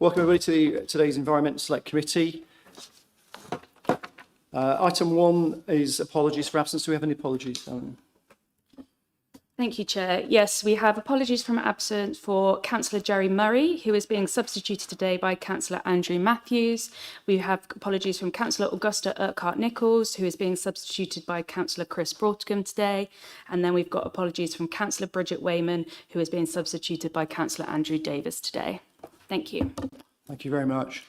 Welcome everybody to today's Environment Select Committee. Item 1 is apologies for absence. Do we have any apologies, Helen? Thank you, Chair. Yes, we have apologies from absence for Councillor Jerry Murray, who is being substituted today by Councillor Andrew Matthews. We have apologies from Councillor Augusta Urquhart-Nichols, who is being substituted by Councillor Chris Broadcombe today. And then we've got apologies from Councillor Bridget Wayman, who is being substituted by Councillor Andrew Davis today. Thank you. Thank you very much.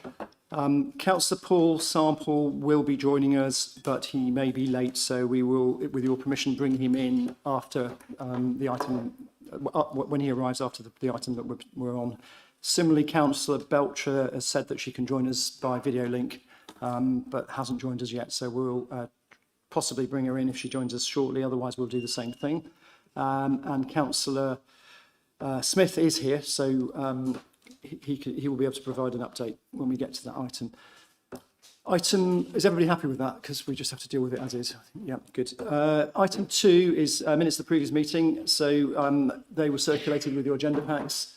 Councillor Paul Sample will be joining us, but he may be late, so we will, with your permission, bring him in after the item, when he arrives after the item that we're on. Similarly, Councillor Belcher has said that she can join us by video link, but hasn't joined us yet, so we'll possibly bring her in if she joins us shortly, otherwise we'll do the same thing. And Councillor Smith is here, so he will be able to provide an update when we get to that item. Is everybody happy with that? Because we just have to deal with it as is. Yeah, good. Item 2 is minutes of the previous meeting. So they were circulated with your agenda packs.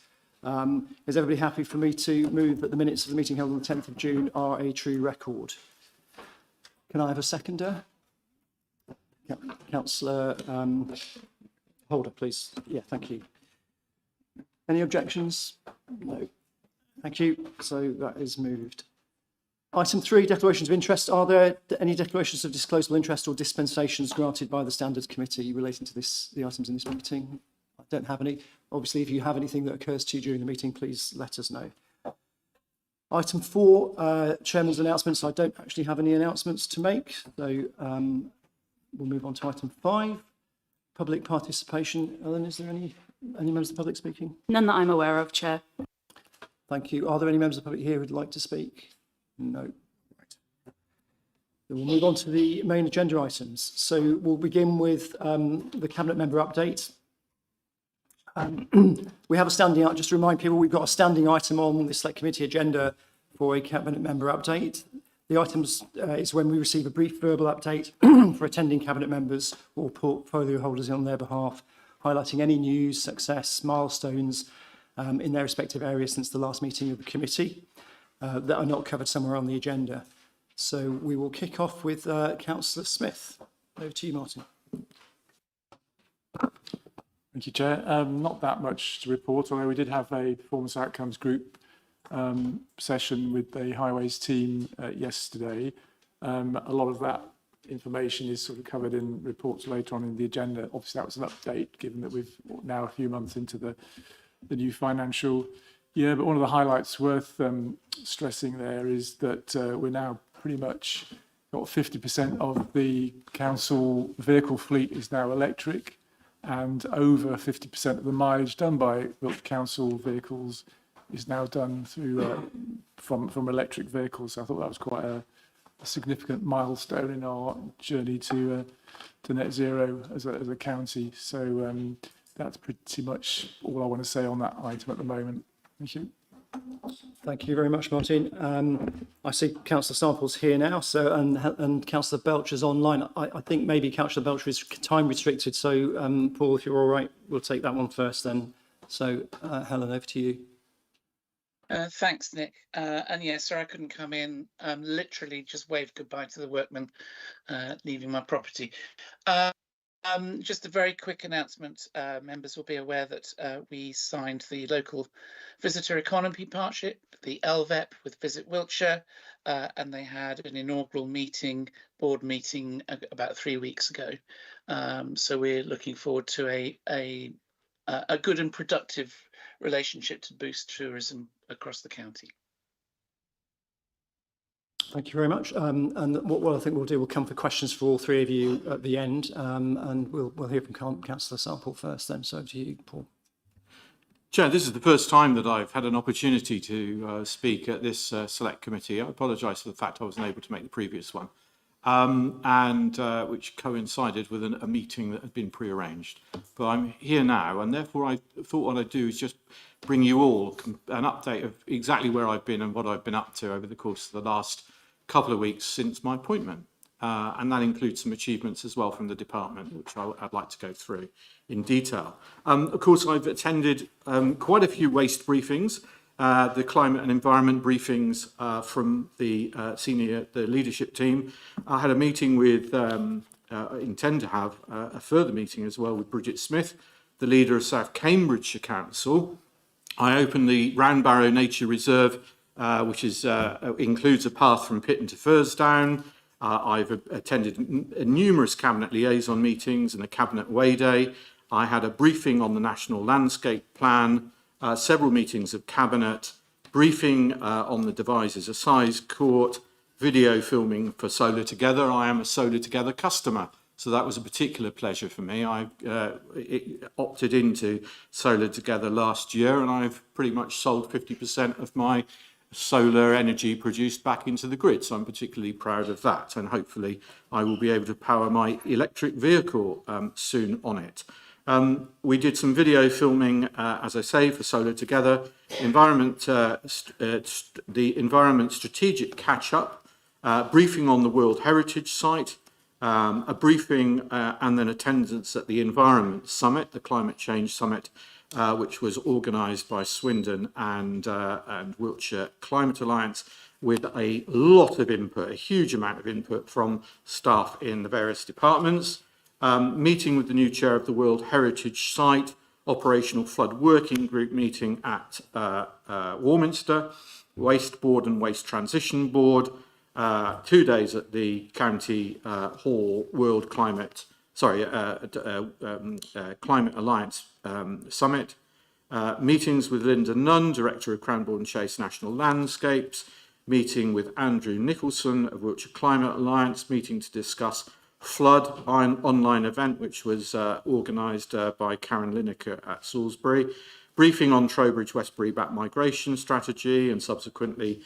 Is everybody happy for me to move that the minutes of the meeting held on the 10th of June are a true record? Can I have a seconder? Councillor Holder, please. Yeah, thank you. Any objections? No. Thank you. So that is moved. Item 3, declarations of interest. Are there any declarations of disclosable interest or dispensations granted by the Standards Committee relating to the items in this meeting? I don't have any. Obviously, if you have anything that occurs to you during the meeting, please let us know. Item 4, Chairman's announcements. I don't actually have any announcements to make. So we'll move on to item 5, public participation. Ellen, is there any members of the public speaking? None that I'm aware of, Chair. Thank you. Are there any members of the public here who'd like to speak? No. Right. Then we'll move on to the main agenda items. So we'll begin with the Cabinet Member update. We have a standing item. Just to remind people, we've got a standing item on the Select Committee agenda for a Cabinet Member update. The items is when we receive a brief verbal update for attending Cabinet members or portfolio holders on their behalf, highlighting any news, success, milestones in their respective areas since the last meeting of the committee that are not covered somewhere on the agenda. So we will kick off with Councillor Smith. Over to you, Martin. Thank you, Chair. Not that much to report, although we did have a performance outcomes group session with the highways team yesterday. A lot of that information is sort of covered in reports later on in the agenda. Obviously, that was an update, given that we've now a few months into the new financial year. But one of the highlights worth stressing there is that we're now pretty much got 50% of the council vehicle fleet is now electric, and over 50% of the mileage done by council vehicles is now done through from electric vehicles. So I thought that was quite a significant milestone in our journey to net zero as a county. So that's pretty much all I want to say on that item at the moment. Thank you. Thank you very much, Martin. I see Councillor Samples here now, so and Councillor Belcher's online. I think maybe Councillor Belcher is time restricted, so Paul, if you're all right, we'll take that one first then. So Helen, over to you. Thanks, Nick. And yeah, sorry I couldn't come in. Literally just waved goodbye to the workmen leaving my property. Just a very quick announcement. Members will be aware that we signed the local visitor economy partnership, the LVEP, with Visit Wiltshire, and they had an inaugural board meeting about 3 weeks ago. So we're looking forward to a good and productive relationship to boost tourism across the county. Thank you very much. And what I think we'll do, we'll come for questions for all three of you at the end, and we'll hear from Councillor Sample first then. So over to you, Paul. Chair, this is the first time that I've had an opportunity to speak at this select committee. I apologise for the fact I wasn't able to make the previous one, which coincided with a meeting that had been pre-arranged. But I'm here now, and therefore I thought what I'd do is just bring you all an update of exactly where I've been and what I've been up to over the course of the last couple of weeks since my appointment. And that includes some achievements as well from the department, which I'd like to go through in detail. Of course, I've attended quite a few waste briefings the climate and environment briefings from the the leadership team. I had a meeting with, intend to have a further meeting as well with Bridget Smith, the leader of South Cambridgeshire Council. I opened the Roundbarrow Nature Reserve, which is, includes a path from Pitton to Fursdown. I've attended numerous Cabinet liaison meetings and a Cabinet Way Day. I had a briefing on the National Landscape Plan, several meetings of Cabinet, briefing on the Devizes Assize Court, video filming for Solar Together. I am a Solar Together customer, so that was a particular pleasure for me. I opted into Solar Together last year, and I've pretty much sold 50% of my solar energy produced back into the grid, so I'm particularly proud of that, and hopefully I will be able to power my electric vehicle soon on it. We did some video filming, as I say, for Solar Together, the Environment Strategic Catch-Up, briefing on the World Heritage Site, a briefing and then attendance at the Environment Summit, the Climate Change Summit, which was organised by Swindon and Wiltshire Climate Alliance, with a lot of input, a huge amount of input from staff in the various departments. Meeting with the new chair of the World Heritage Site, Operational Flood Working Group meeting at Warminster, Waste Board and Waste Transition Board, 2 days at the County Hall World Climate Alliance Summit, meetings with Linda Nunn, Director of Cranbourne Chase National Landscapes, meeting with Andrew Nicholson of Wiltshire Climate Alliance, meeting to discuss flood online event, which was organised by Karen Lineker at Salisbury, briefing on Trowbridge Westbury back migration strategy, and subsequently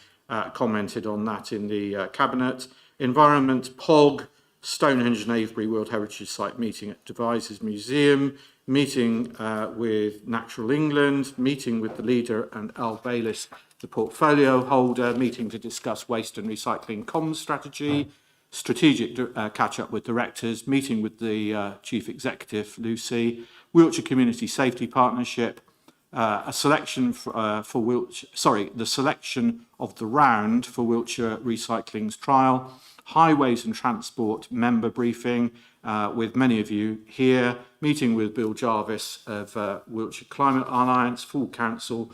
commented on that in the Cabinet. Environment, POG, Stonehenge and Avebury World Heritage Site meeting at Devizes Museum, meeting with Natural England, meeting with the leader and Al Bayliss, the portfolio holder, meeting to discuss waste and recycling comms strategy, strategic catch-up with directors, meeting with the Chief Executive, Lucy, Wiltshire Community Safety Partnership, a selection for Wiltshire, the selection of the round for Wiltshire Recycling's trial, Highways and Transport member briefing with many of you here, meeting with Bill Jarvis of Wiltshire Climate Alliance, full council,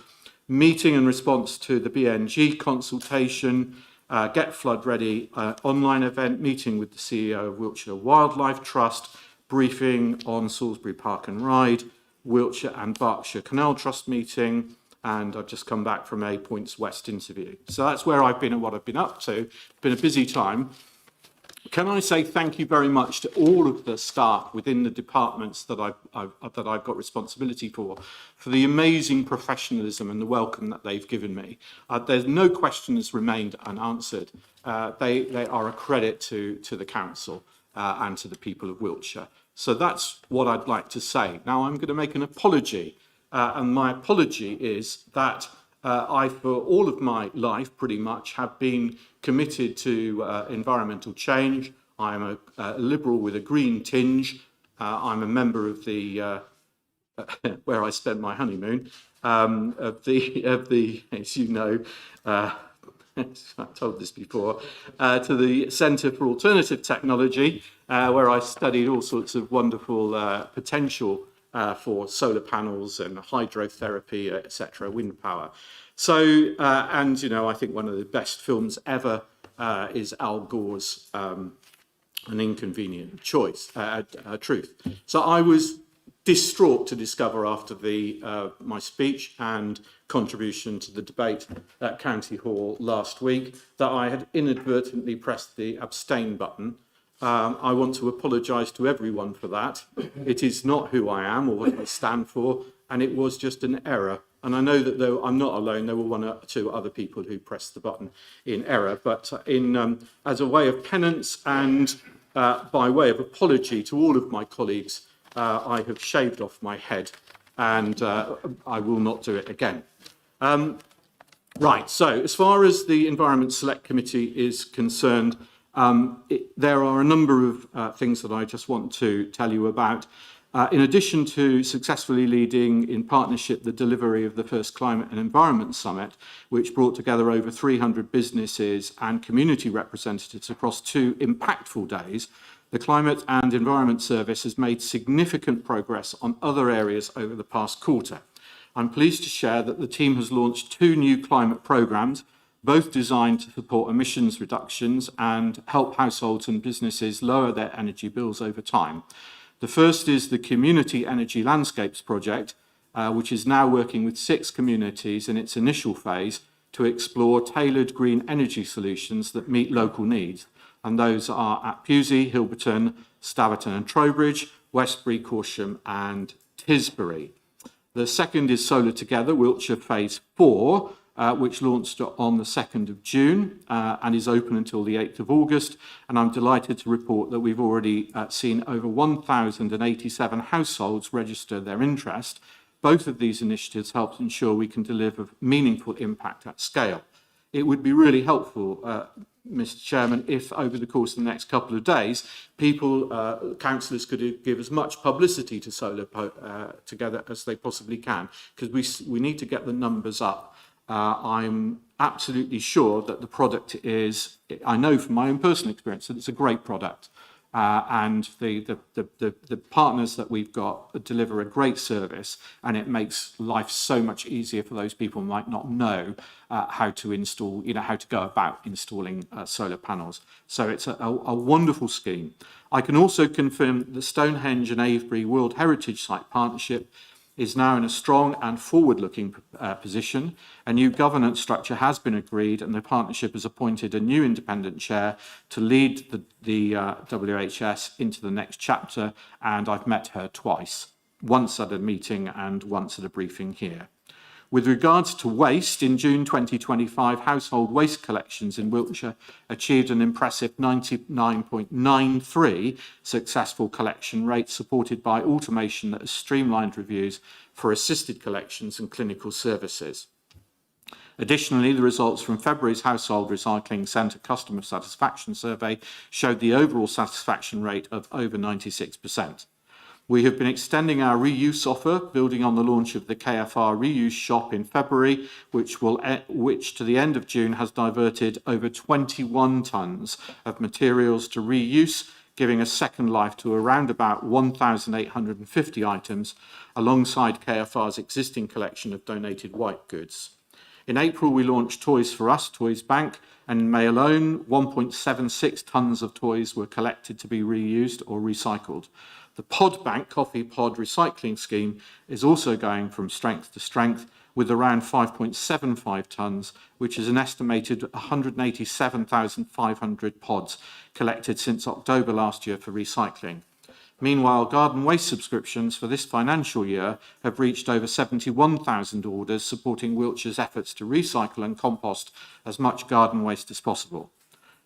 meeting in response to the BNG consultation, Get Flood Ready online event, meeting with the CEO of Wiltshire Wildlife Trust, briefing on Salisbury Park and Ride, Wiltshire and Berkshire Canal Trust meeting, and I've just come back from a Points West interview. So that's where I've been and what I've been up to. It's been a busy time. Can I say thank you very much to all of the staff within the departments that I've got responsibility for the amazing professionalism and the welcome that they've given me. There's no question has remained unanswered. They are a credit to the council and to the people of Wiltshire. So that's what I'd like to say. Now I'm going to make an apology, and my apology is that I, for all of my life, pretty much have been committed to environmental change. I am a Liberal with a green tinge. I'm a member of the, where I spent my honeymoon, of the, as you know, I've told this before, to the Centre for Alternative Technology, where I studied all sorts of wonderful potential for solar panels and hydrotherapy, etc., wind power. So, and, you know, I think one of the best films ever is Al Gore's An Inconvenient Choice, Truth. So I was distraught to discover after my speech and contribution to the debate at County Hall last week that I had inadvertently pressed the abstain button. I want to apologise to everyone for that. It is not who I am or what I stand for, and it was just an error. And I know that though I'm not alone, there were one or two other people who pressed the button in error. But as a way of penance and by way of apology to all of my colleagues, I have shaved off my head, and I will not do it again. Right, so as far as the Environment Select Committee is concerned, there are a number of things that I just want to tell you about. In addition to successfully leading in partnership the delivery of the first Climate and Environment Summit, which brought together over 300 businesses and community representatives across 2 impactful days, the Climate and Environment Service has made significant progress on other areas over the past quarter. I'm pleased to share that the team has launched 2 new climate programmes, both designed to support emissions reductions and help households and businesses lower their energy bills over time. The first is the Community Energy Landscapes Project, which is now working with 6 communities in its initial phase to explore tailored green energy solutions that meet local needs. And those are at Pewsey, Hilberton, Staverton and Trowbridge, Westbury, Corsham and Tisbury. The second is Solar Together, Wiltshire Phase 4, which launched on the 2nd of June and is open until the 8th of August. And I'm delighted to report that we've already seen over 1,087 households register their interest. Both of these initiatives help ensure we can deliver meaningful impact at scale. It would be really helpful, Mr. Chairman, if over the course of the next couple of days, councillors could give as much publicity to Solar Together as they possibly can, because we need to get the numbers up. I'm absolutely sure that the product is, I know from my own personal experience that it's a great product, and the partners that we've got deliver a great service, and it makes life so much easier for those people who might not know how to install, how to go about installing solar panels. So it's a wonderful scheme. I can also confirm that the Stonehenge and Avebury World Heritage Site Partnership is now in a strong and forward-looking position. A new governance structure has been agreed, and the partnership has appointed a new independent chair to lead the WHS into the next chapter, and I've met her twice, once at a meeting and once at a briefing here. With regards to waste, in June 2025, household waste collections in Wiltshire achieved an impressive 99.93 successful collection rate, supported by automation that has streamlined reviews for assisted collections and clinical services. Additionally, the results from February's Household Recycling Centre Customer Satisfaction Survey showed the overall satisfaction rate of over 96%. We have been extending our reuse offer, building on the launch of the KFR reuse shop in February, which to the end of June has diverted over 21 tonnes of materials to reuse, giving a second life to around about 1,850 items, alongside KFR's existing collection of donated white goods. In April, we launched Toys for Us, Toys Bank, and in May alone, 1.76 tonnes of toys were collected to be reused or recycled. The Pod Bank coffee pod recycling scheme is also going from strength to strength, with around 5.75 tonnes, which is an estimated 187,500 pods collected since October last year for recycling. Meanwhile, garden waste subscriptions for this financial year have reached over 71,000 orders, supporting Wiltshire's efforts to recycle and compost as much garden waste as possible.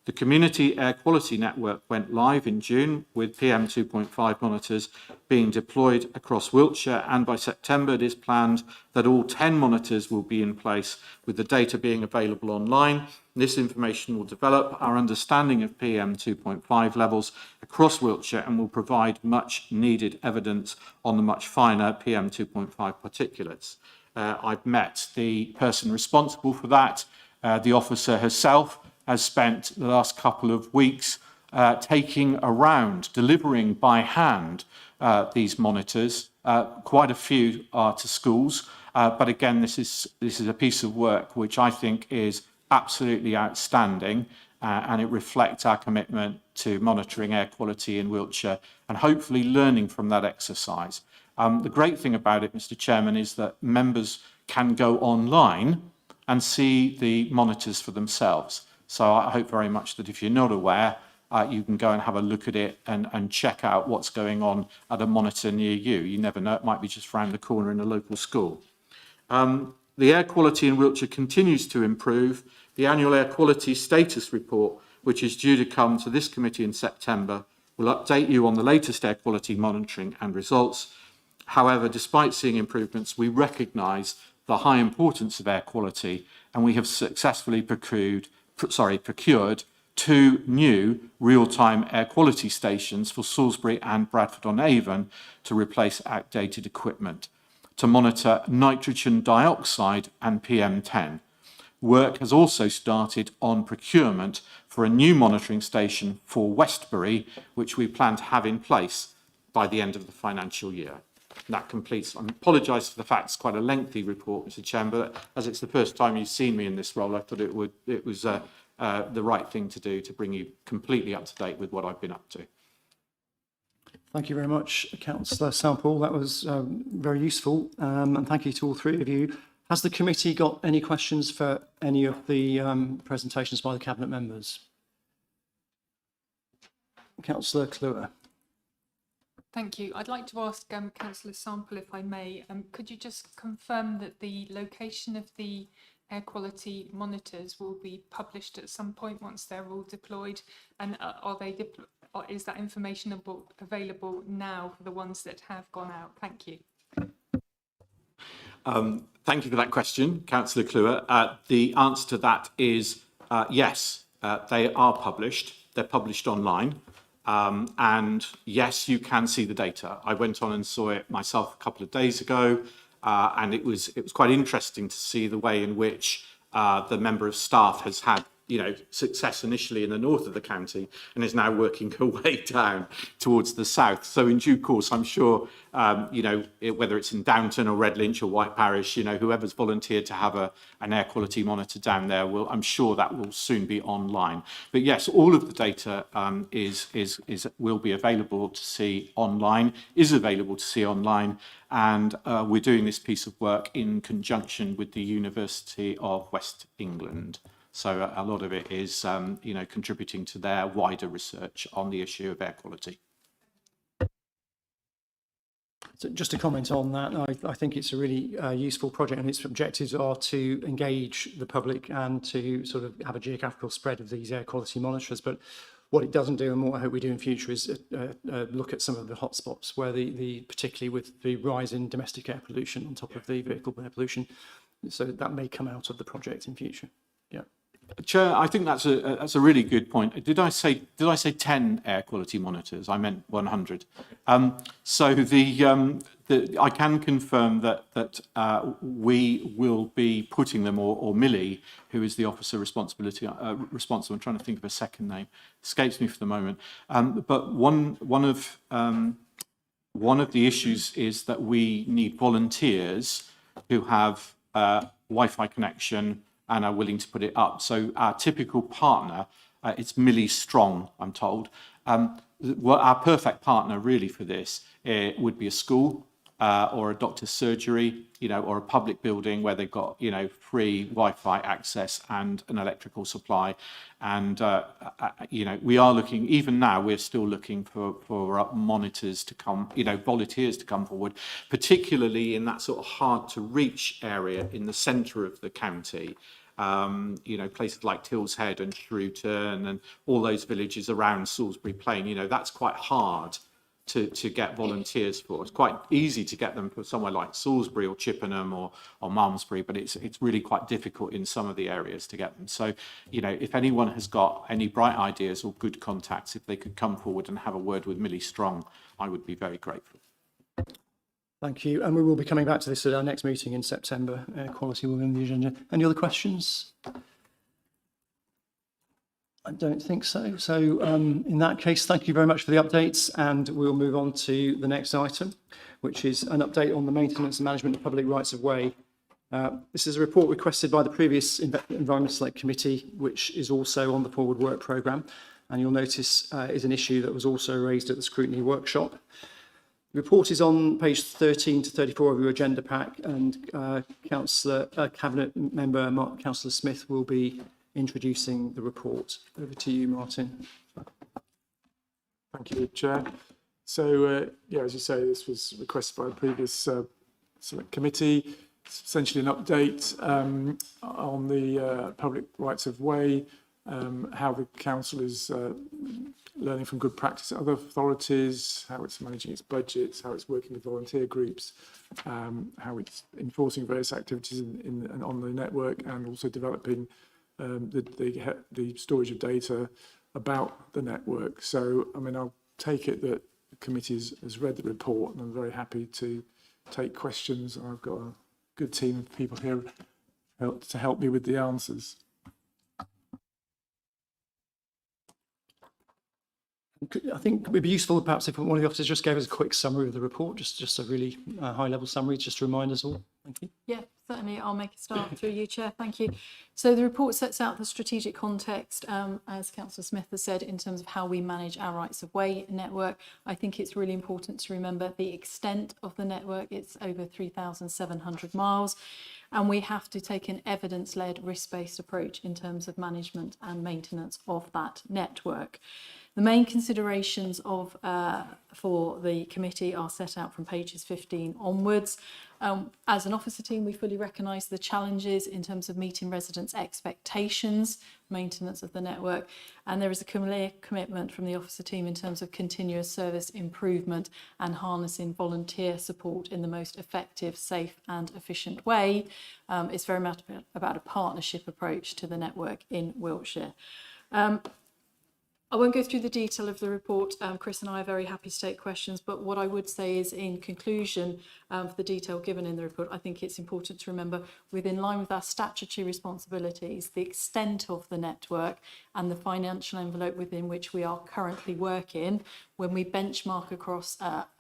The Community Air Quality Network went live in June, with PM2.5 monitors being deployed across Wiltshire, and by September it is planned that all 10 monitors will be in place, with the data being available online. This information will develop our understanding of PM2.5 levels across Wiltshire and will provide much needed evidence on the much finer PM2.5 particulates. I've met the person responsible for that. The officer herself has spent the last couple of weeks taking around, delivering by hand these monitors. Quite a few are to schools, but again, this is a piece of work which I think is absolutely outstanding, and it reflects our commitment to monitoring air quality in Wiltshire and hopefully learning from that exercise. The great thing about it, Mr. Chairman, is that members can go online and see the monitors for themselves. So I hope very much that if you're not aware, you can go and have a look at it and check out what's going on at a monitor near you. You never know, it might be just round the corner in a local school. The air quality in Wiltshire continues to improve. The annual air quality status report, which is due to come to this committee in September, will update you on the latest air quality monitoring and results. However, despite seeing improvements, we recognise the high importance of air quality, and we have successfully procured 2 new real-time air quality stations for Salisbury and Bradford-on-Avon to replace outdated equipment to monitor nitrogen dioxide and PM10. Work has also started on procurement for a new monitoring station for Westbury, which we plan to have in place by the end of the financial year. That completes. I apologise for the fact it's quite a lengthy report, Mr. Chairman, but as it's the first time you've seen me in this role, I thought it was the right thing to do to bring you completely up to date with what I've been up to. Thank you very much, Councillor Sample. That was very useful, and thank you to all three of you. Has the committee got any questions for any of the presentations by the Cabinet members? Councillor Kluwer. Thank you. I'd like to ask Councillor Sample, if I may, could you just confirm that the location of the air quality monitors will be published at some point once they're all deployed, and is that information available now for the ones that have gone out? Thank you. Thank you for that question, Councillor Kluwer. The answer to that is yes, they are published. They're published online. And yes, you can see the data. I went on and saw it myself a couple of days ago, and it was quite interesting to see the way in which the member of staff has had, success initially in the north of the county and is now working her way down towards the south. So in due course, I'm sure, whether it's in Downton or Redlinch or White Parish, whoever's volunteered to have an air quality monitor down there, I'm sure that will soon be online. But yes, all of the data will be available to see online, and we're doing this piece of work in conjunction with the University of West England. So a lot of it is, contributing to their wider research on the issue of air quality. So just to comment on that, I think it's a really useful project, and its objectives are to engage the public and to sort of have a geographical spread of these air quality monitors. But what it doesn't do, and what I hope we do in future, is look at some of the hotspots where particularly with the rise in domestic air pollution on top of the vehicle air pollution. So that may come out of the project in future. Yeah. Chair, I think that's a really good point. Did I say 10 air quality monitors? I meant 100. So I can confirm that we will be putting them, or Millie, who is the officer responsible. I'm trying to think of a second name, escapes me for the moment. But one of the issues is that we need volunteers who have Wi-Fi connection and are willing to put it up. So our typical partner, it's Millie Strong, I'm told. Our perfect partner really for this would be a school or a doctor's surgery, or a public building where they've got, free Wi-Fi access and an electrical supply. And, we are looking, even now, we're still looking for monitors to come, volunteers to come forward, particularly in that sort of hard to reach area in the centre of the county. Places like Tills Head and Shrewton and all those villages around Salisbury Plain, that's quite hard to get volunteers for. It's quite easy to get them for somewhere like Salisbury or Chippenham or Malmesbury, but it's really quite difficult in some of the areas to get them. So, if anyone has got any bright ideas or good contacts, if they could come forward and have a word with Millie Strong, I would be very grateful. Thank you. And we will be coming back to this at our next meeting in September. Air quality will be on the agenda. Any other questions? I don't think so. So in that case, thank you very much for the updates, and we'll move on to the next item, which is an update on the maintenance and management of public rights of way. This is a report requested by the previous Environment Select Committee, which is also on the Forward Work programme, and you'll notice is an issue that was also raised at the scrutiny workshop. The report is on page 13 to 34 of your agenda pack, and Cabinet Member Councillor Smith will be introducing the report. Over to you, Martin. Thank you, Chair. So, as you say, this was requested by a previous select committee. It's essentially an update on the public rights of way, how the council is learning from good practice at other authorities, how it's managing its budgets, how it's working with volunteer groups, how it's enforcing various activities on the network, and also developing the storage of data about the network. So, I mean, I'll take it that the committee has read the report, and I'm very happy to take questions. I've got a good team of people here to help me with the answers. I think it would be useful perhaps if one of the officers just gave us a quick summary of the report, just a really high-level summary, just to remind us all. Thank you. Yeah, certainly. I'll make a start through you, Chair. Thank you. So the report sets out the strategic context, as Councillor Smith has said, in terms of how we manage our rights of way network. I think it's really important to remember the extent of the network. It's over 3,700 miles. And we have to take an evidence-led, risk-based approach in terms of management and maintenance of that network. The main considerations for the committee are set out from pages 15 onwards. As an officer team, we fully recognise the challenges in terms of meeting residents' expectations, maintenance of the network, and there is a clear commitment from the officer team in terms of continuous service improvement and harnessing volunteer support in the most effective, safe and efficient way. It's very much about a partnership approach to the network in Wiltshire. I won't go through the detail of the report. Chris and I are very happy to take questions, but what I would say is, in conclusion, for the detail given in the report, I think it's important to remember, in line with our statutory responsibilities, the extent of the network and the financial envelope within which we are currently working, when we benchmark across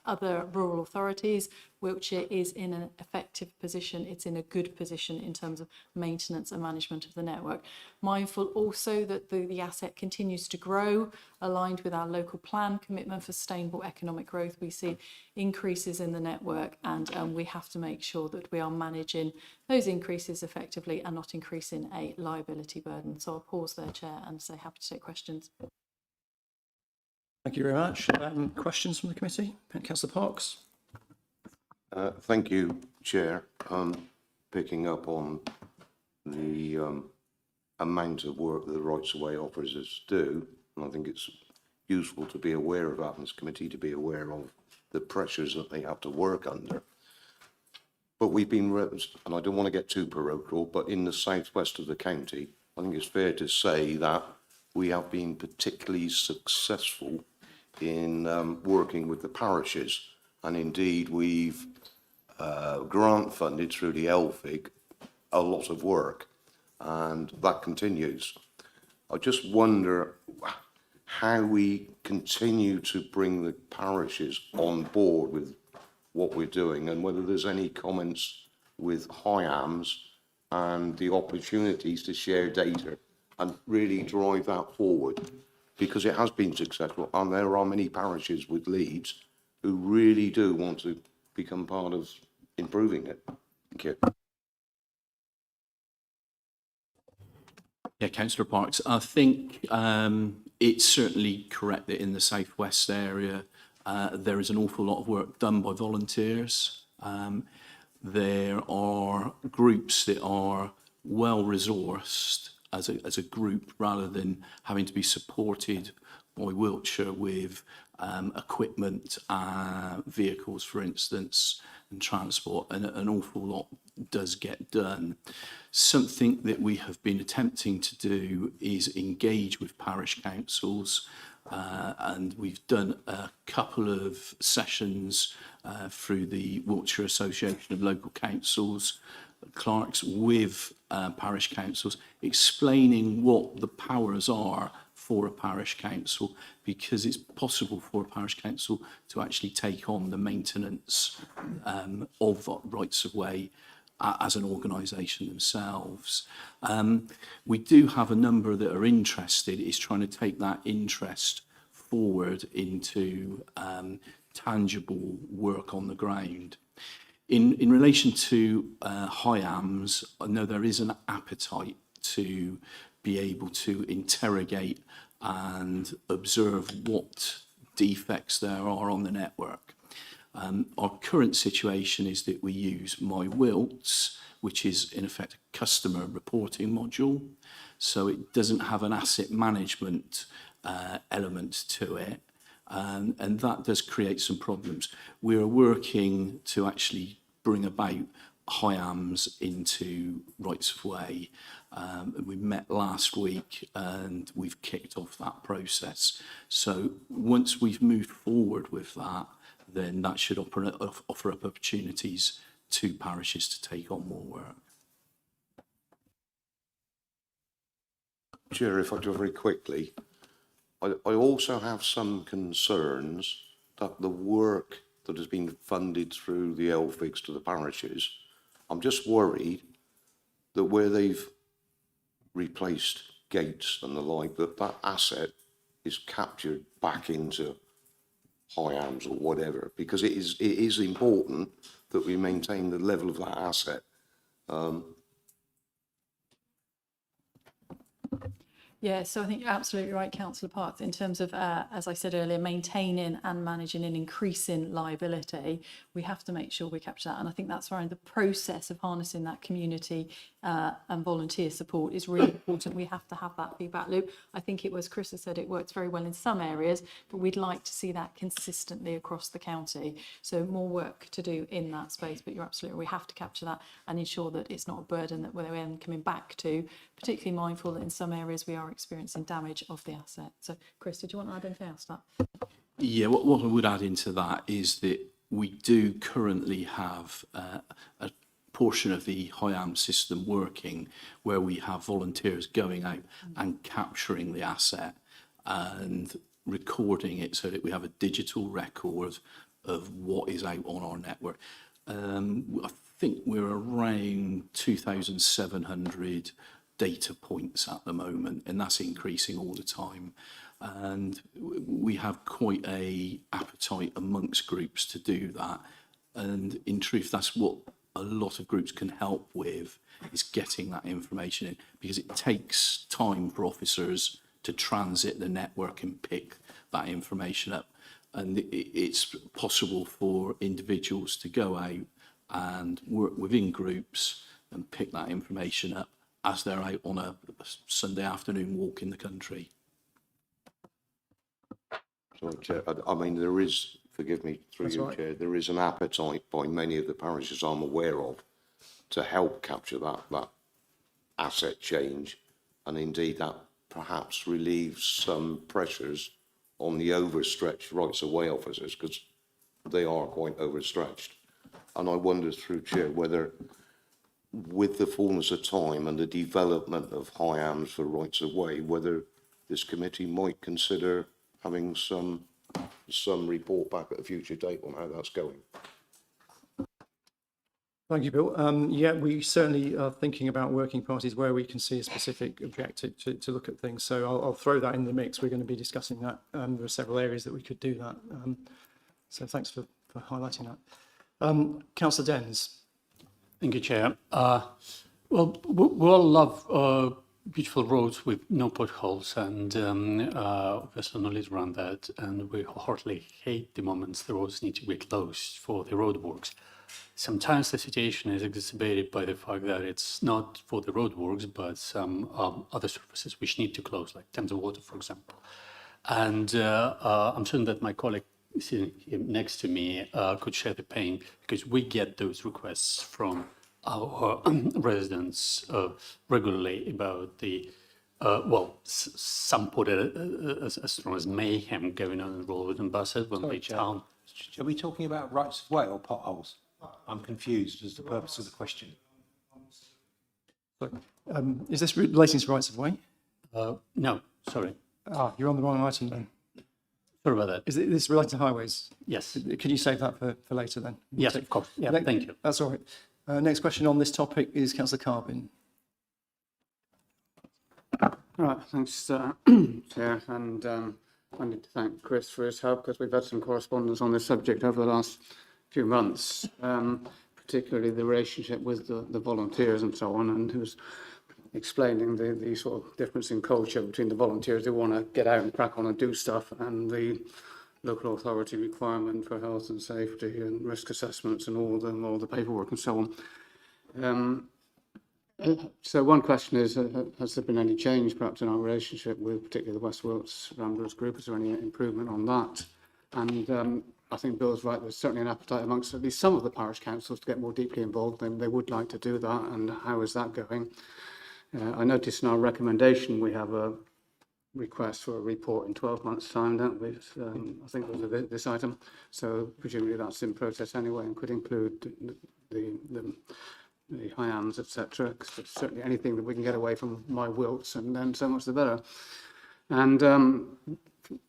other rural authorities, Wiltshire is in an effective position. It's in a good position in terms of maintenance and management of the network. Mindful also that the asset continues to grow, aligned with our local plan commitment for sustainable economic growth. We see increases in the network, and we have to make sure that we are managing those increases effectively and not increasing a liability burden. So I'll pause there, Chair, and say happy to take questions. Thank you very much. Questions from the committee? Councillor Parks. Thank you, Chair. Picking up on the amount of work that the rights of way officers do, and I think it's useful to be aware of that in this committee, to be aware of the pressures that they have to work under. But we've been, and I don't want to get too parochial, but in the southwest of the county, I think it's fair to say that we have been particularly successful in working with the parishes, and indeed we've grant funded through the LFIG a lot of work, and that continues. I just wonder how we continue to bring the parishes on board with what we're doing, and whether there's any comments with HIAMS and the opportunities to share data and really drive that forward, because it has been successful, and there are many parishes with leads who really do want to become part of improving it. Thank you. Yeah, Councillor Parks, I think it's certainly correct that in the southwest area there is an awful lot of work done by volunteers. There are groups that are well resourced as a group, rather than having to be supported by Wiltshire with equipment, vehicles, for instance, and transport, and an awful lot does get done. Something that we have been attempting to do is engage with parish councils, and we've done a couple of sessions through the Wiltshire Association of Local Councils, clerks, with parish councils, explaining what the powers are for a parish council, because it's possible for a parish council to actually take on the maintenance of rights of way as an organisation themselves. We do have a number that are interested. It's trying to take that interest forward into tangible work on the ground. In relation to HIAMS, I know there is an appetite to be able to interrogate and observe what defects there are on the network. Our current situation is that we use MyWilts, which is in effect a customer reporting module, so it doesn't have an asset management element to it, and that does create some problems. We're working to actually bring about HIAMS into rights of way, We met last week and we've kicked off that process. So once we've moved forward with that, then that should offer up opportunities to parishes to take on more work. Chair, if I do very quickly, I also have some concerns that the work that has been funded through the LFIGs to the parishes, I'm just worried that where they've replaced gates and the like, that asset is captured back into HIAMS or whatever, because it is important that we maintain the level of that asset. Yeah, so I think you're absolutely right, Councillor Parks, in terms of, as I said earlier, maintaining and managing and increasing liability. We have to make sure we capture that. And I think that's why the process of harnessing that community and volunteer support is really important. We have to have that feedback loop. I think it was, Chris has said, it works very well in some areas, but we'd like to see that consistently across the county. So more work to do in that space, but you're absolutely, we have to capture that and ensure that it's not a burden that we're then coming back to, particularly mindful that in some areas we are experiencing damage of the asset. So, Chris, did you want to add anything else to that? Yeah, what I would add into that is that we do currently have a portion of the HIAM system working where we have volunteers going out and capturing the asset and recording it so that we have a digital record of what is out on our network. I think we're around 2,700 data points at the moment, and that's increasing all the time. And we have quite a appetite amongst groups to do that. And in truth, that's what a lot of groups can help with, is getting that information in, because it takes time for officers to transit the network and pick that information up. And it's possible for individuals to go out and work within groups and pick that information up as they're out on a Sunday afternoon walk in the country. Sorry, Chair. I mean, there is, forgive me through That's you, right. Chair, there is an appetite by many of the parishes I'm aware of to help capture that asset change, and indeed that perhaps relieves some pressures on the overstretched rights of way officers, because they are quite overstretched. And I wonder through, Chair, whether with the fullness of time and the development of HIAMS for rights of way, whether this committee might consider having some report back at a future date on how that's going. Thank you, Bill. Yeah, we certainly are thinking about working parties where we can see a specific objective to look at things. So I'll throw that in the mix. We're going to be discussing that. There are several areas that we could do that. So thanks for highlighting that. Councillor Dens. Thank you, Chair. Well, we all love beautiful roads with no potholes, and there's no knowledge around that, and we wholeheartedly hate the moments the roads need to be closed for the roadworks. Sometimes the situation is exacerbated by the fact that it's not for the roadworks, but some other surfaces which need to close, like Thames Water, for example. And I'm certain that my colleague sitting here next to me could share the pain, because we get those requests from our residents regularly about the, some put it as strong as mayhem going on in Rolverton buses when they down. Are we talking about rights of way or potholes? I'm confused as to the purpose of the question. Is this relating to rights of way? No, sorry. You're on the wrong item then. Sorry about that. Is this related to highways? Yes. Can you save that for later then? Yes, of course. Yeah, thank you. That's all right. Next question on this topic is Councillor Carbin. Right, thanks, Chair, and I need to thank Chris for his help, because we've had some correspondence on this subject over the last few months, particularly the relationship with the volunteers and so on, and who's explaining the sort of difference in culture between the volunteers who want to get out and crack on and do stuff, and the local authority requirement for health and safety and risk assessments and all the paperwork and so on. So one question is, has there been any change perhaps in our relationship with particularly the West Wilts Ramblers group? Is there any improvement on that? And I think Bill's right, there's certainly an appetite amongst at least some of the parish councils to get more deeply involved, and they would like to do that, and how is that going? I noticed in our recommendation we have a request for a report in 12 months' time, don't we? I think it was this item. So presumably that's in process anyway and could include the Hyams, etc. Certainly anything that we can get away from my wilts, and then so much the better. And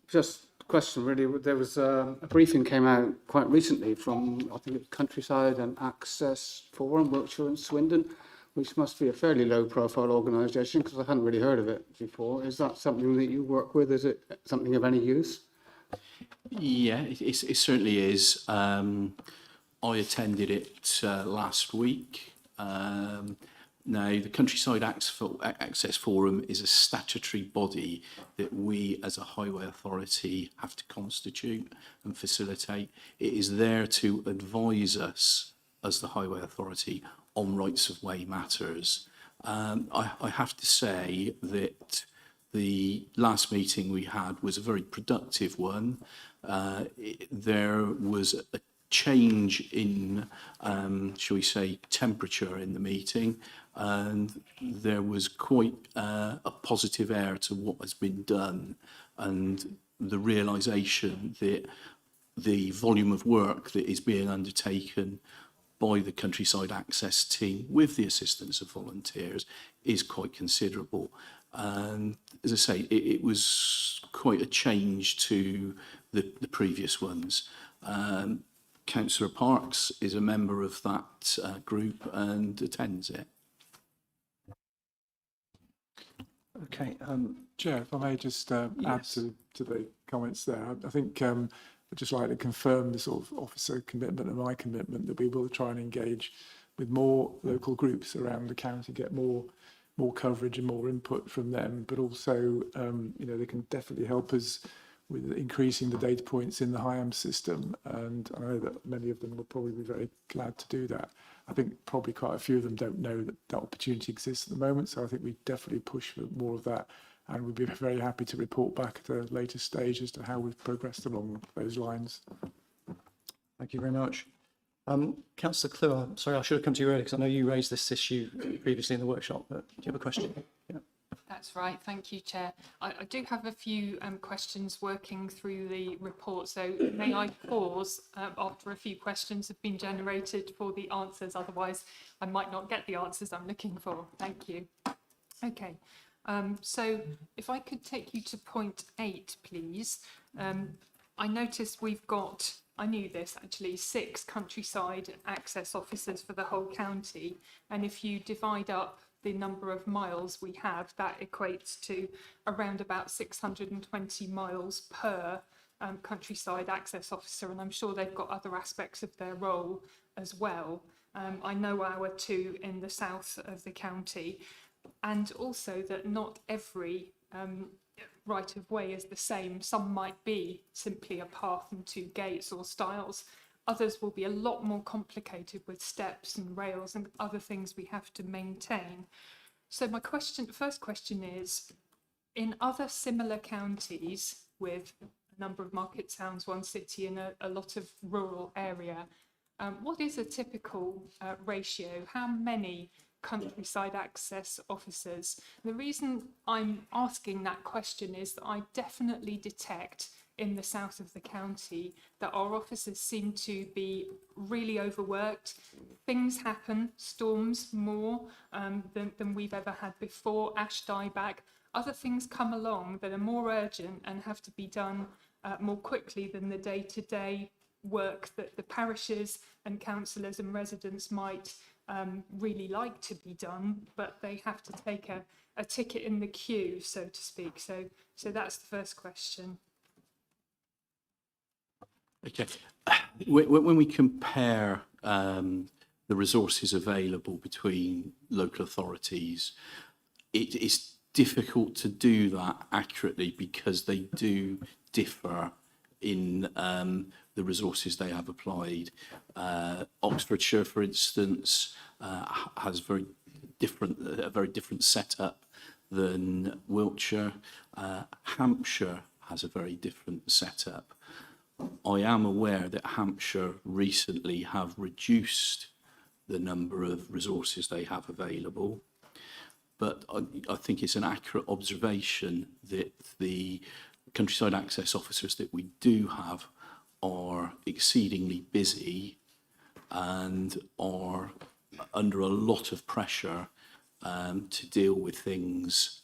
just a question really, there was a briefing came out quite recently from, I think it was Countryside and Access Forum, Wiltshire and Swindon, which must be a fairly low profile organisation because I hadn't really heard of it before. Is that something that you work with? Is it something of any use? Yeah, it certainly is. I attended it last week. Now, the Countryside Access Forum is a statutory body that we as a highway authority have to constitute and facilitate. It is there to advise us as the highway authority on rights of way matters. I have to say that the last meeting we had was a very productive one. There was a change in, shall we say, temperature in the meeting, and there was quite a positive air to what has been done, and the realisation that the volume of work that is being undertaken by the Countryside Access team with the assistance of volunteers is quite considerable. And as I say, it was quite a change to the previous ones. Councillor Parks is a member of that group and attends it. Okay. Chair, if I may just add Yes. to the comments there, I think I'd just like to confirm the sort of officer commitment and my commitment that we will try and engage with more local groups around the county, get more coverage and more input from them, but also you know, they can definitely help us with increasing the data points in the HIAM system, and I know that many of them will probably be very glad to do that. I think probably quite a few of them don't know that that opportunity exists at the moment, so I think we definitely push for more of that, and we'd be very happy to report back at a later stage as to how we've progressed along those lines. Thank you very much. Councillor Clewer, sorry, I should have come to you earlier because I know you raised this issue previously in the workshop, but do you have a question? Yeah. That's right. Thank you, Chair. I do have a few questions working through the report, so may I pause after a few questions have been generated for the answers, otherwise I might not get the answers I'm looking for. Thank you. Okay, so if I could take you to point 8, please. I noticed we've got, I knew this actually, 6 countryside access officers for the whole county, and if you divide up the number of miles we have, that equates to around about 620 miles per countryside access officer, and I'm sure they've got other aspects of their role as well. I know our 2 in the south of the county, and also that not every right of way is the same. Some might be simply a path and 2 gates or stiles. Others will be a lot more complicated with steps and rails and other things we have to maintain. So my first question is, in other similar counties with a number of market towns, 1 city and a lot of rural area, what is a typical ratio? How many countryside access officers? The reason I'm asking that question is that I definitely detect in the south of the county that our officers seem to be really overworked. Things happen, storms more than we've ever had before, ash dieback. Other things come along that are more urgent and have to be done more quickly than the day-to-day work that the parishes and councillors and residents might really like to be done, but they have to take a ticket in the queue, so to speak. So that's the first question. Okay. When we compare the resources available between local authorities, it is difficult to do that accurately because they do differ in the resources they have applied. Oxfordshire, for instance, has a very different setup than Wiltshire. Hampshire has a very different setup. I am aware that Hampshire recently have reduced the number of resources they have available, but I think it's an accurate observation that the countryside access officers that we do have are exceedingly busy and are under a lot of pressure to deal with things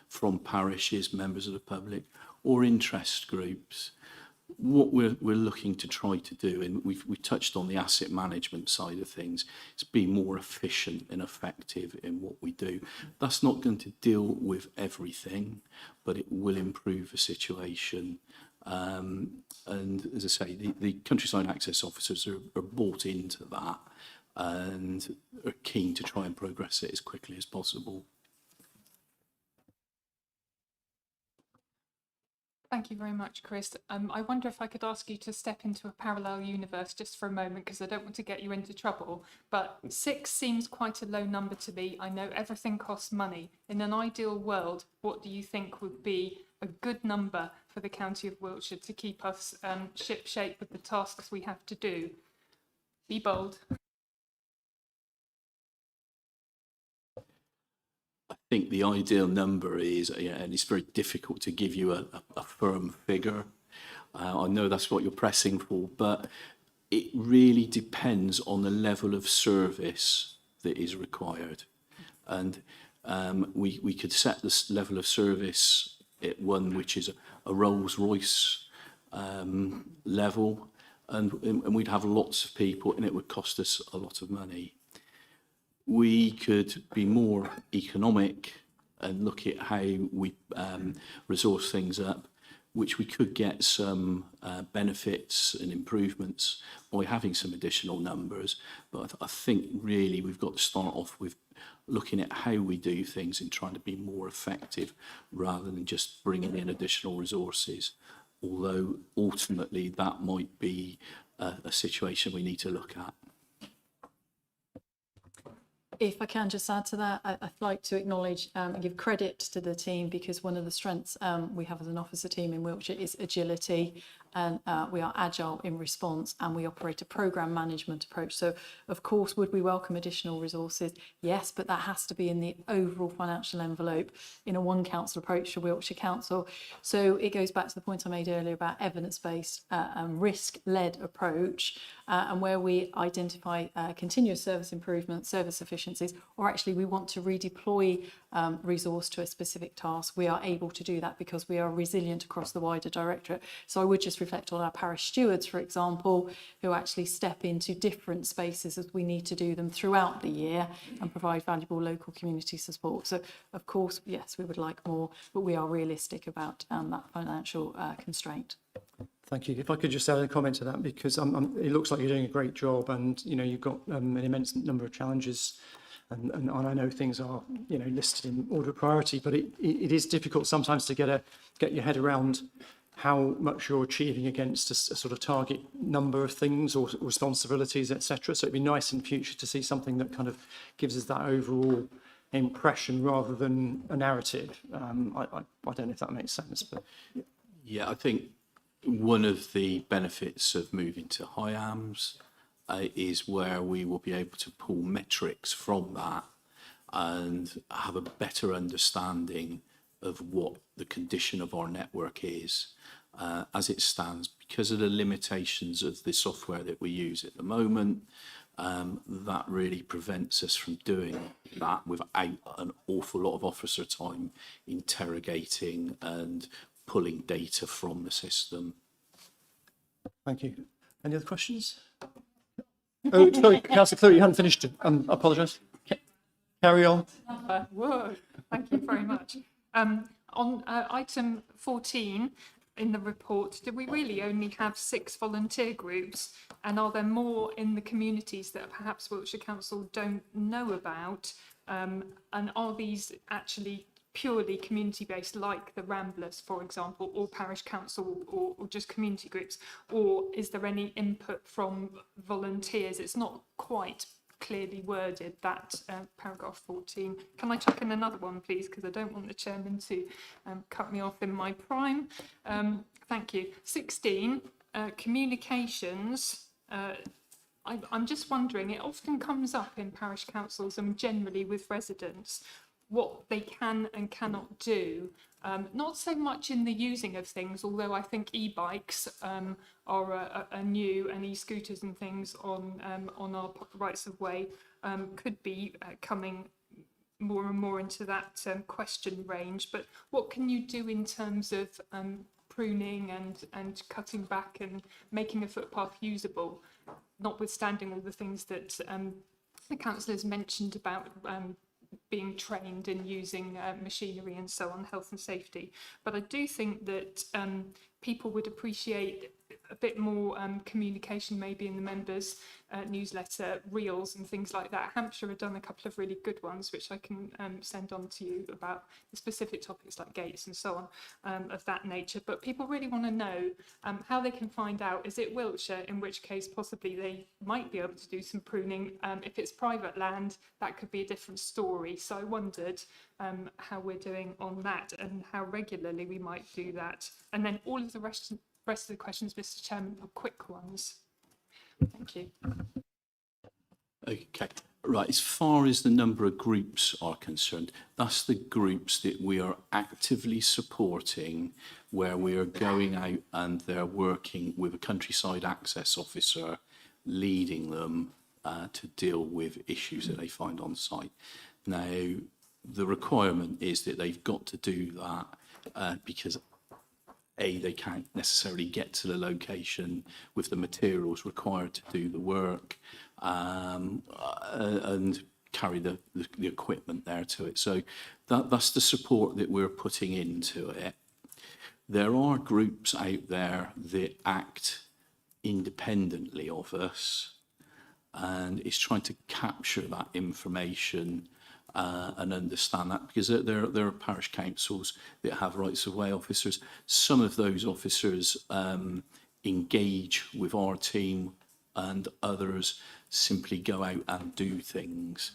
from parishes, members of the public, or interest groups. What we're looking to try to do, and we've touched on the asset management side of things, is be more efficient and effective in what we do. That's not going to deal with everything, but it will improve the situation. And as I say, the countryside access officers are bought into that and are keen to try and progress it as quickly as possible. Thank you very much, Chris. I wonder if I could ask you to step into a parallel universe just for a moment, because I don't want to get you into trouble. But 6 seems quite a low number to me. I know everything costs money. In an ideal world, what do you think would be a good number for the County of Wiltshire to keep us ship-shape with the tasks we have to do? Be bold. I think the ideal number is, and it's very difficult to give you a firm figure. I know that's what you're pressing for, but it really depends on the level of service that is required. And we could set this level of service at one which is a Rolls-Royce level, and we'd have lots of people, and it would cost us a lot of money. We could be more economic and look at how we resource things up, which we could get some benefits and improvements by having some additional numbers. But I think really we've got to start off with looking at how we do things and trying to be more effective rather than just bringing in additional resources. Although ultimately that might be a situation we need to look at. If I can just add to that, I'd like to acknowledge and give credit to the team, because one of the strengths we have as an officer team in Wiltshire is agility, and we are agile in response, and we operate a programme management approach. So, of course, would we welcome additional resources? Yes, but that has to be in the overall financial envelope in a one council approach to Wiltshire Council. So it goes back to the point I made earlier about evidence-based and risk-led approach, and where we identify continuous service improvement, service efficiencies, or actually we want to redeploy resource to a specific task, we are able to do that because we are resilient across the wider directorate. So I would just reflect on our parish stewards, for example, who actually step into different spaces as we need to do them throughout the year and provide valuable local community support. So, of course, yes, we would like more, but we are realistic about that financial constraint. Thank you. If I could just add a comment to that, because it looks like you're doing a great job, and you've got an immense number of challenges, and I know things are listed in order of priority, but it is difficult sometimes to get your head around how much you're achieving against a sort of target number of things or responsibilities, etc. So it'd be nice in future to see something that kind of gives us that overall impression rather than a narrative. I don't know if that makes sense, but yeah, I think one of the benefits of moving to HIAMS is where we will be able to pull metrics from that and have a better understanding of what the condition of our network is as it stands. Because of the limitations of the software that we use at the moment, that really prevents us from doing that without an awful lot of officer time interrogating and pulling data from the system. Thank you. Any other questions? Oh, sorry, Councillor Cleary, you hadn't finished. I apologise. Carry on. Whoa, thank you very much. On item 14 in the report, do we really only have 6 volunteer groups? And are there more in the communities that perhaps Wiltshire Council don't know about? And are these actually purely community-based, like the Ramblers, for example, or parish council, or just community groups? Or is there any input from volunteers? It's not quite clearly worded, that paragraph 14. Can I chuck in another one, please, because I don't want the chairman to cut me off in my prime. Thank you. 16, communications. I'm just wondering, it often comes up in parish councils and generally with residents, what they can and cannot do. Not so much in the using of things, although I think e-bikes are new, and e-scooters and things on our rights of way could be coming more and more into that question range. But what can you do in terms of pruning and cutting back and making a footpath usable, notwithstanding all the things that the councillors mentioned about being trained in using machinery and so on, health and safety. But I do think that people would appreciate a bit more communication maybe in the members' newsletter, reels and things like that. Hampshire have done a couple of really good ones, which I can send on to you about the specific topics like gates and so on of that nature. But people really want to know how they can find out, is it Wiltshire, in which case possibly they might be able to do some pruning. If it's private land, that could be a different story. So I wondered how we're doing on that and how regularly we might do that. And then all of the rest of the questions, Mr. Chairman, are quick ones. Thank you. Okay, right. As far as the number of groups are concerned, that's the groups that we are actively supporting, where we are going out and they're working with a countryside access officer, leading them to deal with issues that they find on site. Now, the requirement is that they've got to do that because they can't necessarily get to the location with the materials required to do the work and carry the equipment there to it. So that's the support that we're putting into it. There are groups out there that act independently of us, and it's trying to capture that information and understand that, because there are parish councils that have rights of way officers. Some of those officers engage with our team, and others simply go out and do things.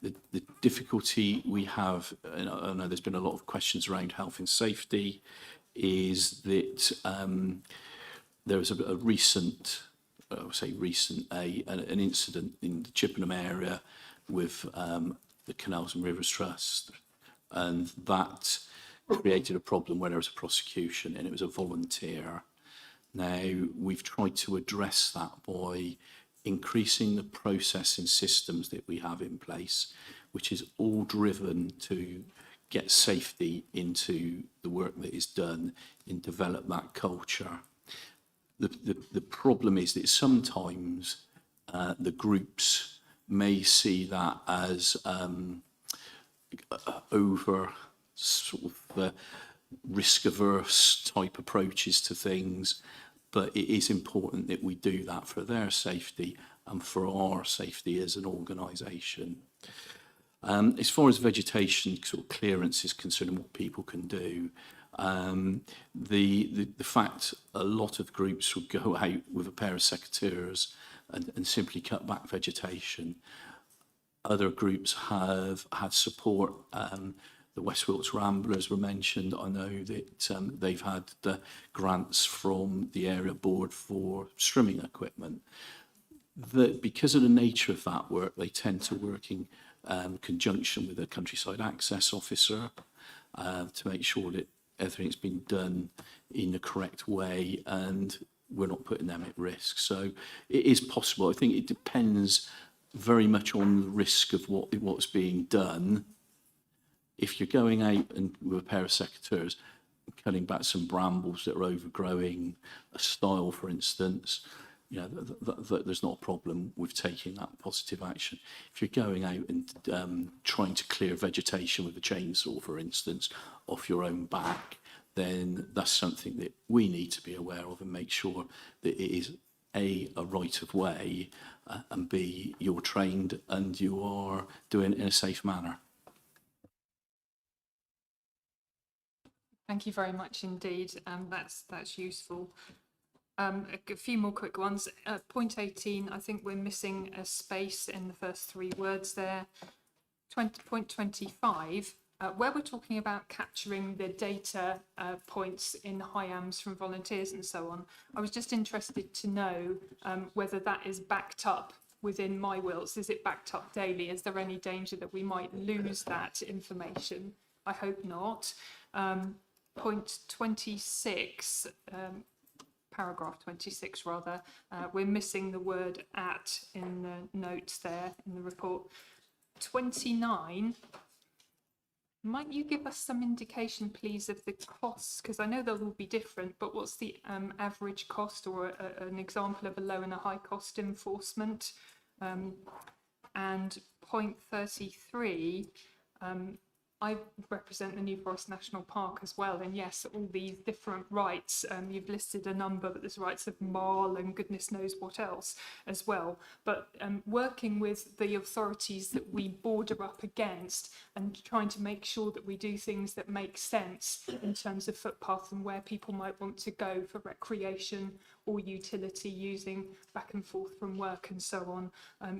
The difficulty we have, and I know there's been a lot of questions around health and safety, is that there was a recent, I would say recent, an incident in the Chippenham area with the Canals and Rivers Trust, and that created a problem where there was a prosecution and it was a volunteer. Now, we've tried to address that by increasing the processing systems that we have in place, which is all driven to get safety into the work that is done and develop that culture. The problem is that sometimes the groups may see that as over sort of risk-averse type approaches to things, but it is important that we do that for their safety and for our safety as an organisation. As far as vegetation sort of clearance is concerned and what people can do, the fact a lot of groups will go out with a pair of secateurs and simply cut back vegetation. Other groups have had support. The West Wilts Ramblers were mentioned. I know that they've had the grants from the area board for trimming equipment. Because of the nature of that work, they tend to work in conjunction with a countryside access officer to make sure that everything's been done in the correct way and we're not putting them at risk. So it is possible. I think it depends very much on the risk of what's being done. If you're going out and with a pair of secateurs, cutting back some brambles that are overgrowing a stile, for instance, you know, there's not a problem with taking that positive action. If you're going out and trying to clear vegetation with a chainsaw, for instance, off your own back, then that's something that we need to be aware of and make sure that it is A, a right of way, and B, you're trained and you are doing it in a safe manner. Thank you very much indeed. That's useful. A few more quick ones. Point 18, I think we're missing a space in the first three words there. Point 25, where we're talking about capturing the data points in HIAMS from volunteers and so on, I was just interested to know whether that is backed up within My Wills? Is it backed up daily? Is there any danger that we might lose that information? I hope not. Point 26, paragraph 26 rather, we're missing the word at in the notes there in the report. 29, might you give us some indication, please, of the costs? Because I know they will be different, but what's the average cost, or an example of a low and a high cost enforcement? And point 33, I represent the New Forest National Park as well, and yes, all these different rights, you've listed a number, but there's rights of marl and goodness knows what else as well. But working with the authorities that we border up against and trying to make sure that we do things that make sense in terms of footpaths and where people might want to go for recreation or utility, using back and forth from work and so on,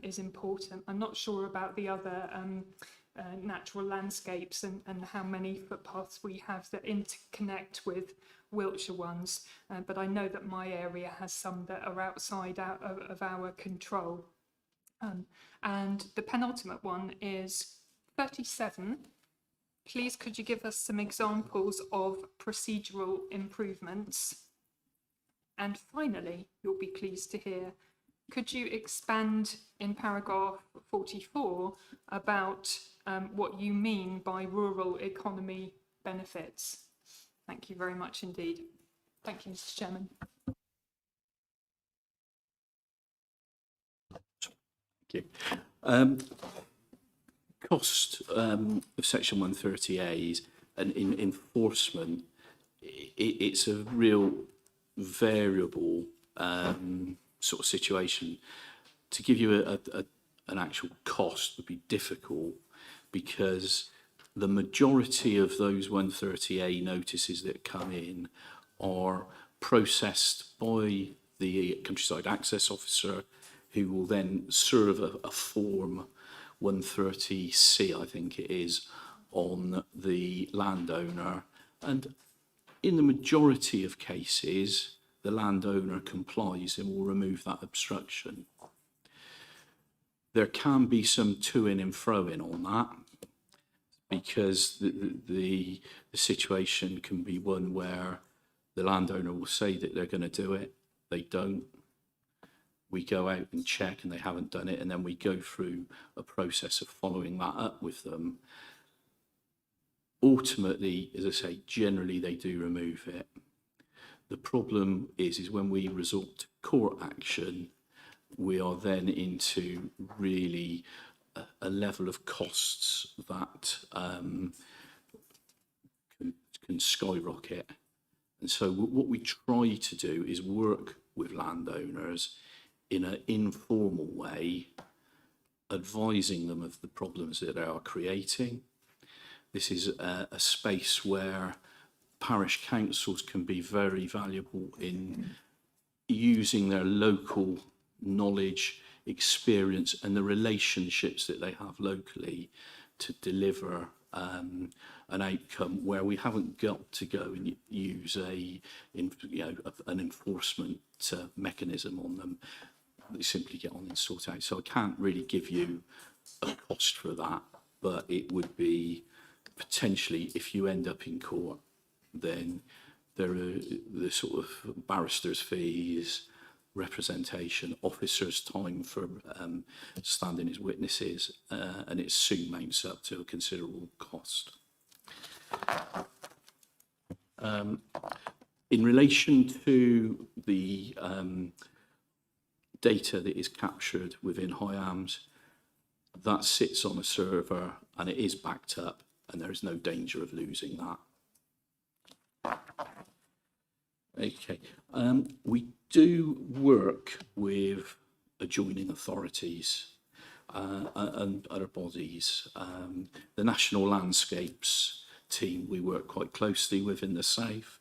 is important. I'm not sure about the other natural landscapes and how many footpaths we have that interconnect with Wiltshire ones, but I know that my area has some that are outside of our control. And the penultimate one is 37. Please could you give us some examples of procedural improvements? And finally, you'll be pleased to hear, could you expand in paragraph 44 about what you mean by rural economy benefits? Thank you very much indeed. Thank you, Mr. Chairman. Thank you. Cost of Section 130A and in enforcement, it's a real variable sort of situation. To give you an actual cost would be difficult, because the majority of those 130A notices that come in are processed by the Countryside Access Officer, who will then serve a form 130C, I think it is, on the landowner. And in the majority of cases, the landowner complies and will remove that obstruction. There can be some to-in and fro-in on that, because the situation can be one where the landowner will say that they're going to do it, they don't. We go out and check and they haven't done it, and then we go through a process of following that up with them. Ultimately, as I say, generally they do remove it. The problem is when we resort to court action, we are then into really a level of costs that can skyrocket. And so what we try to do is work with landowners in an informal way, advising them of the problems that they are creating. This is a space where parish councils can be very valuable in using their local knowledge, experience and the relationships that they have locally to deliver an outcome where we haven't got to go and use an enforcement mechanism on them. They simply get on and sort out. So I can't really give you a cost for that, but it would be potentially, if you end up in court, then there are the sort of barristers' fees, representation, officers' time for standing as witnesses, and it soon mounts up to a considerable cost. In relation to the data that is captured within HIAMS, that sits on a server and it is backed up, and there is no danger of losing that. Okay, we do work with adjoining authorities and other bodies. The National Landscapes team we work quite closely with in the south,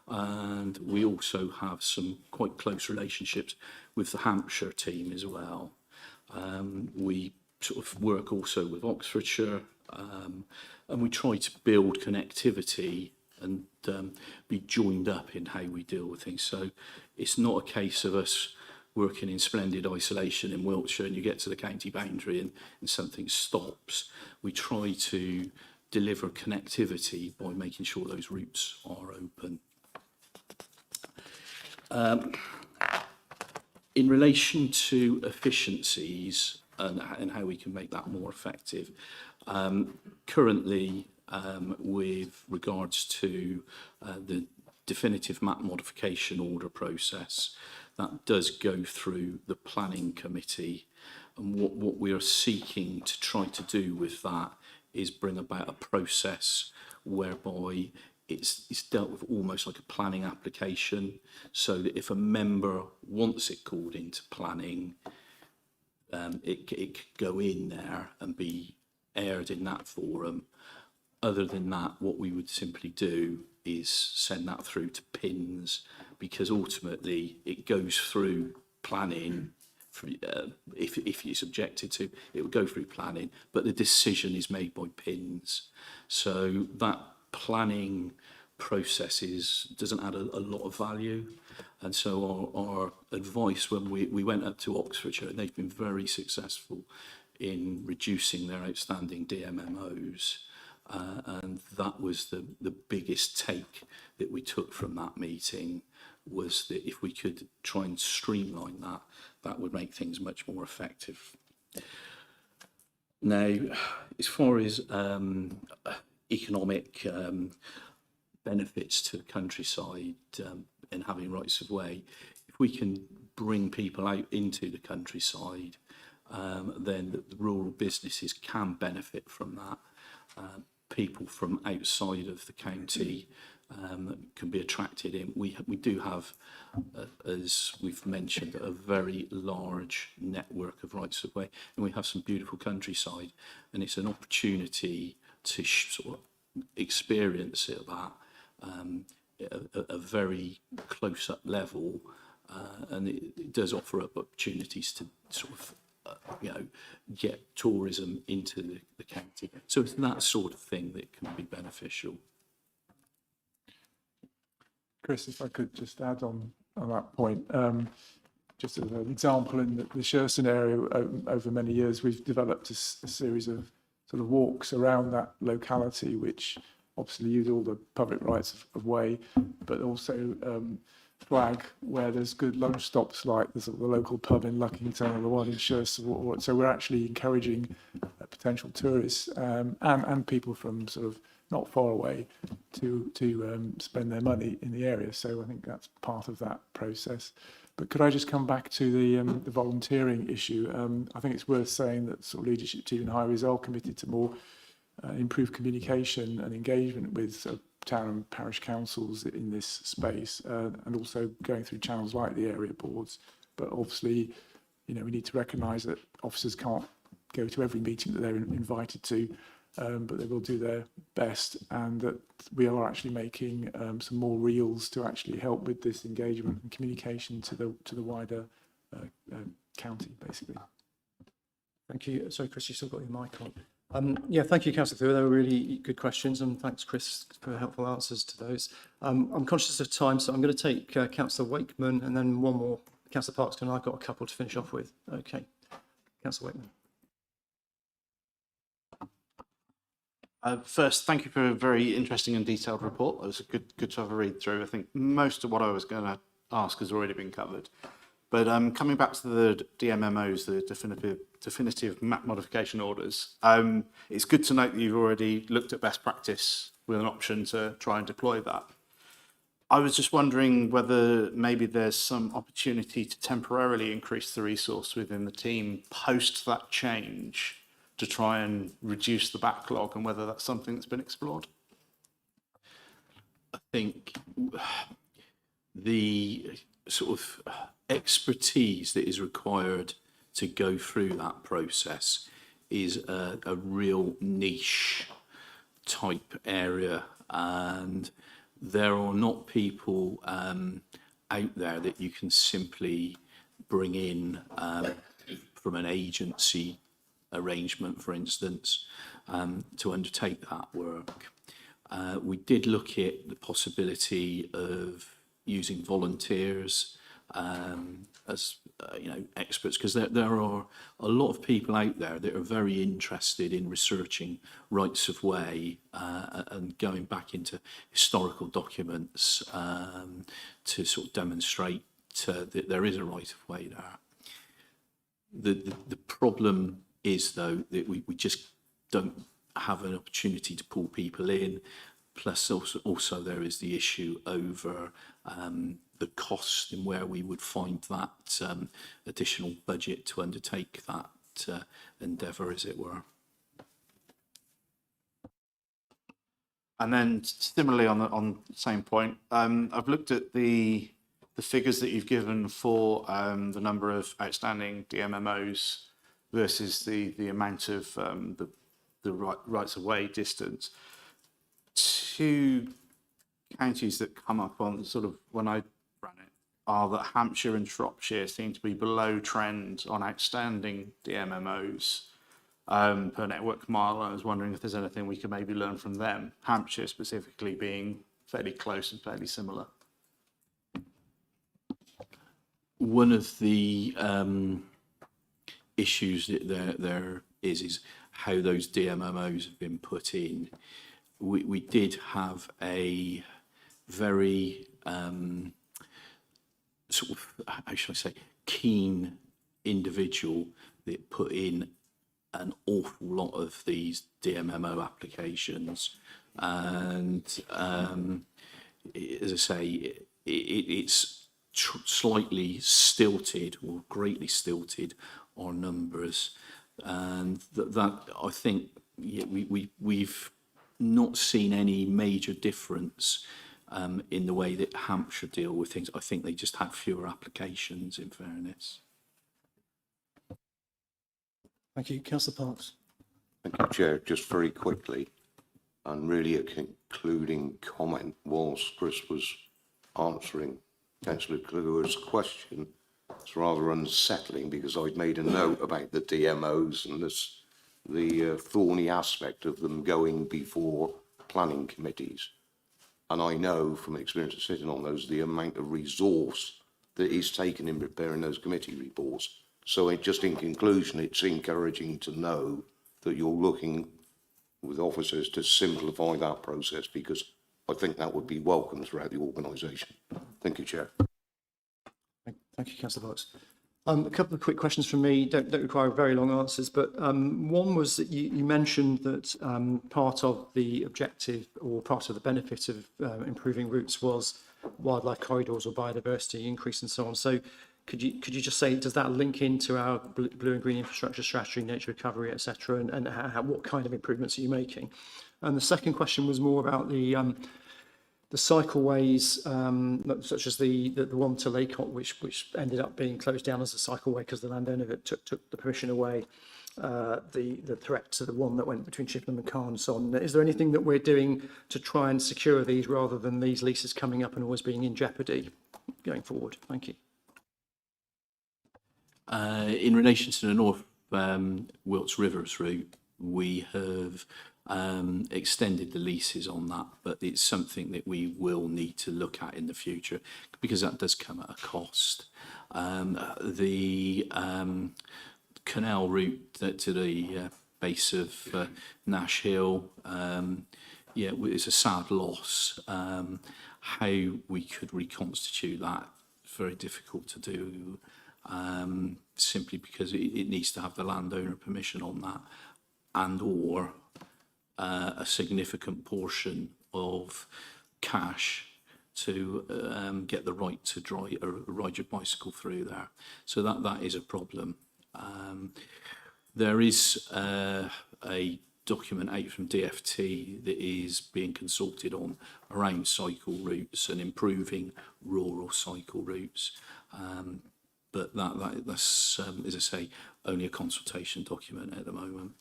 and we also have some quite close relationships with the Hampshire team as well. We sort of work also with Oxfordshire, and we try to build connectivity and be joined up in how we deal with things. So it's not a case of us working in splendid isolation in Wiltshire and you get to the county boundary and something stops, we try to deliver connectivity by making sure those routes are open. In relation to efficiencies and how we can make that more effective, currently with regards to the definitive map modification order process, that does go through the planning committee, and what we are seeking to try to do with that is bring about a process whereby it's dealt with almost like a planning application, so that if a member wants it called into planning, it could go in there and be aired in that forum. Other than that, what we would simply do is send that through to PINS, because ultimately it goes through planning. If it's objected to, it would go through planning, but the decision is made by PINS. So that planning process doesn't add a lot of value. And so our advice when we went up to Oxfordshire, and they've been very successful in reducing their outstanding DMMOs. And that was the biggest take that we took from that meeting, was that if we could try and streamline that, that would make things much more effective. Now, as far as economic benefits to the countryside and having rights of way, if we can bring people out into the countryside, then the rural businesses can benefit from that. People from outside of the county can be attracted in. We do have, as we've mentioned, a very large network of rights of way, and we have some beautiful countryside, and it's an opportunity to sort of experience it at a very close-up level, and it does offer up opportunities to sort of get tourism into the county. So it's that sort of thing that can be beneficial. Chris, if I could just add on that point, just as an example, in the Sherson area, over many years, we've developed a series of sort of walks around that locality, which obviously use all the public rights of way, but also flag where there's good lunch stops, like the local pub in Luckington or the one in Sherson. So we're actually encouraging potential tourists and people from sort of not far away to spend their money in the area. So I think that's part of that process. But could I just come back to the volunteering issue? I think it's worth saying that sort of leadership team in Highways are committed to more improved communication and engagement with town and parish councils in this space, and also going through channels like the area boards. But obviously, we need to recognise that officers can't go to every meeting that they're invited to, but they will do their best, and that we are actually making some more reels to actually help with this engagement and communication to the wider county, basically. Thank you. Sorry, Chris, you still got your mic on. Yeah, thank you, Councillor Thuer. They were really good questions, and thanks, Chris, for helpful answers to those. I'm conscious of time, so I'm going to take Councillor Wakeman and then one more. Councillor Parkes, and I've got a couple to finish off with. Okay, Councillor Wakeman. First, thank you for a very interesting and detailed report. It was good to have a read through. I think most of what I was going to ask has already been covered. But coming back to the DMMOs, the definitive map modification orders, it's good to note that you've already looked at best practice with an option to try and deploy that. I was just wondering whether maybe there's some opportunity to temporarily increase the resource within the team post that change to try and reduce the backlog, and whether that's something that's been explored. I think the sort of expertise that is required to go through that process is a real niche type area, and there are not people out there that you can simply bring in from an agency arrangement, for instance, to undertake that work. We did look at the possibility of using volunteers as experts, because there are a lot of people out there that are very interested in researching rights of way and going back into historical documents to sort of demonstrate that there is a right of way there. The problem is, though, that we just don't have an opportunity to pull people in. Plus, also there is the issue over the cost and where we would find that additional budget to undertake that endeavour, as it were. And then similarly on the same point, I've looked at the figures that you've given for the number of outstanding DMMOs versus the amount of the rights of way distance. Two counties that come up on sort of when I ran it are that Hampshire and Shropshire seem to be below trend on outstanding DMMOs per network mile. I was wondering if there's anything we could maybe learn from them, Hampshire specifically being fairly close and fairly similar. One of the issues that there is how those DMMOs have been put in. We did have a very sort of, how should I say, keen individual that put in an awful lot of these DMMO applications, and as I say, it's slightly stilted or greatly stilted our numbers, and that I think we've not seen any major difference in the way that Hampshire deal with things. I think they just had fewer applications, in fairness. Thank you. Councillor Parks. Thank you, Chair. Just very quickly, and really a concluding comment, whilst Chris was answering Councillor Kluwer's question, it's rather unsettling because I'd made a note about the DMOs and the thorny aspect of them going before planning committees. And I know from experience of sitting on those, the amount of resource that is taken in preparing those committee reports. So just in conclusion, it's encouraging to know that you're looking with officers to simplify that process, because I think that would be welcome throughout the organisation. Thank you, Chair. Thank you, Councillor Parks. A couple of quick questions from me, don't require very long answers, but one was that you mentioned that part of the objective or part of the benefit of improving routes was wildlife corridors or biodiversity increase and so on. So could you just say, does that link into our blue and green infrastructure strategy, nature recovery, etc., and what kind of improvements are you making? And the second question was more about the cycleways, such as the one to Laycott, which ended up being closed down as a cycleway because the landowner that took the permission away, the threat to the one that went between Chippenham and Carn and so on. Is there anything that we're doing to try and secure these rather than these leases coming up and always being in jeopardy going forward? Thank you. In relation to the North Wilts Rivers route, we have extended the leases on that, but it's something that we will need to look at in the future because that does come at a cost. The canal route to the base of Nash Hill, it's a sad loss. How we could reconstitute that, very difficult to do, simply because it needs to have the landowner permission on that, and or a significant portion of cash to get the right to ride your bicycle through there. So that is a problem. There is a document out from DFT that is being consulted on around cycle routes and improving rural cycle routes. But that's as I say, only a consultation document at the moment.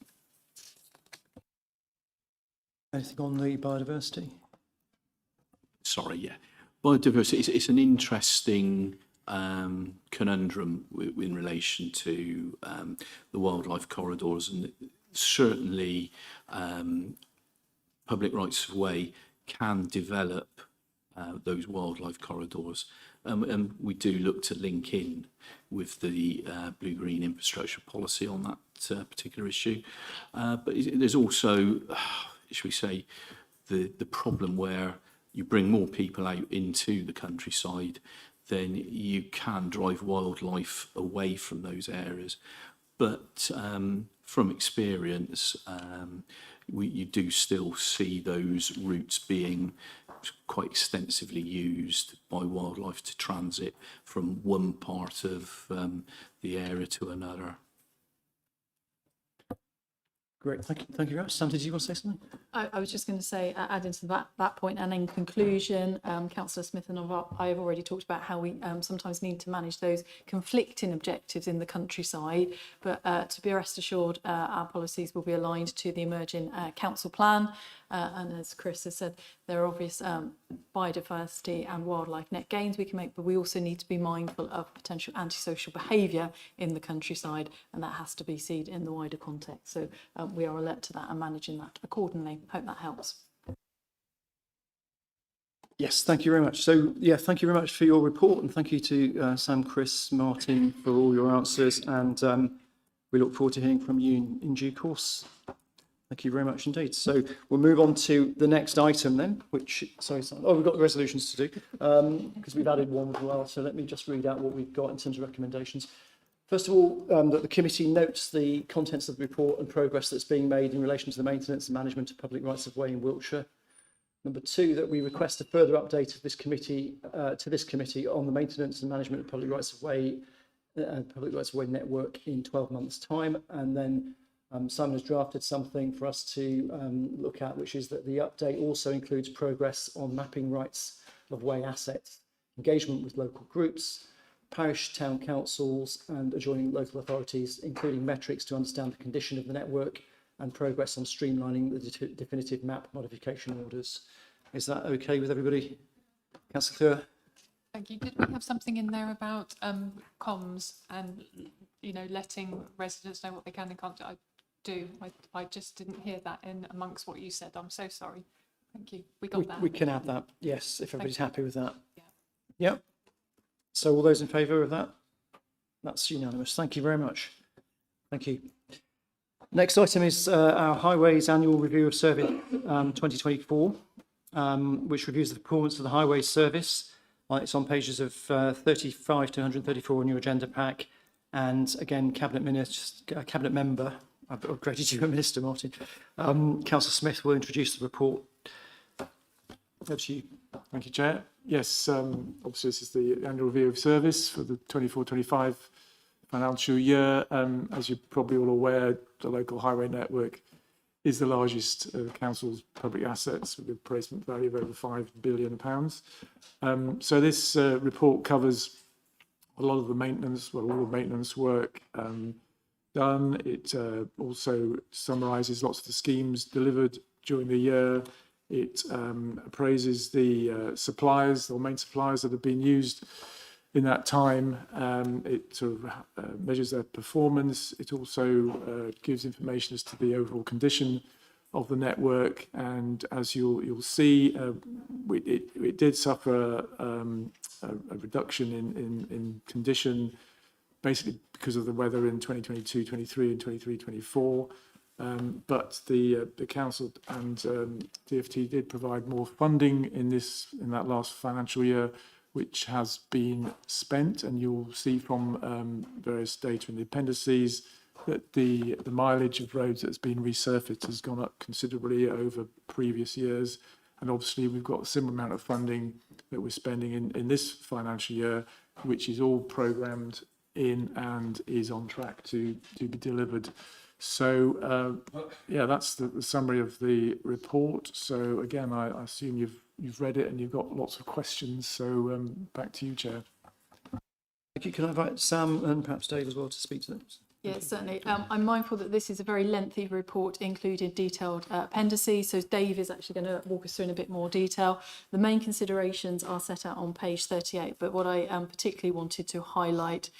Anything on the biodiversity? Sorry, yeah. Biodiversity, it's an interesting conundrum in relation to the wildlife corridors, and certainly public rights of way can develop those wildlife corridors. And we do look to link in with the blue-green infrastructure policy on that particular issue. But there's also, should we say, the problem where you bring more people out into the countryside, then you can drive wildlife away from those areas. But from experience, you do still see those routes being quite extensively used by wildlife to transit from one part of the area to another. Great, thank you very much. Sam, did you want to say something? I was just going to say, adding to that point, and in conclusion, Councillor Smith and I have already talked about how we sometimes need to manage those conflicting objectives in the countryside, but to be rest assured, our policies will be aligned to the emerging council plan, and as Chris has said, there are obvious biodiversity and wildlife net gains we can make, but we also need to be mindful of potential antisocial behaviour in the countryside, and that has to be seen in the wider context. So we are alert to that and managing that accordingly. Hope that helps. Yes, thank you very much. So, yeah, thank you very much for your report, and thank you to Sam, Chris, Martin for all your answers, and we look forward to hearing from you in due course. Thank you very much indeed. So we'll move on to the next item then, which, sorry, we've got the resolutions to do, because we've added one as well. So let me just read out what we've got in terms of recommendations. First of all, that the committee notes the contents of the report and progress that's being made in relation to the maintenance and management of public rights of way in Wiltshire. Number two, that we request a further update of this committee on the maintenance and management of public rights of way network in 12 months' time. And then Simon has drafted something for us to look at, which is that the update also includes progress on mapping rights of way assets, engagement with local groups, parish, town councils and adjoining local authorities, including metrics to understand the condition of the network and progress on streamlining the definitive map modification orders. Is that okay with everybody? Councillor Clewer? Thank you. Did we have something in there about comms and, you know, letting residents know what they can and can't do? I just didn't hear that in amongst what you said. I'm so sorry. Thank you. We got that. We can add that, yes, if everybody's happy with that. Yeah. Yep. So all those in favour of that? That's unanimous. Thank you very much. Thank you. Next item is our Highways Annual Review of Service 2024, which reviews the performance of the Highways Service. It's on pages of 35 to 134 in your agenda pack. And again, Cabinet Member, I've upgraded you a Minister, Martin, Councillor Smith will introduce the report. Over to you. Thank you, Chair. Yes, obviously this is the annual review of service for the 24-25 financial year. As you're probably all aware, the local highway network is the largest of the council's public assets with a replacement value of over £5 billion. So this report covers a lot of the maintenance, well, all the maintenance work done. It also summarises lots of the schemes delivered during the year. It appraises the suppliers or main suppliers that have been used in that time. It sort of measures their performance. It also gives information as to the overall condition of the network. And as you'll see, it did suffer a reduction in condition, basically because of the weather in 2022, 23 and 23, 24. But the council and DFT did provide more funding in that last financial year, which has been spent, and you'll see from various data in the appendices that the mileage of roads that's been resurfaced has gone up considerably over previous years. And obviously we've got a similar amount of funding that we're spending in this financial year, which is all programmed in and is on track to be delivered. So yeah, that's the summary of the report. So again, I assume you've read it and you've got lots of questions. So back to you, Chair. Thank you. Can I invite Sam and perhaps Dave as well to speak to this? Yes, certainly. I'm mindful that this is a very lengthy report, including detailed appendices. So Dave is actually going to walk us through in a bit more detail. The main considerations are set out on page 38, but what I particularly wanted to highlight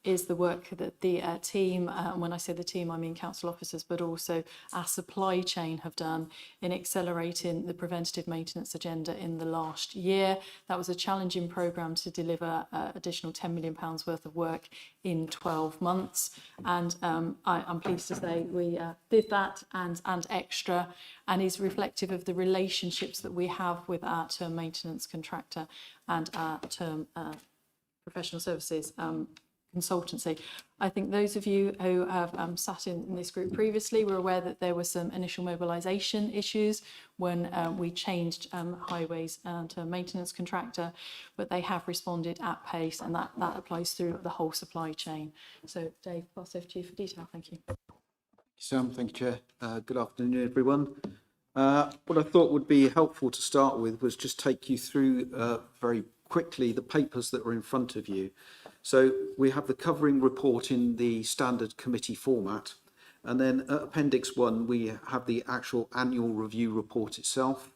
is the work that the team, and when I say the team, I mean council officers, but also our supply chain have done in accelerating the preventative maintenance agenda in the last year. That was a challenging programme to deliver additional £10 million worth of work in 12 months. And I'm pleased to say we did that and extra, and is reflective of the relationships that we have with our term maintenance contractor and our term professional services consultancy. I think those of you who have sat in this group previously were aware that there were some initial mobilisation issues when we changed highways to a maintenance contractor, but they have responded at pace, and that applies through the whole supply chain. So Dave, pass over to you for detail. Thank you. Sam, thank you, Chair. Good afternoon, everyone. What I thought would be helpful to start with was just take you through very quickly the papers that are in front of you. So we have the covering report in the standard committee format, and then at Appendix 1 we have the actual annual review report itself.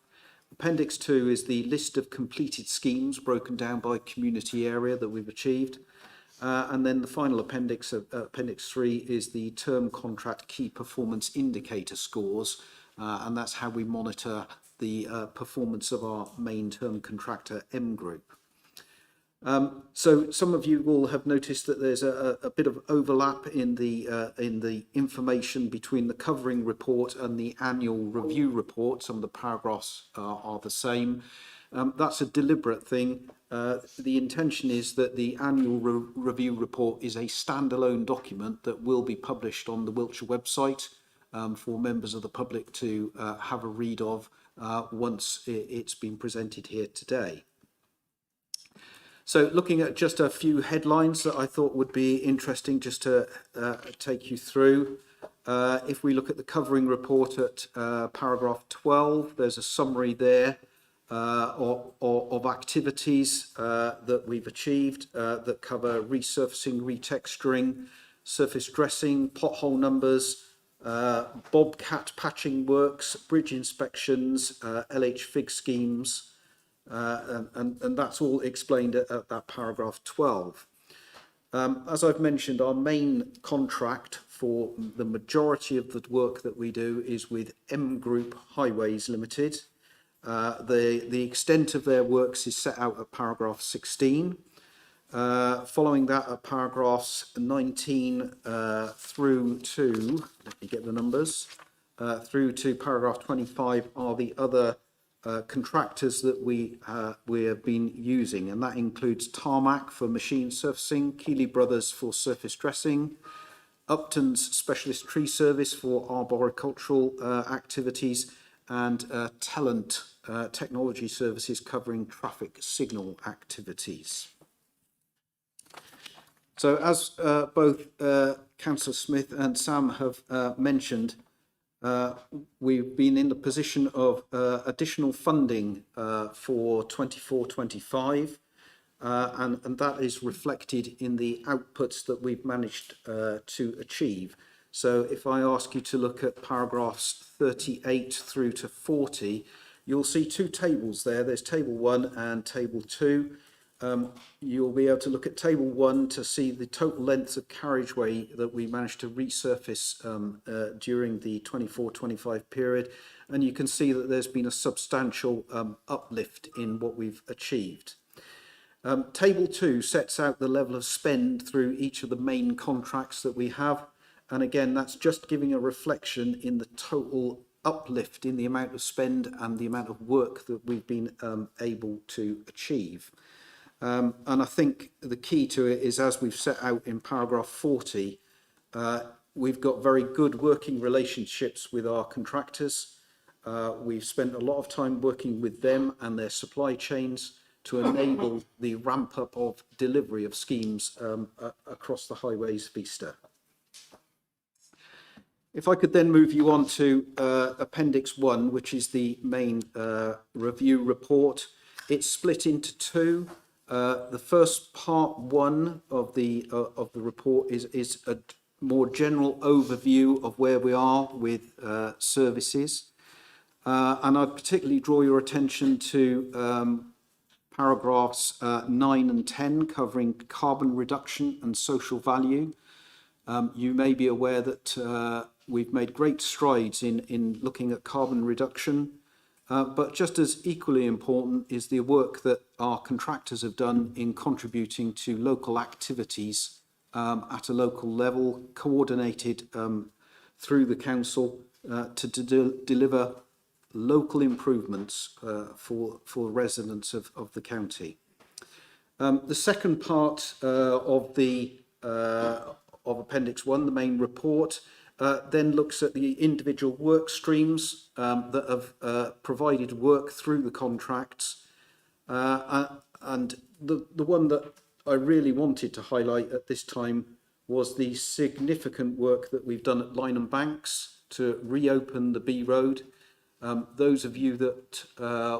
Appendix 2 is the list of completed schemes broken down by community area that we've achieved. And then the final appendix, Appendix 3, is the term contract key performance indicator scores, and that's how we monitor the performance of our main term contractor, M Group. So some of you will have noticed that there's a bit of overlap in the information between the covering report and the annual review report. Some of the paragraphs are the same. That's a deliberate thing. The intention is that the annual review report is a standalone document that will be published on the Wiltshire website for members of the public to have a read of once it's been presented here today. So looking at just a few headlines that I thought would be interesting just to take you through. If we look at the covering report at paragraph 12, there's a summary there of activities that we've achieved that cover resurfacing, retexturing, surface dressing, pothole numbers, bobcat patching works, bridge inspections, LH fig schemes, and that's all explained at that paragraph 12. As I've mentioned, our main contract for the majority of the work that we do is with M Group Highways Limited. The extent of their works is set out at paragraph 16. Following that, at paragraphs 19 through to, let me get the numbers, through to paragraph 25 are the other contractors that we have been using, and that includes Tarmac for machine surfacing, Keeley Brothers for surface dressing, Upton's Specialist Tree Service for arboricultural activities, and Talent Technology Services covering traffic signal activities. So as both Councillor Smith and Sam have mentioned, we've been in the position of additional funding for 24-25, and that is reflected in the outputs that we've managed to achieve. So if I ask you to look at paragraphs 38 through to 40, you'll see two tables there. There's table 1 and table 2. You'll be able to look at table 1 to see the total length of carriageway that we managed to resurface during the 24-25 period, and you can see that there's been a substantial uplift in what we've achieved. Table 2 sets out the level of spend through each of the main contracts that we have, and again that's just giving a reflection in the total uplift in the amount of spend and the amount of work that we've been able to achieve. And I think the key to it is, as we've set out in paragraph 40, we've got very good working relationships with our contractors. We've spent a lot of time working with them and their supply chains to enable the ramp up of delivery of schemes across the highways vista. If I could then move you on to Appendix 1, which is the main review report. It's split into two. The first part 1 of the report is a more general overview of where we are with services, and I'd particularly draw your attention to paragraphs 9 and 10 covering carbon reduction and social value. You may be aware that we've made great strides in looking at carbon reduction, but just as equally important is the work that our contractors have done in contributing to local activities at a local level, coordinated through the council to deliver local improvements for residents of the county. The second part of Appendix 1, the main report, then looks at the individual work streams that have provided work through the contracts. And the one that I really wanted to highlight at this time was the significant work that we've done at Lynham Banks to reopen the B Road. Those of you that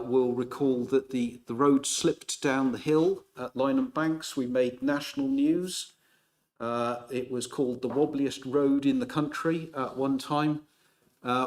will recall that the road slipped down the hill at Lynham Banks, we made national news. It was called the wobbliest road in the country at one time.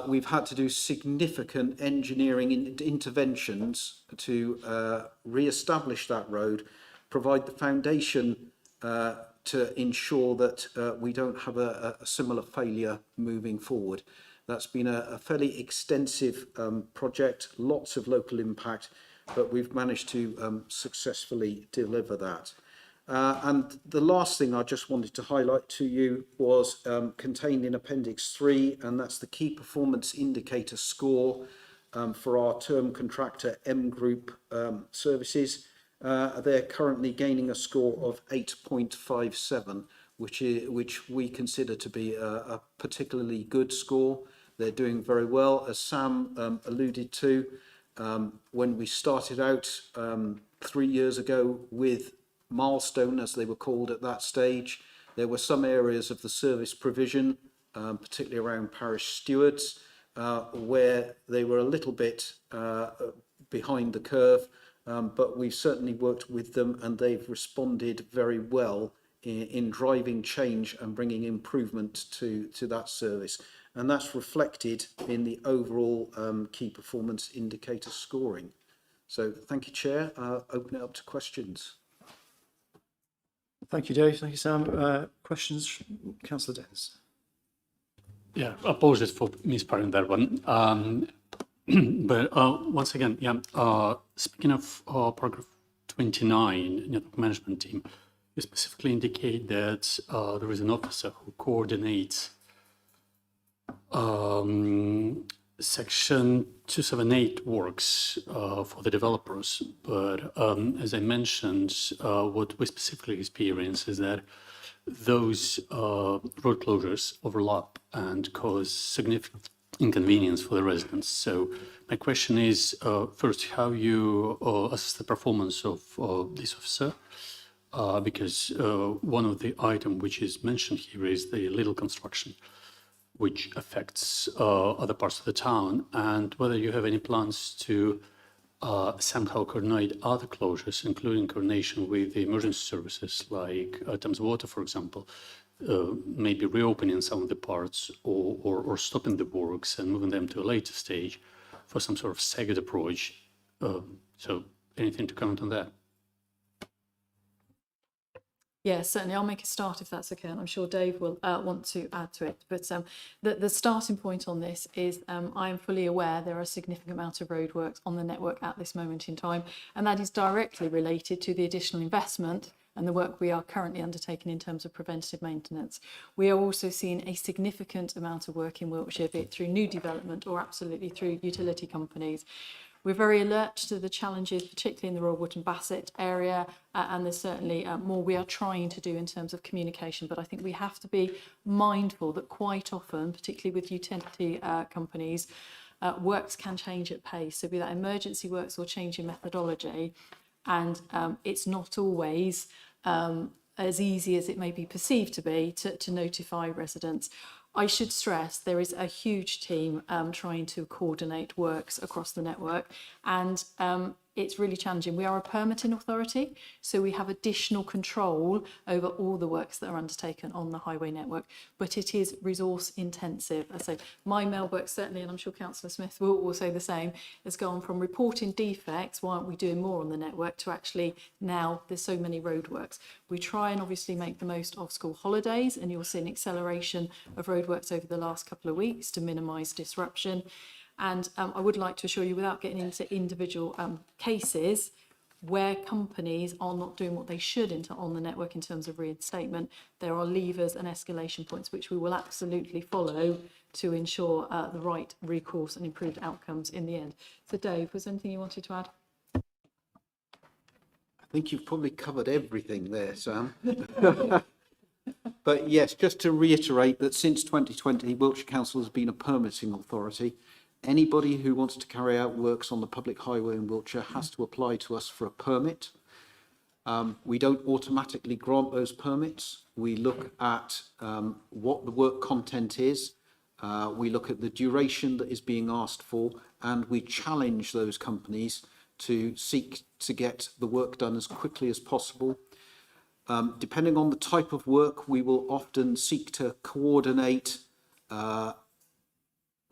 We've had to do significant engineering interventions to re-establish that road, provide the foundation to ensure that we don't have a similar failure moving forward. That's been a fairly extensive project, lots of local impact, but we've managed to successfully deliver that. And the last thing I just wanted to highlight to you was contained in Appendix 3, and that's the Key Performance Indicator score for our term contractor M Group services. They're currently gaining a score of 8.57, which we consider to be a particularly good score. They're doing very well, as Sam alluded to. When we started out 3 years ago with Milestone, as they were called at that stage, there were some areas of the service provision, particularly around parish stewards, where they were a little bit behind the curve. But we've certainly worked with them, and they've responded very well in driving change and bringing improvement to that service. And that's reflected in the overall key performance indicator scoring. So thank you, Chair. Open it up to questions. Thank you, Dave. Thank you, Sam. Questions? Councillor Dens. Yeah, apologies for misspelling that one. But once again, speaking of paragraph 29, network management team, you specifically indicate that there is an officer who coordinates Section 278 works for the developers. But as I mentioned, what we specifically experience is that those road closures overlap and cause significant inconvenience for the residents. So my question is, first, how you assess the performance of this officer? Because one of the items which is mentioned here is the little construction, which affects other parts of the town, and whether you have any plans to somehow coordinate other closures, including coordination with the emergency services like Thames Water, for example, maybe reopening some of the parts or stopping the works and moving them to a later stage for some sort of staggered approach. So anything to comment on that? Yeah, certainly. I'll make a start if that's okay. And I'm sure Dave will want to add to it. But the starting point on this is I am fully aware there are a significant amount of roadworks on the network at this moment in time, and that is directly related to the additional investment and the work we are currently undertaking in terms of preventative maintenance. We are also seeing a significant amount of work in Wiltshire, be it through new development or absolutely through utility companies. We're very alert to the challenges, particularly in the Royal Wootton Bassett area, and there's certainly more we are trying to do in terms of communication. But I think we have to be mindful that quite often, particularly with utility companies, works can change at pace. So be that emergency works or change in methodology, and it's not always as easy as it may be perceived to be to notify residents. I should stress there is a huge team trying to coordinate works across the network, and it's really challenging. We are a permitting authority, so we have additional control over all the works that are undertaken on the highway network, but it is resource intensive. I say my mail work certainly, and I'm sure Councillor Smith will say the same, has gone from reporting defects, why aren't we doing more on the network, to actually now there's so many roadworks. We try and obviously make the most of school holidays, and you'll see an acceleration of roadworks over the last couple of weeks to minimise disruption. And I would like to assure you, without getting into individual cases where companies are not doing what they should on the network in terms of reinstatement, there are levers and escalation points which we will absolutely follow to ensure the right recourse and improved outcomes in the end. So Dave, was there anything you wanted to add? I think you've probably covered everything there, Sam. But yes, just to reiterate that since 2020, Wiltshire Council has been a permitting authority. Anybody who wants to carry out works on the public highway in Wiltshire has to apply to us for a permit. We don't automatically grant those permits. We look at what the work content is. We look at the duration that is being asked for, and we challenge those companies to seek to get the work done as quickly as possible. Depending on the type of work, we will often seek to coordinate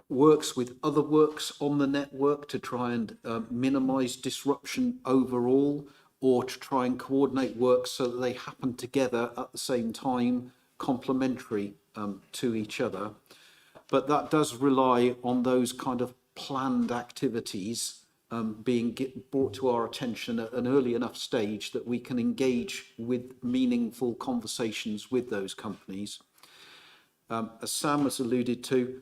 works with other works on the network to try and minimise disruption overall, or to try and coordinate works so that they happen together at the same time, complementary to each other. But that does rely on those kind of planned activities being brought to our attention at an early enough stage that we can engage with meaningful conversations with those companies. As Sam has alluded to,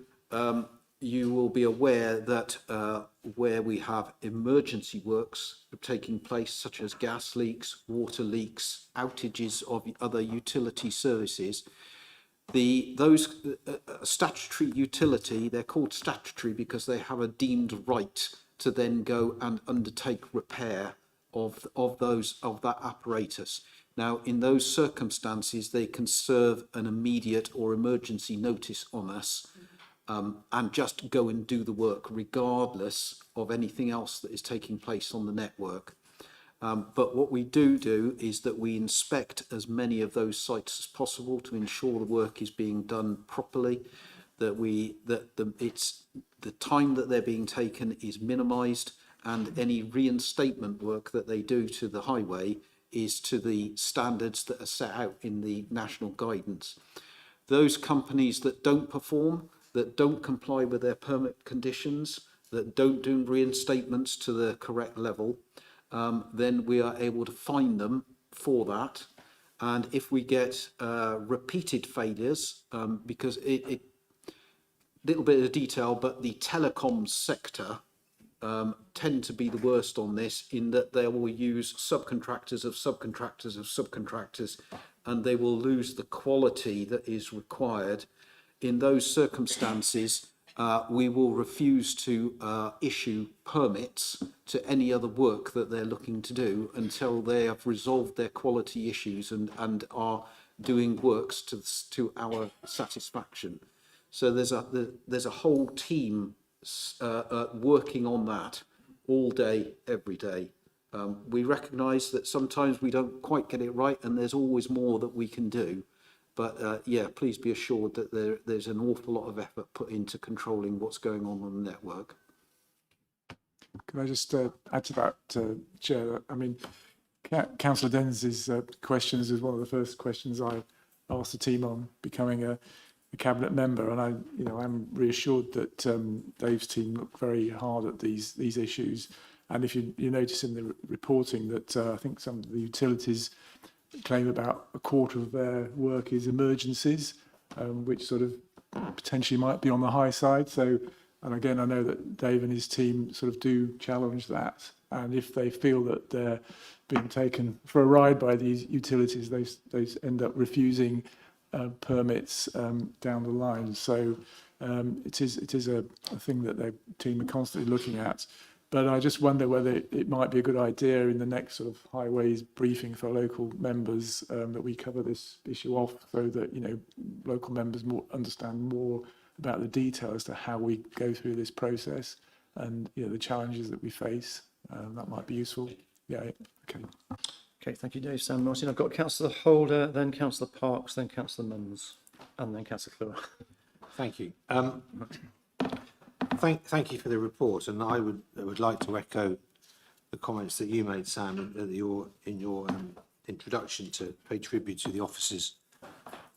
you will be aware that where we have emergency works taking place, such as gas leaks, water leaks, outages of other utility services, those statutory utility, they're called statutory because they have a deemed right to then go and undertake repair of that apparatus. Now, in those circumstances, they can serve an immediate or emergency notice on us. And just go and do the work regardless of anything else that is taking place on the network. But what we do is that we inspect as many of those sites as possible to ensure the work is being done properly, that the time that they're being taken is minimised, and any reinstatement work that they do to the highway is to the standards that are set out in the national guidance. Those companies that don't perform, that don't comply with their permit conditions, that don't do reinstatements to the correct level, then we are able to fine them for that. And if we get repeated failures, because little bit of detail, but the telecoms sector tend to be the worst on this, in that they will use subcontractors of subcontractors of subcontractors, and they will lose the quality that is required. In those circumstances, we will refuse to issue permits to any other work that they're looking to do until they have resolved their quality issues and are doing works to our satisfaction. So there's a whole team working on that all day, every day. We recognise that sometimes we don't quite get it right, and there's always more that we can do. But yeah, please be assured that there's an awful lot of effort put into controlling what's going on the network. Can I just add to that, Chair? I mean, Councillor Dennis's questions is one of the first questions I asked the team on becoming a cabinet member, and I'm reassured that Dave's team look very hard at these issues. And if you notice in the reporting that I think some of the utilities claim about a quarter of their work is emergencies, which sort of potentially might be on the high side. So, and again, I know that Dave and his team sort of do challenge that. And if they feel that they're being taken for a ride by these utilities, they end up refusing permits down the line. So it is a thing that their team are constantly looking at. But I just wonder whether it might be a good idea in the next sort of highways briefing for local members that we cover this issue off, so that local members understand more about the detail as to how we go through this process and the challenges that we face. that might be useful. Yeah, okay. Okay, thank you, Dave. Sam Martin. I've got Councillor Holder, then Councillor Parks, then Councillor Munns, and then Councillor Clewer. Thank you. Thank you for the report, and I would like to echo the comments that you made, Sam, in your introduction, to pay tribute to the officers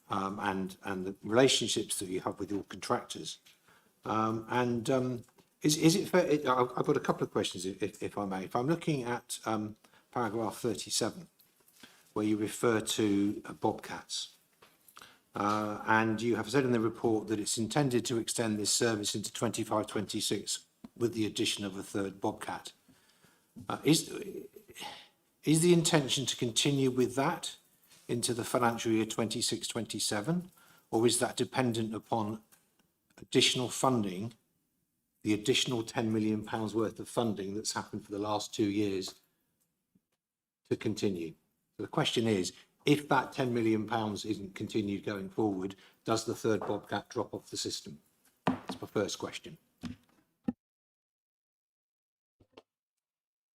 and the relationships that you have with your contractors. Is it fair? I've got a couple of questions, if I may. If I'm looking at paragraph 37, where you refer to Bobcats, and you have said in the report that it's intended to extend this service into 25-26 with the addition of a third Bobcat. Is the intention to continue with that into the financial year 26-27, or is that dependent upon additional funding, the additional £10 million worth of funding that's happened for the last 2 years to continue? So the question is, if that £10 million isn't continued going forward, does the third Bobcat drop off the system? That's my first question.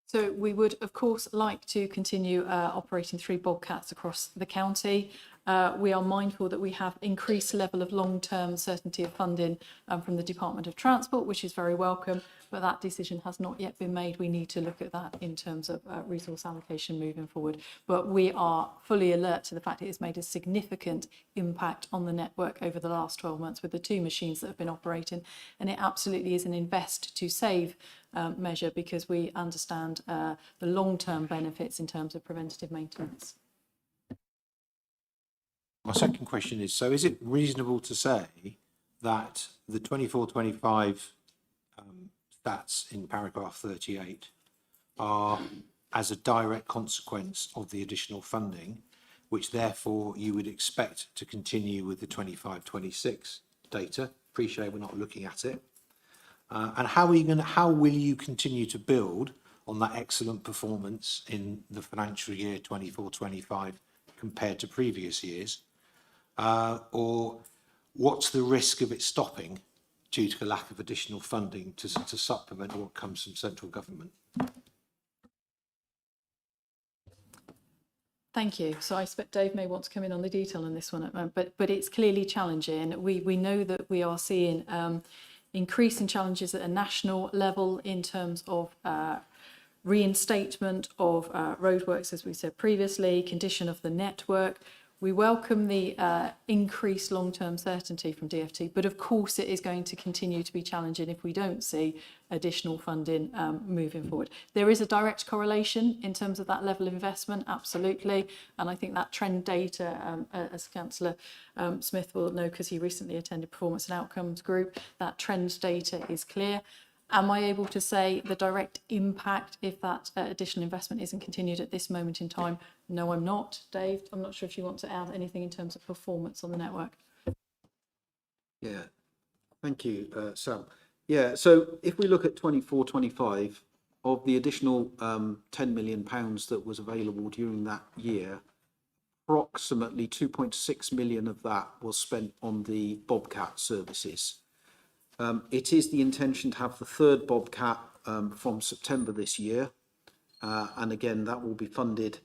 So we would, of course, like to continue operating 3 Bobcats across the county. We are mindful that we have increased level of long-term certainty of funding from the Department of Transport, which is very welcome, but that decision has not yet been made. We need to look at that in terms of resource allocation moving forward. But we are fully alert to the fact it has made a significant impact on the network over the last 12 months with the 2 machines that have been operating, and it absolutely is an invest to save measure, because we understand the long-term benefits in terms of preventative maintenance. My second question is, so is it reasonable to say that the 24-25 stats in paragraph 38 are as a direct consequence of the additional funding, which therefore you would expect to continue with the 25-26 data? Appreciate we're not looking at it. And how will you continue to build on that excellent performance in the financial year 24-25 compared to previous years? Or what's the risk of it stopping due to a lack of additional funding to supplement what comes from central government? Thank you. So I expect Dave may want to come in on the detail on this one, but it's clearly challenging. We know that we are seeing increasing challenges at a national level in terms of reinstatement of roadworks, as we said previously, condition of the network. We welcome the increased long-term certainty from DfT, but of course it is going to continue to be challenging if we don't see additional funding moving forward. There is a direct correlation in terms of that level of investment, absolutely, and I think that trend data, as Councillor Smith will know because he recently attended Performance and Outcomes Group, that trend data is clear. Am I able to say the direct impact if that additional investment isn't continued at this moment in time? No, I'm not. Dave, I'm not sure if you want to add anything in terms of performance on the network. Yeah, thank you, Sam. Yeah, so if we look at 24-25, of the additional £10 million that was available during that year, approximately 2.6 million of that was spent on the Bobcat services. It is the intention to have the third Bobcat from September this year. And again, that will be funded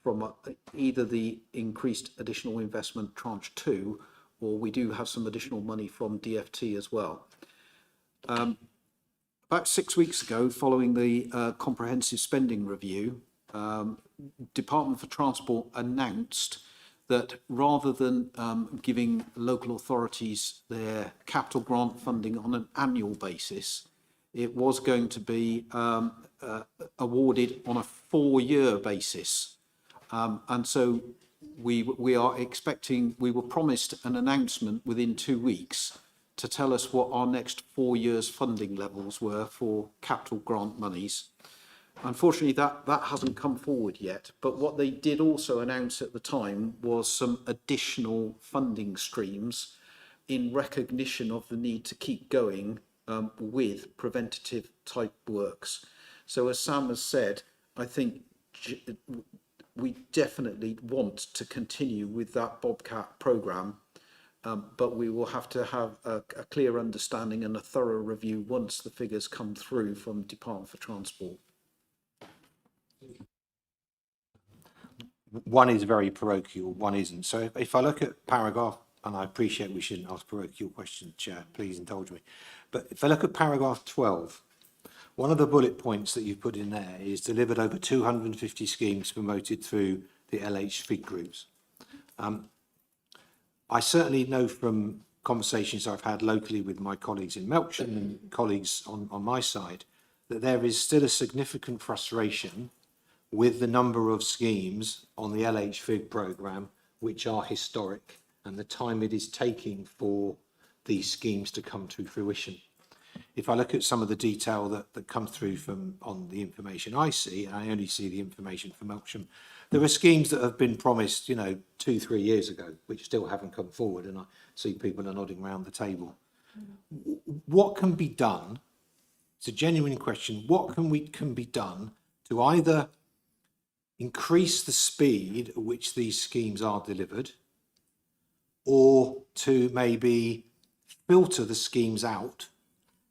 from either the increased additional investment tranche 2, or we do have some additional money from DfT as well. About 6 weeks ago, following the comprehensive spending review, Department for Transport announced that rather than giving local authorities their capital grant funding on an annual basis, it was going to be awarded on a 4-year basis. And so we were promised an announcement within 2 weeks to tell us what our next 4 years funding levels were for capital grant monies. Unfortunately, that hasn't come forward yet, but what they did also announce at the time was some additional funding streams in recognition of the need to keep going with preventative type works. So as Sam has said, I think we definitely want to continue with that Bobcat programme, but we will have to have a clear understanding and a thorough review once the figures come through from Department for Transport. one is very parochial, one isn't. So if I look at paragraph, and I appreciate we shouldn't ask parochial questions, Chair, please indulge me. But if I look at paragraph 12, one of the bullet points that you've put in there is delivered over 250 schemes promoted through the LH FIG groups. I certainly know from conversations I've had locally with my colleagues in Melksham and colleagues on my side that there is still a significant frustration with the number of schemes on the LH FIG programme which are historic and the time it is taking for these schemes to come to fruition. If I look at some of the detail that comes through from on the information I see, and I only see the information from Melksham, there are schemes that have been promised, 2-3 years ago, which still haven't come forward, and I see people are nodding around the table. What can be done? It's a genuine question. What can be done to either increase the speed at which these schemes are delivered, or to maybe filter the schemes out?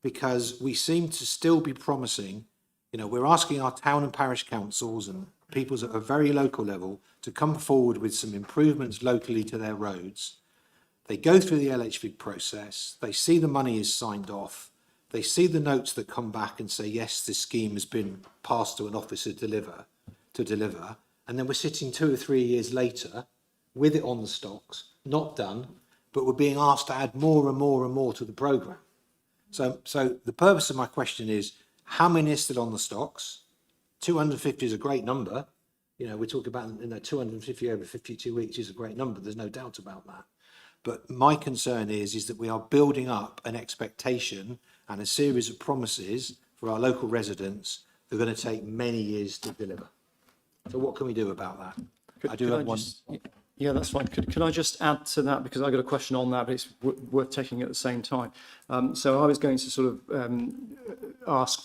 Because we seem to still be promising, we're asking our town and parish councils and peoples at a very local level to come forward with some improvements locally to their roads. They go through the LHVIG process, they see the money is signed off, they see the notes that come back and say, yes, this scheme has been passed to an officer to deliver, and then we're sitting 2 or 3 years later with it on the stocks, not done, but we're being asked to add more and more and more to the programme. So the purpose of my question is, how many are still on the stocks? 250 is a great number. We're talking about 250 over 52 weeks is a great number. There's no doubt about that. But my concern is that we are building up an expectation and a series of promises for our local residents that are going to take many years to deliver. So what can we do about that? Yeah, that's fine. Can I just add to that, because I got a question on that, but it's worth taking at the same time. So I was going to sort of ask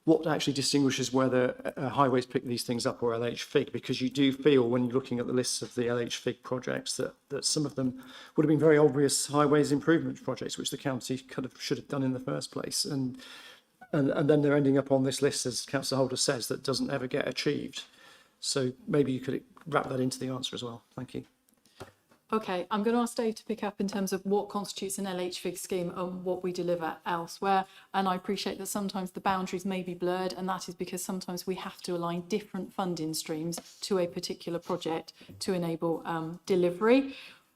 what actually distinguishes whether highways pick these things up or LHFIG, because you do feel when you're looking at the lists of the LHFIG projects that some of them would have been very obvious highways improvement projects, which the county should have done in the first place. And then they're ending up on this list, as Councillor Holder says, that doesn't ever get achieved. So maybe you could wrap that into the answer as well. Thank you. Okay, I'm going to ask Dave to pick up in terms of what constitutes an LHFIG scheme and what we deliver elsewhere. And I appreciate that sometimes the boundaries may be blurred, and that is because sometimes we have to align different funding streams to a particular project to enable delivery.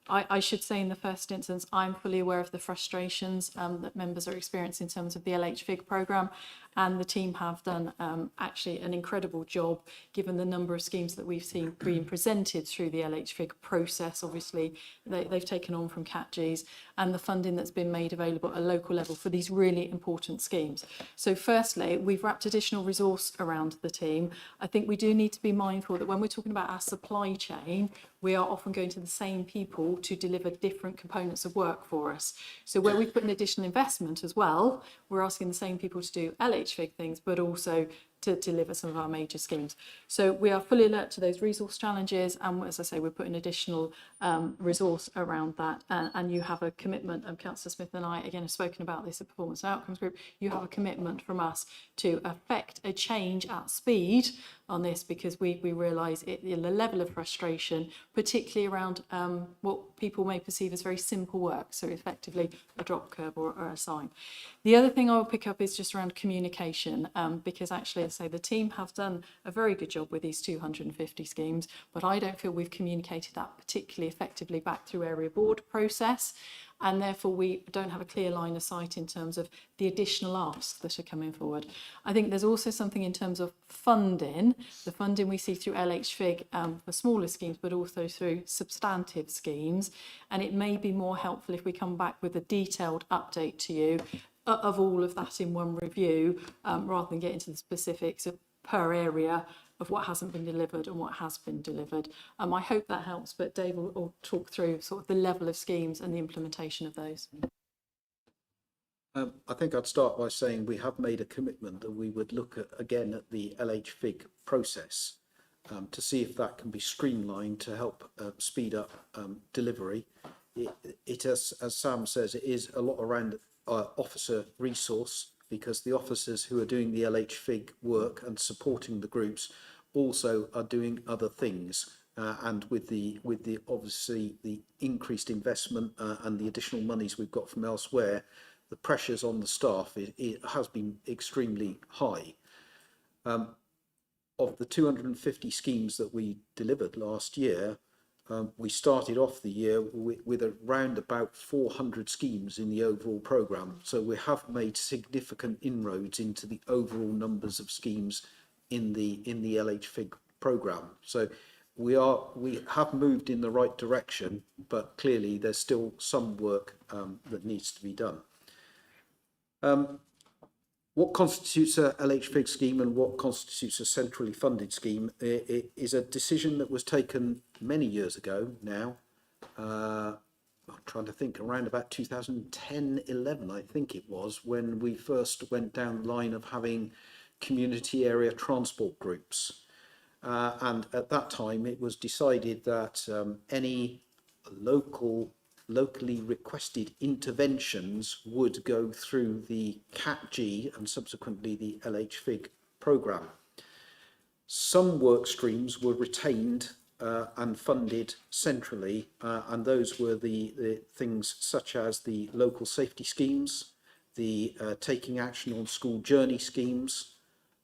I should say in the first instance, I'm fully aware of the frustrations that members are experiencing in terms of the LHFIG programme, and the team have done actually an incredible job given the number of schemes that we've seen being presented through the LHFIG process. Obviously, they've taken on from CatGs, and the funding that's been made available at a local level for these really important schemes. So firstly, we've wrapped additional resource around the team. I think we do need to be mindful that when we're talking about our supply chain, we are often going to the same people to deliver different components of work for us. So where we put an additional investment as well, we're asking the same people to do LHFIG things, but also to deliver some of our major schemes. So we are fully alert to those resource challenges, and as I say, we're putting additional resource around that. And you have a commitment, and Councillor Smith and I again have spoken about this at Performance and Outcomes Group. You have a commitment from us to affect a change at speed on this, because we realise the level of frustration, particularly around what people may perceive as very simple work, so effectively a drop curve or a sign. The other thing I will pick up is just around communication, because actually, as I say, the team have done a very good job with these 250 schemes, but I don't feel we've communicated that particularly effectively back through area board process. And therefore we don't have a clear line of sight in terms of the additional asks that are coming forward. I think there's also something in terms of funding, the funding we see through LHFIG for smaller schemes, but also through substantive schemes. And it may be more helpful if we come back with a detailed update to you of all of that in one review, rather than get into the specifics of per area of what hasn't been delivered and what has been delivered. I hope that helps, but Dave will talk through sort of the level of schemes and the implementation of those. I think I'd start by saying we have made a commitment that we would look at the LHFIG process to see if that can be streamlined to help speed up delivery. It as Sam says, it is a lot around officer resource, because the officers who are doing the LHFIG work and supporting the groups also are doing other things. And with the obviously the increased investment and the additional monies we've got from elsewhere, the pressures on the staff it has been extremely high. Of the 250 schemes that we delivered last year, we started off the year with around about 400 schemes in the overall programme. So we have made significant inroads into the overall numbers of schemes in the LHFIG programme. So we have moved in the right direction, but clearly there's still some work that needs to be done. What constitutes a LHFIG scheme and what constitutes a centrally funded scheme is a decision that was taken many years ago now. I'm trying to think, around about 2010-11, I think it was, when we first went down the line of having community area transport groups. And at that time, it was decided that any locally requested interventions would go through the CAT-G and subsequently the LHFIG programme. Some work streams were retained and funded centrally, and those were the things such as the local safety schemes, the taking action on school journey schemes,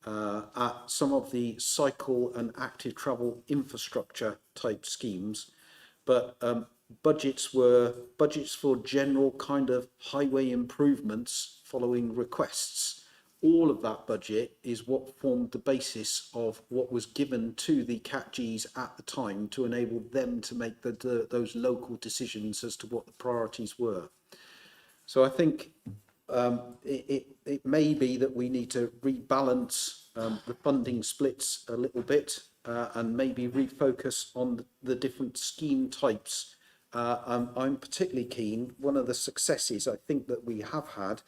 some of the cycle and active travel infrastructure type schemes, but budgets for general kind of highway improvements following requests. All of that budget is what formed the basis of what was given to the CAT-Gs at the time to enable them to make those local decisions as to what the priorities were. So I think it may be that we need to rebalance the funding splits a little bit and maybe refocus on the different scheme types. I'm particularly keen, one of the successes I think that we have had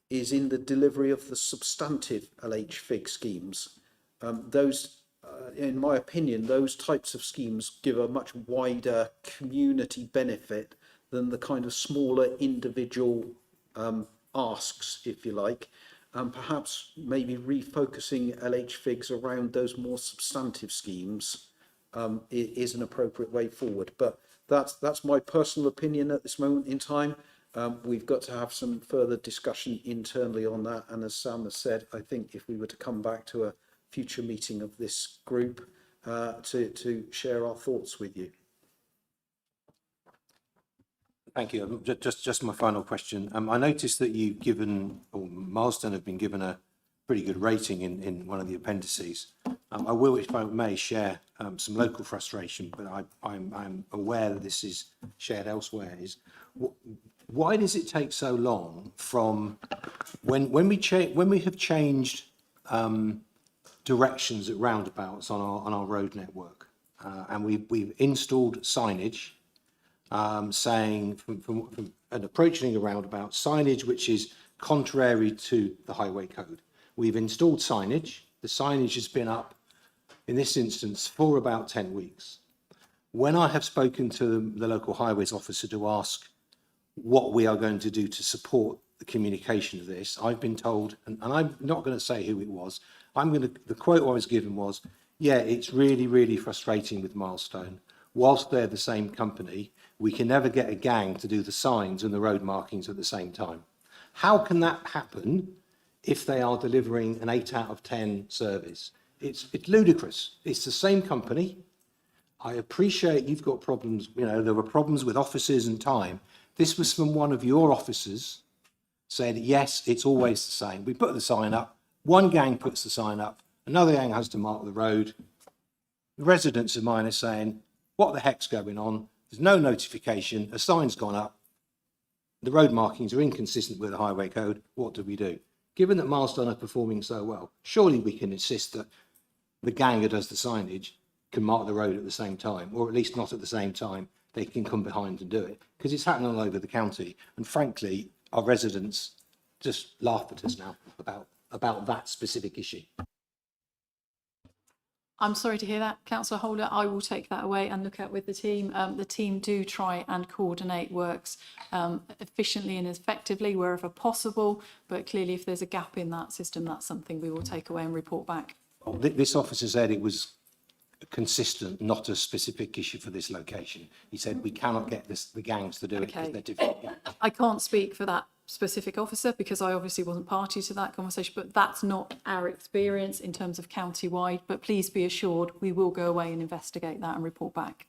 is in the delivery of the substantive LHFIG schemes. In my opinion, those types of schemes give a much wider community benefit than the kind of smaller individual asks, if you like, and perhaps maybe refocusing LHFIGs around those more substantive schemes is an appropriate way forward. But that's my personal opinion at this moment in time. We've got to have some further discussion internally on that. And as Sam has said, I think if we were to come back to a future meeting of this group to share our thoughts with you. Thank you. Just my final question. I noticed that you've given, or Milestone have been given a pretty good rating in one of the appendices. I will, if I may, share some local frustration, but I'm aware that this is shared elsewhere. Why does it take so long from when we have changed directions at roundabouts on our road network, and we've installed signage saying from an approaching a roundabout, signage which is contrary to the highway code. We've installed signage. The signage has been up, in this instance, for about 10 weeks. When I have spoken to the local highways officer to ask what we are going to do to support the communication of this, I've been told, and I'm not going to say who it was, the quote I was given was, yeah, it's really, really frustrating with Milestone. Whilst they're the same company, we can never get a gang to do the signs and the road markings at the same time. How can that happen if they are delivering an 8 out of 10 service? It's ludicrous. It's the same company. I appreciate you've got problems, there were problems with officers and time. This was from one of your officers, said, yes, it's always the same. We put the sign up, one gang puts the sign up, another gang has to mark the road. The residents of mine are saying, what the heck's going on? There's no notification, a sign's gone up, the road markings are inconsistent with the highway code, what do we do? Given that Milestone are performing so well, surely we can insist that the gang who does the signage can mark the road at the same time, or at least not at the same time, they can come behind and do it, because it's happening all over the county. And frankly, our residents just laugh at us now about that specific issue. I'm sorry to hear that, Councillor Holder. I will take that away and look at with the team. The team do try and coordinate works efficiently and effectively wherever possible, but clearly if there's a gap in that system, that's something we will take away and report back This officer said it was consistent, not a specific issue for this location. He said we cannot get the gangs to do it because Okay. they're different. I can't speak for that specific officer because I obviously wasn't party to that conversation, but that's not our experience in terms of county-wide. But please be assured, we will go away and investigate that and report back.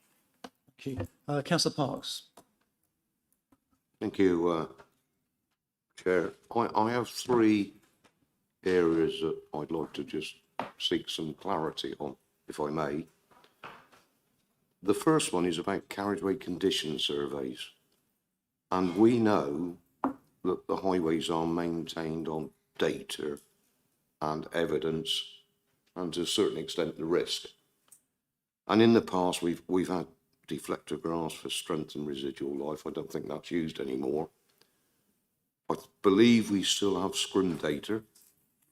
Thank you. Councillor Parks. Thank you, Chair. I have three areas that I'd like to just seek some clarity on, if I may. The first one is about carriageway condition surveys. And we know that the highways are maintained on data and evidence and to a certain extent the risk. And in the past we've had deflector grass for strength and residual life. I don't think that's used anymore. I believe we still have scrim data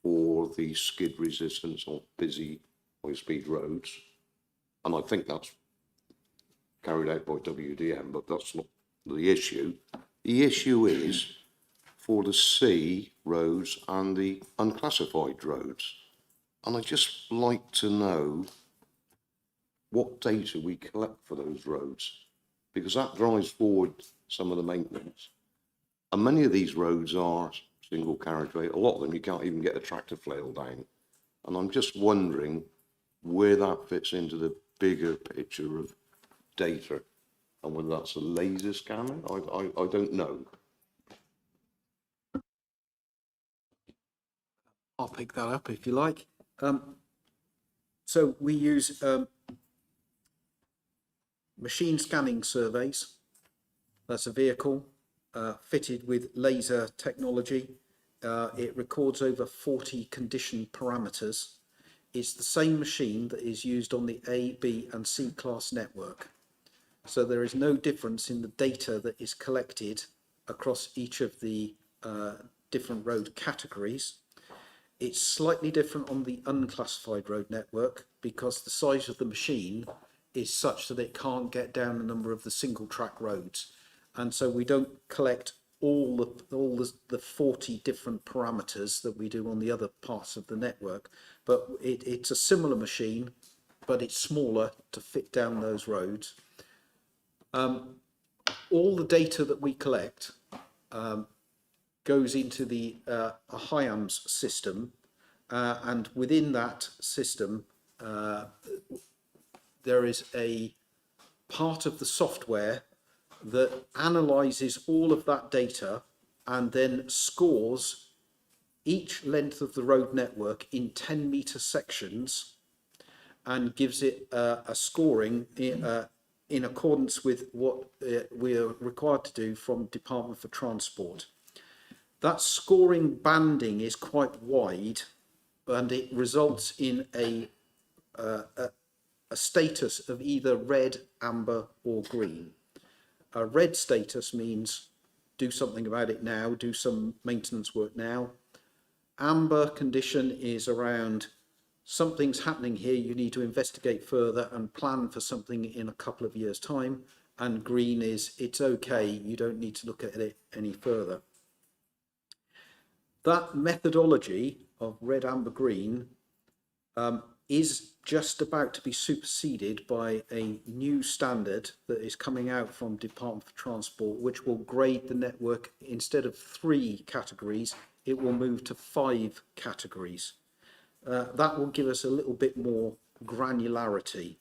for the skid resistance on busy high-speed roads. And I think that's carried out by WDM, but that's not the issue. The issue is for the C roads and the unclassified roads. And I'd just like to know what data we collect for those roads, because that drives forward some of the maintenance. And many of these roads are single carriageway. A lot of them you can't even get a tractor flail down. And I'm just wondering where that fits into the bigger picture of data and whether that's a laser scanner. I don't know. I'll pick that up if you like. So we use machine scanning surveys. That's a vehicle fitted with laser technology. It records over 40 condition parameters. It's the same machine that is used on the A, B and C class network. So there is no difference in the data that is collected across each of the different road categories. It's slightly different on the unclassified road network because the size of the machine is such that it can't get down a number of the single track roads. And so we don't collect all the 40 different parameters that we do on the other parts of the network. But it's a similar machine, but it's smaller to fit down those roads. All the data that we collect goes into the a HIAMS system, and within that system there is a part of the software that analyzes all of that data and then scores each length of the road network in 10-meter sections and gives it a scoring in accordance with what we are required to do from Department for Transport. That scoring banding is quite wide, and it results in a status of either red, amber or green. A red status means do something about it now, do some maintenance work now. Amber condition is around something's happening here, you need to investigate further and plan for something in a couple of years' time. And green is it's okay, you don't need to look at it any further. That methodology of red, amber, green is just about to be superseded by a new standard that is coming out from Department for Transport, which will grade the network. Instead of 3 categories, it will move to 5 categories. That will give us a little bit more granularity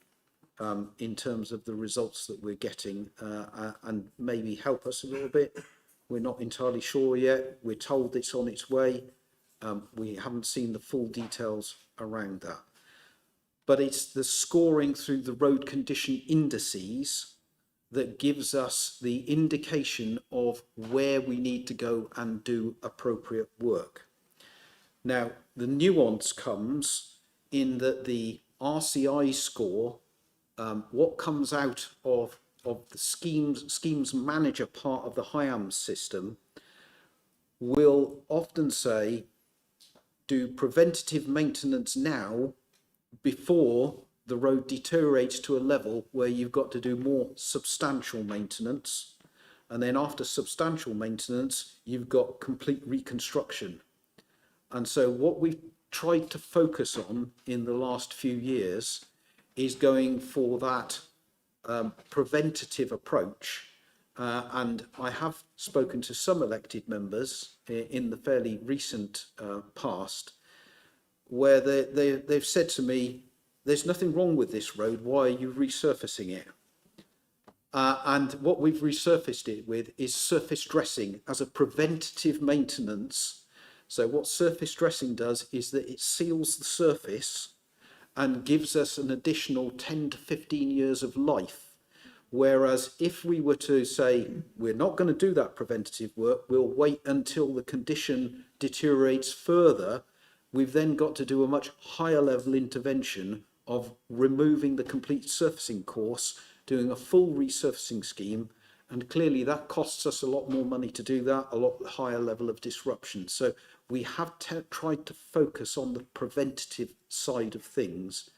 in terms of the results that we're getting and maybe help us a little bit. We're not entirely sure yet. We're told it's on its way. We haven't seen the full details around that. But it's the scoring through the road condition indices that gives us the indication of where we need to go and do appropriate work. Now, the nuance comes in that the RCI score, what comes out of the schemes manager part of the HIAMS system, will often say, do preventative maintenance now before the road deteriorates to a level where you've got to do more substantial maintenance. And then after substantial maintenance, you've got complete reconstruction. And so what we've tried to focus on in the last few years is going for that preventative approach. And I have spoken to some elected members in the fairly recent past where they've said to me, there's nothing wrong with this road, why are you resurfacing it? And what we've resurfaced it with is surface dressing as a preventative maintenance. So what surface dressing does is that it seals the surface and gives us an additional 10 to 15 years of life. Whereas if we were to say, we're not going to do that preventative work, we'll wait until the condition deteriorates further, we've then got to do a much higher level intervention of removing the complete surfacing course, doing a full resurfacing scheme, and clearly that costs us a lot more money to do that, a lot higher level of disruption. So we have tried to focus on the preventative side of things.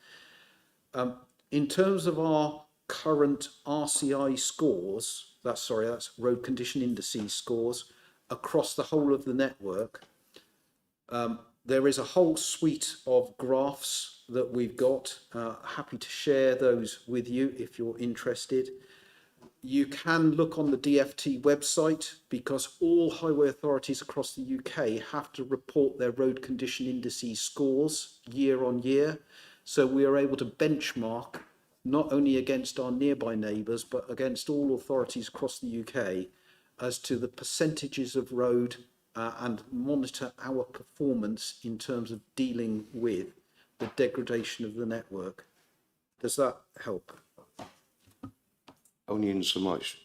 In terms of our current RCI scores, that's road condition indices scores, across the whole of the network, there is a whole suite of graphs that we've got. Happy to share those with you if you're interested. You can look on the DFT website because all highway authorities across the UK have to report their road condition indices scores year on year. So we are able to benchmark not only against our nearby neighbours, but against all authorities across the UK as to the percentages of road and monitor our performance in terms of dealing with the degradation of the network. Does that help? Only in so much,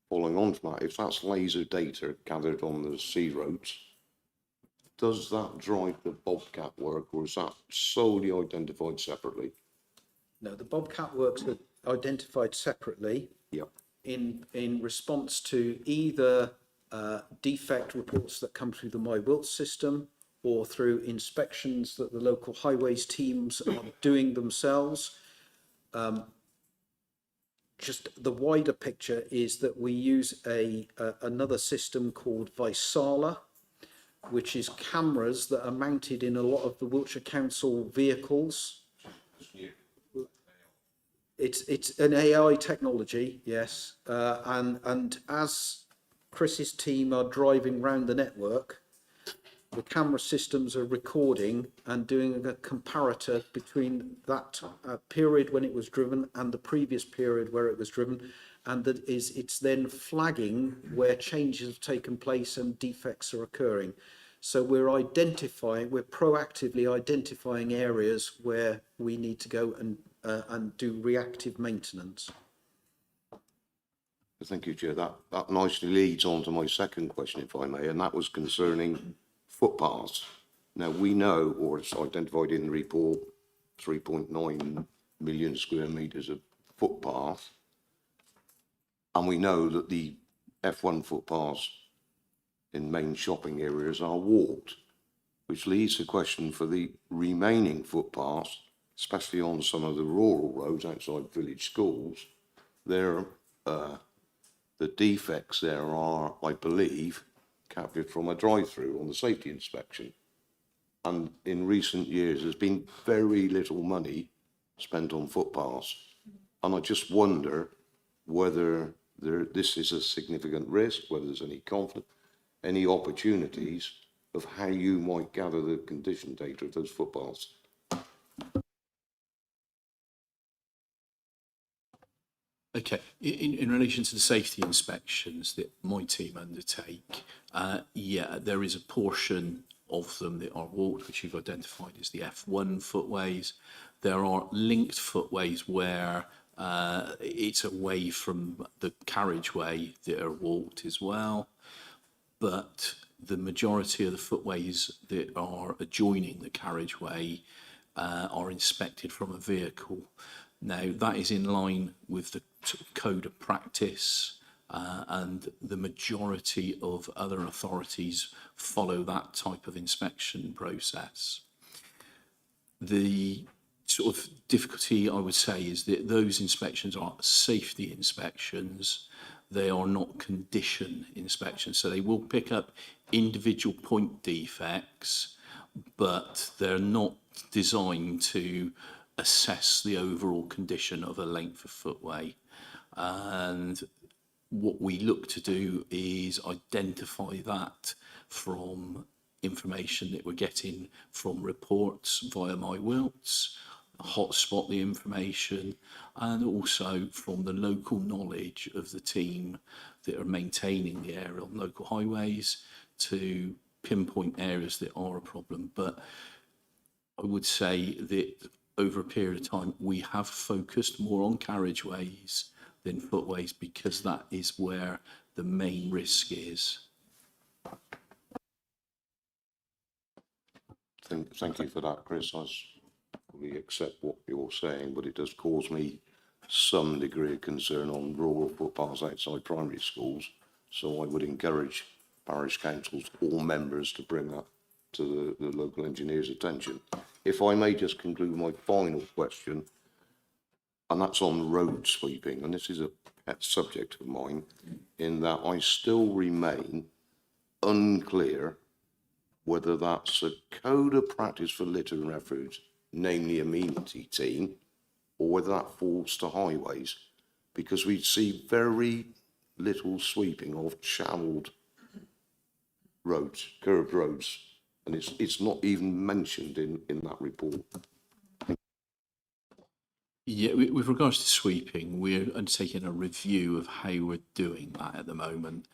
following on from that, if that's laser data gathered on the C roads, does that drive the Bobcat work, or is that solely identified separately? No, the Bobcat works are identified separately. Yep. In response to either defect reports that come through the MyWilt system or through inspections that the local highways teams are doing themselves. Just the wider picture is that we use another system called Visala, which is cameras that are mounted in a lot of the Wiltshire Council vehicles. It's an AI technology, yes, and as Chris's team are driving round the network, the camera systems are recording and doing a comparator between that period when it was driven and the previous period where it was driven, and it's then flagging where changes have taken place and defects are occurring. So we're proactively identifying areas where we need to go and do reactive maintenance. Thank you, Chair. That nicely leads on to my second question, if I may, and that was concerning footpaths. Now, we know, or it's identified in the report, 3.9 million square metres of footpath, and we know that the F1 footpaths in main shopping areas are walked, which leads to the question for the remaining footpaths, especially on some of the rural roads outside village schools. The defects there are, I believe, captured from a drive-through on the safety inspection. And in recent years, there's been very little money spent on footpaths. And I just wonder whether this is a significant risk, whether there's any conflict, any opportunities of how you might gather the condition data of those footpaths. Okay, in relation to the safety inspections that my team undertake, yeah, there is a portion of them that are walked, which you've identified as the F1 footways. There are linked footways where it's away from the carriageway that are walked as well. But the majority of the footways that are adjoining the carriageway are inspected from a vehicle. Now, that is in line with the code of practice, and the majority of other authorities follow that type of inspection process. The sort of difficulty, I would say, is that those inspections are safety inspections. They are not condition inspections. So they will pick up individual point defects, but they're not designed to assess the overall condition of a length of footway. And what we look to do is identify that from information that we're getting from reports via My Wilts, hotspot the information, and also from the local knowledge of the team that are maintaining the area on local highways to pinpoint areas that are a problem. But I would say that over a period of time, we have focused more on carriageways than footways because that is where the main risk is. Thank you for that, Chris. I fully accept what you're saying, but it does cause me some degree of concern on rural footpaths outside primary schools. So I would encourage parish councils, all members, to bring that to the local engineer's attention. If I may just conclude my final question, and that's on road sweeping, and this is a pet subject of mine, in that I still remain unclear whether that's a code of practice for litter and refuse, namely amenity team, or whether that falls to highways, because we see very little sweeping of channeled roads, curved roads, and it's not even mentioned in that report. Yeah, with regards to sweeping, we're undertaking a review of how we're doing that at the moment.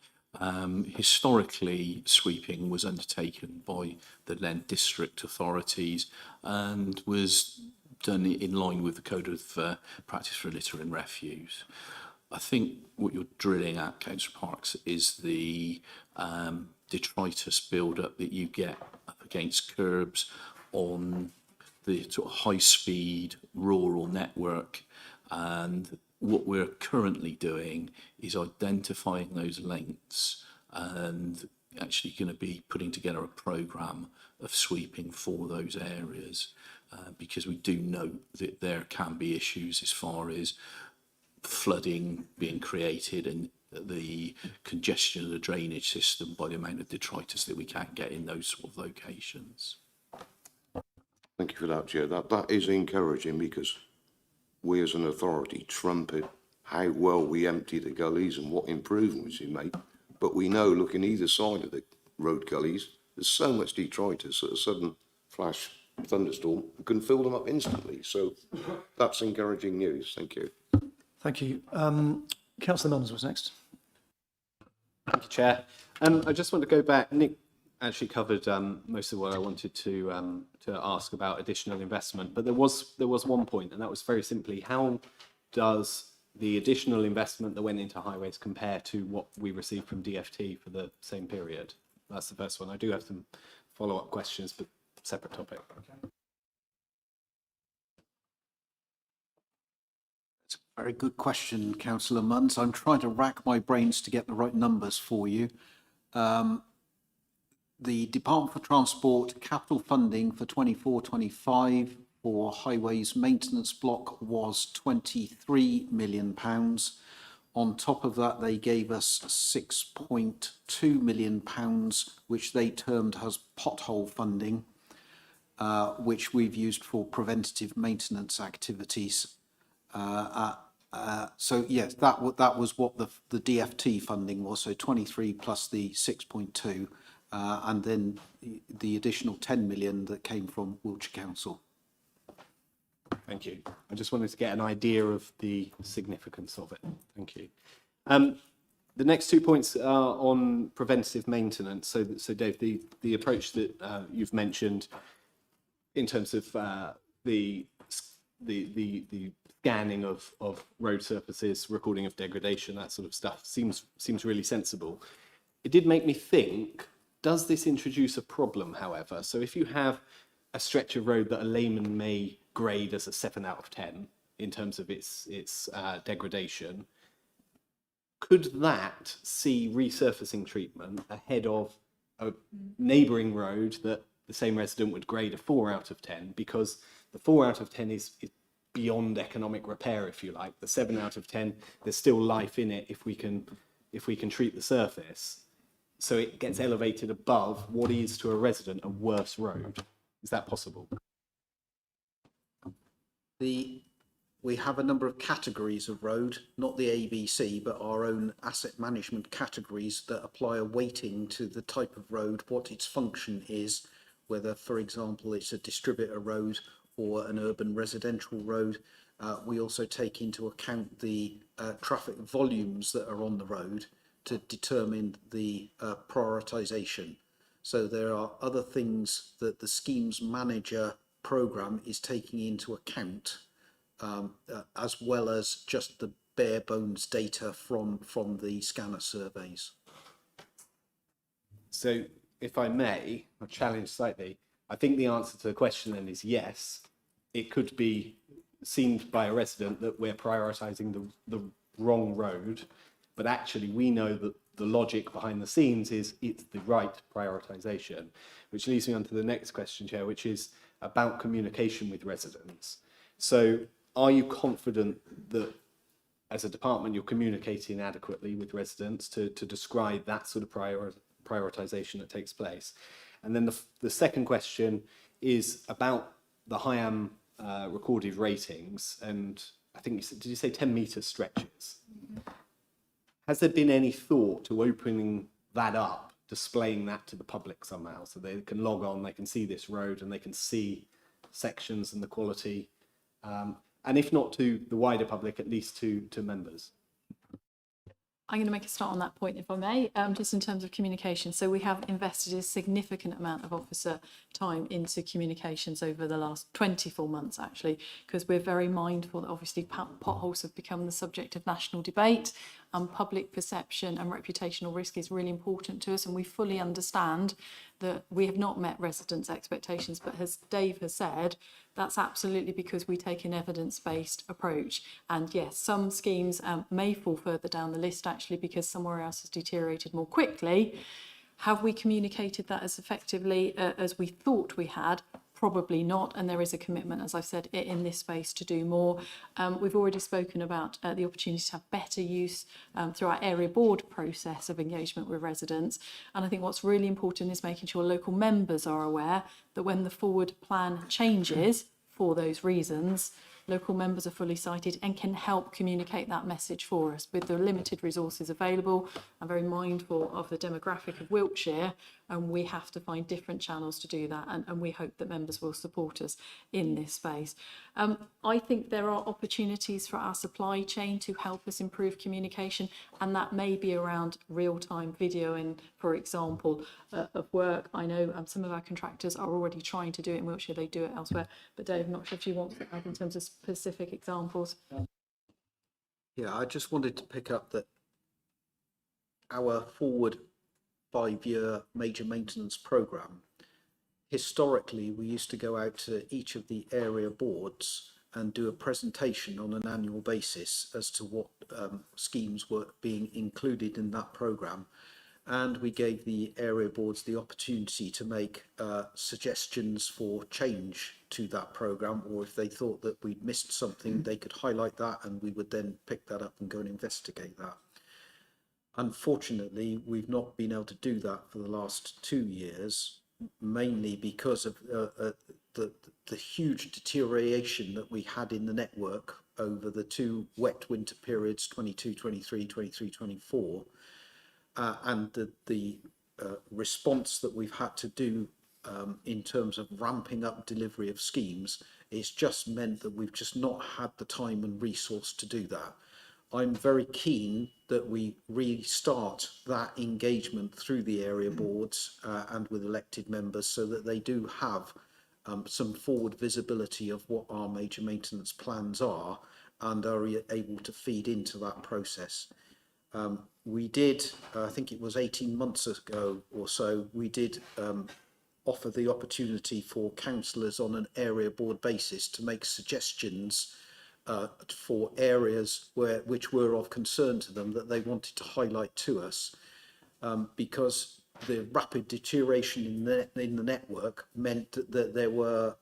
Historically, sweeping was undertaken by the Lent district authorities and was done in line with the Code of Practice for Litter and Refuse. I think what you're drilling at, Councillor Parks, is the detritus build-up that you get up against curbs on the sort of high-speed rural network. And what we're currently doing is identifying those lengths and actually going to be putting together a programme of sweeping for those areas because we do note that there can be issues as far as flooding being created and the congestion of the drainage system by the amount of detritus that we can get in those sort of locations. Thank you for that, Chair. That is encouraging because we as an authority trumpet how well we empty the gullies and what improvements we make. But we know, looking either side of the road gullies, there's so much detritus that a sudden flash thunderstorm can fill them up instantly. So that's encouraging news. Thank you. Thank you. Councillor Nuns was next. Thank you, Chair. I just want to go back. Nick actually covered most of what I wanted to ask about additional investment, but there was one point, and that was very simply, how does the additional investment that went into highways compare to what we received from DFT for the same period? That's the first one. I do have some follow-up questions, but separate topic. Okay. It's a very good question, Councillor Munns. I'm trying to rack my brains to get the right numbers for you. The Department for Transport capital funding for 24-25 for highways maintenance block was £23 million. On top of that, they gave us £6.2 million, which they termed as pothole funding, which we've used for preventative maintenance activities. So yes, that was what the DFT funding was. So 23 plus the 6.2, and then the additional 10 million that came from Wiltshire Council. Thank you. I just wanted to get an idea of the significance of it. Thank you. The next 2 points are on preventative maintenance. So Dave, the approach that you've mentioned in terms of the scanning of road surfaces, recording of degradation, that sort of stuff seems really sensible. It did make me think, does this introduce a problem, however? So if you have a stretch of road that a layman may grade as a 7 out of 10 in terms of its degradation, could that see resurfacing treatment ahead of a neighbouring road that the same resident would grade a 4 out of 10, because the 4 out of 10 is beyond economic repair, if you like. The 7 out of 10, there's still life in it if we can treat the surface. so it gets elevated above what is to a resident a worse road. Is that possible? We have a number of categories of road, not the ABC, but our own asset management categories that apply a weighting to the type of road, what its function is, whether, for example, it's a distributor road or an urban residential road. We also take into account the traffic volumes that are on the road to determine the prioritisation. So there are other things that the schemes manager programme is taking into account, as well as just the bare bones data from the scanner surveys. So, if I may, I'll challenge slightly. I think the answer to the question then is yes. It could be seen by a resident that we're prioritising the wrong road, but actually we know that the logic behind the scenes is it's the right prioritisation, which leads me on to the next question, Chair, which is about communication with residents. So are you confident that as a department you're communicating adequately with residents to describe that sort of prioritisation that takes place? And then the second question is about the HIAM recorded ratings, and I think you said, did you say 10 metre stretches? Mm-hmm. Has there been any thought to opening that up, displaying that to the public somehow, so they can log on, they can see this road and they can see sections and the quality, and if not to the wider public, at least to members? I'm going to make a start on that point, if I may, just in terms of communication. So we have invested a significant amount of officer time into communications over the last 24 months, actually, because we're very mindful that obviously potholes have become the subject of national debate, and public perception and reputational risk is really important to us, and we fully understand that we have not met residents' expectations, but as Dave has said, that's absolutely because we take an evidence-based approach. And yes, some schemes may fall further down the list actually because somewhere else has deteriorated more quickly. Have we communicated that as effectively as we thought we had? Probably not, and there is a commitment, as I've said, in this space to do more. We've already spoken about the opportunity to have better use through our area board process of engagement with residents, and I think what's really important is making sure local members are aware that when the forward plan changes for those reasons, local members are fully cited and can help communicate that message for us. With the limited resources available, I'm very mindful of the demographic of Wiltshire, and we have to find different channels to do that, and we hope that members will support us in this space. I think there are opportunities for our supply chain to help us improve communication, and that may be around real-time videoing, for example, of work. I know some of our contractors are already trying to do it in Wiltshire, they do it elsewhere, but Dave, I'm not sure if you want to add in terms of specific examples. Yeah, I just wanted to pick up that our forward 5-year major maintenance programme, historically we used to go out to each of the area boards and do a presentation on an annual basis as to what schemes were being included in that programme, and we gave the area boards the opportunity to make suggestions for change to that programme, or if they thought that we'd missed something they could highlight that and we would then pick that up and go and investigate that. Unfortunately, we've not been able to do that for the last 2 years, mainly because of the huge deterioration that we had in the network over the 2 wet winter periods, 22-23, 23-24, and the response that we've had to do in terms of ramping up delivery of schemes. It's just meant that we've just not had the time and resource to do that. I'm very keen that we restart that engagement through the area boards and with elected members, so that they do have some forward visibility of what our major maintenance plans are and are able to feed into that process. We did, I think it was 18 months ago or so, we did offer the opportunity for councillors on an area board basis to make suggestions for areas which were of concern to them that they wanted to highlight to us, because the rapid deterioration in the network meant that there were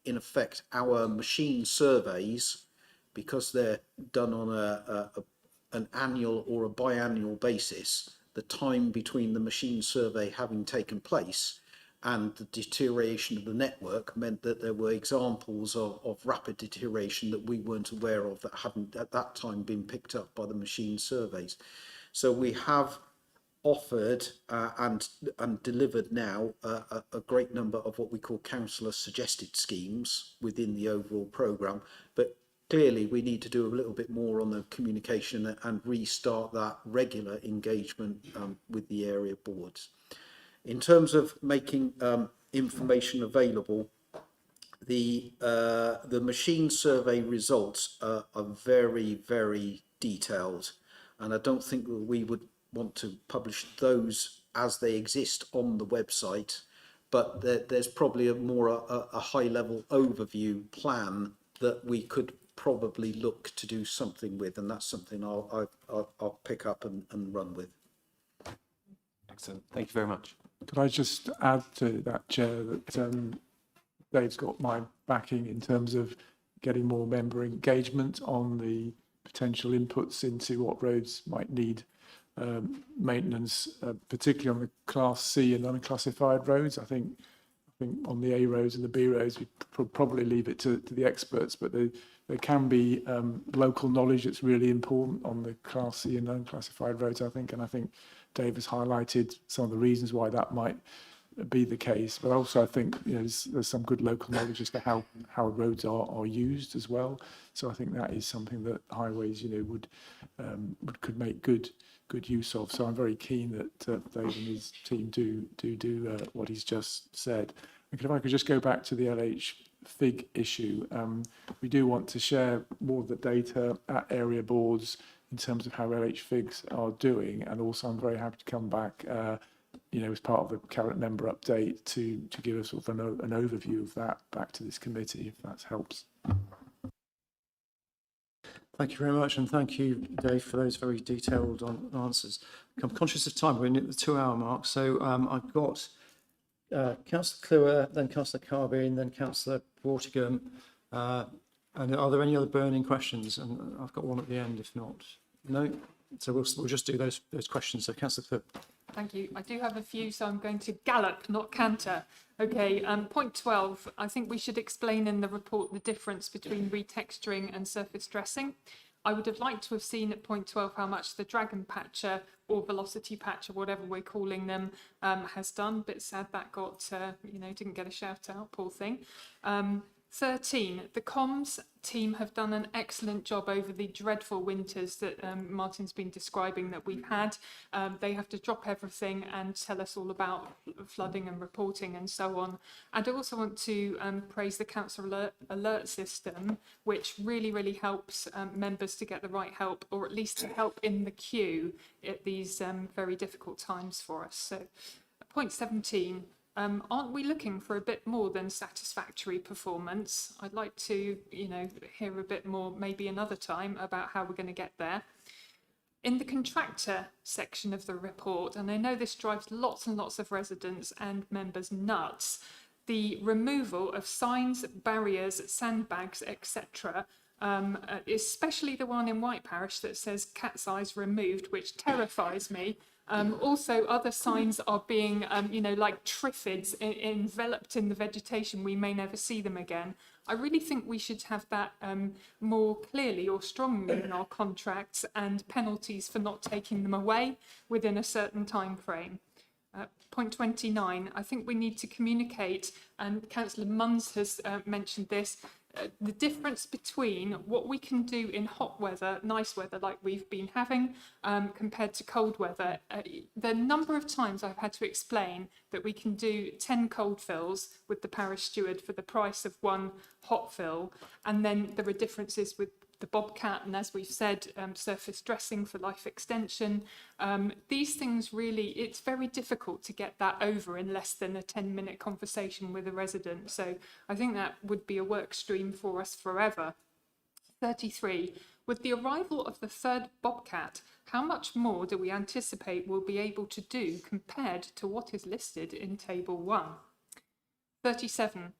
in effect our machine surveys, because they're done on an annual or a biannual basis, the time between the machine survey having taken place and the deterioration of the network meant that there were examples of rapid deterioration that we weren't aware of, that hadn't at that time been picked up by the machine surveys. So we have offered and delivered now a great number of what we call councillor suggested schemes within the overall programme, but clearly we need to do a little bit more on the communication and restart that regular engagement with the area boards. In terms of making information available, the machine survey results are very, very detailed, and I don't think that we would want to publish those as they exist on the website, but there's probably a high-level overview plan that we could probably look to do something with, and that's something I'll pick up and run with. Excellent. Thank you very much. Could I just add to that, Chair, that Dave's got my backing in terms of getting more member engagement on the potential inputs into what roads might need maintenance, particularly on the Class C and unclassified roads. I think on the A roads and the B roads, we probably leave it to the experts, but there can be local knowledge that's really important on the Class C and unclassified roads, I think, and I think Dave has highlighted some of the reasons why that might be the case. But also I think there's some good local knowledge as to how roads are used as well. So I think that is something that highways could make good use of. So I'm very keen that Dave and his team do what he's just said. And if I could just go back to the LH FIG issue, we do want to share more of the data at area boards in terms of how LH FIGs are doing, and also I'm very happy to come back as part of the current member update to give us sort of an overview of that back to this committee, if that helps. Thank you very much, and thank you, Dave, for those very detailed answers. I'm conscious of time. We're at the 2-hour mark, so I've got Councillor Cluer, then Councillor Carbine, then Councillor Vortigern. And are there any other burning questions? And I've got one at the end, if not. No? So we'll just do those questions. So Councillor Cluer. Thank you. I do have a few, so I'm going to gallop, not canter. Okay, point 12. I think we should explain in the report the difference between retexturing and surface dressing. I would have liked to have seen at point 12 how much the Dragon Patcher or Velocity Patcher, whatever we're calling them, has done. Bit sad that got, didn't get a shout out, poor thing. 13, the comms team have done an excellent job over the dreadful winters that Martin's been describing that we've had. They have to drop everything and tell us all about flooding and reporting and so on. And I also want to praise the council alert system, which really, really helps members to get the right help, or at least to help in the queue at these very difficult times for us. So point 17. Aren't we looking for a bit more than satisfactory performance? I'd like to, hear a bit more, maybe another time, about how we're going to get there. In the contractor section of the report, and I know this drives lots and lots of residents and members nuts, the removal of signs, barriers, sandbags, etc., especially the one in White Parish that says cat's eyes removed, which terrifies me. Also, other signs are being, like triffids enveloped in the vegetation. We may never see them again. I really think we should have that more clearly or strongly in our contracts, and penalties for not taking them away within a certain time frame. Point 29, I think we need to communicate, and Councillor Munns has mentioned this, the difference between what we can do in hot weather, nice weather like we've been having, compared to cold weather. The number of times I've had to explain that we can do 10 cold fills with the parish steward for the price of one hot fill, and then there are differences with the Bobcat, and as we've said, surface dressing for life extension. These things really, it's very difficult to get that over in less than a 10-minute conversation with a resident. So I think that would be a work stream for us forever. 33, with the arrival of the third Bobcat, how much more do we anticipate we'll be able to do compared to what is listed in Table 1? 37,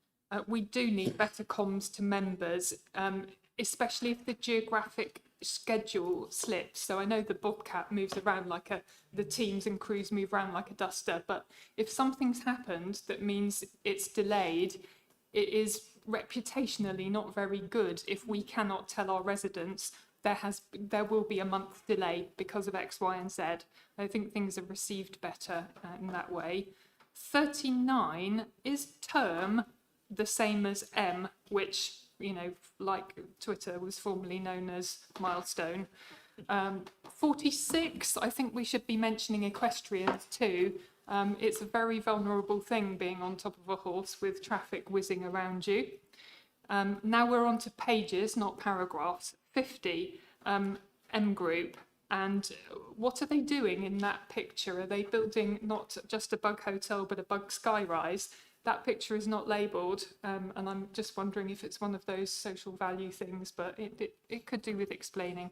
we do need better comms to members, especially if the geographic schedule slips. So I know the Bobcat moves around like the teams and crews move around like a duster, but if something's happened that means it's delayed, it is reputationally not very good if we cannot tell our residents there will be a month delay because of X, Y, and Z. I think things are received better in that way. 39 is term the same as M, which, you know, like Twitter was formerly known as milestone. 46, I think we should be mentioning equestrians too. It's a very vulnerable thing being on top of a horse with traffic whizzing around you. Now we're on to pages, not paragraphs. 50, M Group. And what are they doing in that picture? Are they building not just a bug hotel, but a bug skyrise? That picture is not labelled, and I'm just wondering if it's one of those social value things, but it could do with explaining.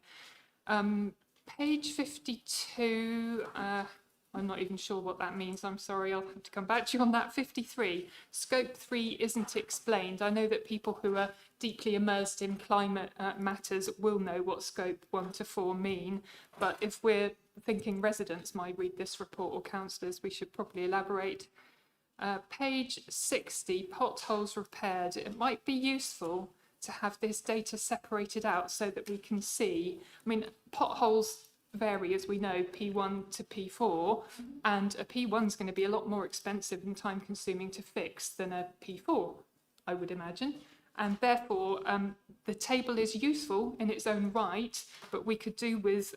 Page 52, I'm not even sure what that means. I'm sorry, I'll have to come back to you on that. 53, Scope 3 isn't explained. I know that people who are deeply immersed in climate matters will know what Scope 1 to 4 mean, but if we're thinking residents might read this report or councillors, we should probably elaborate. Page 60, potholes repaired. It might be useful to have this data separated out so that we can see. I mean, potholes vary, as we know, P1 to P4, and a P1 is going to be a lot more expensive and time consuming to fix than a P4, I would imagine. And therefore, the table is useful in its own right, but we could do with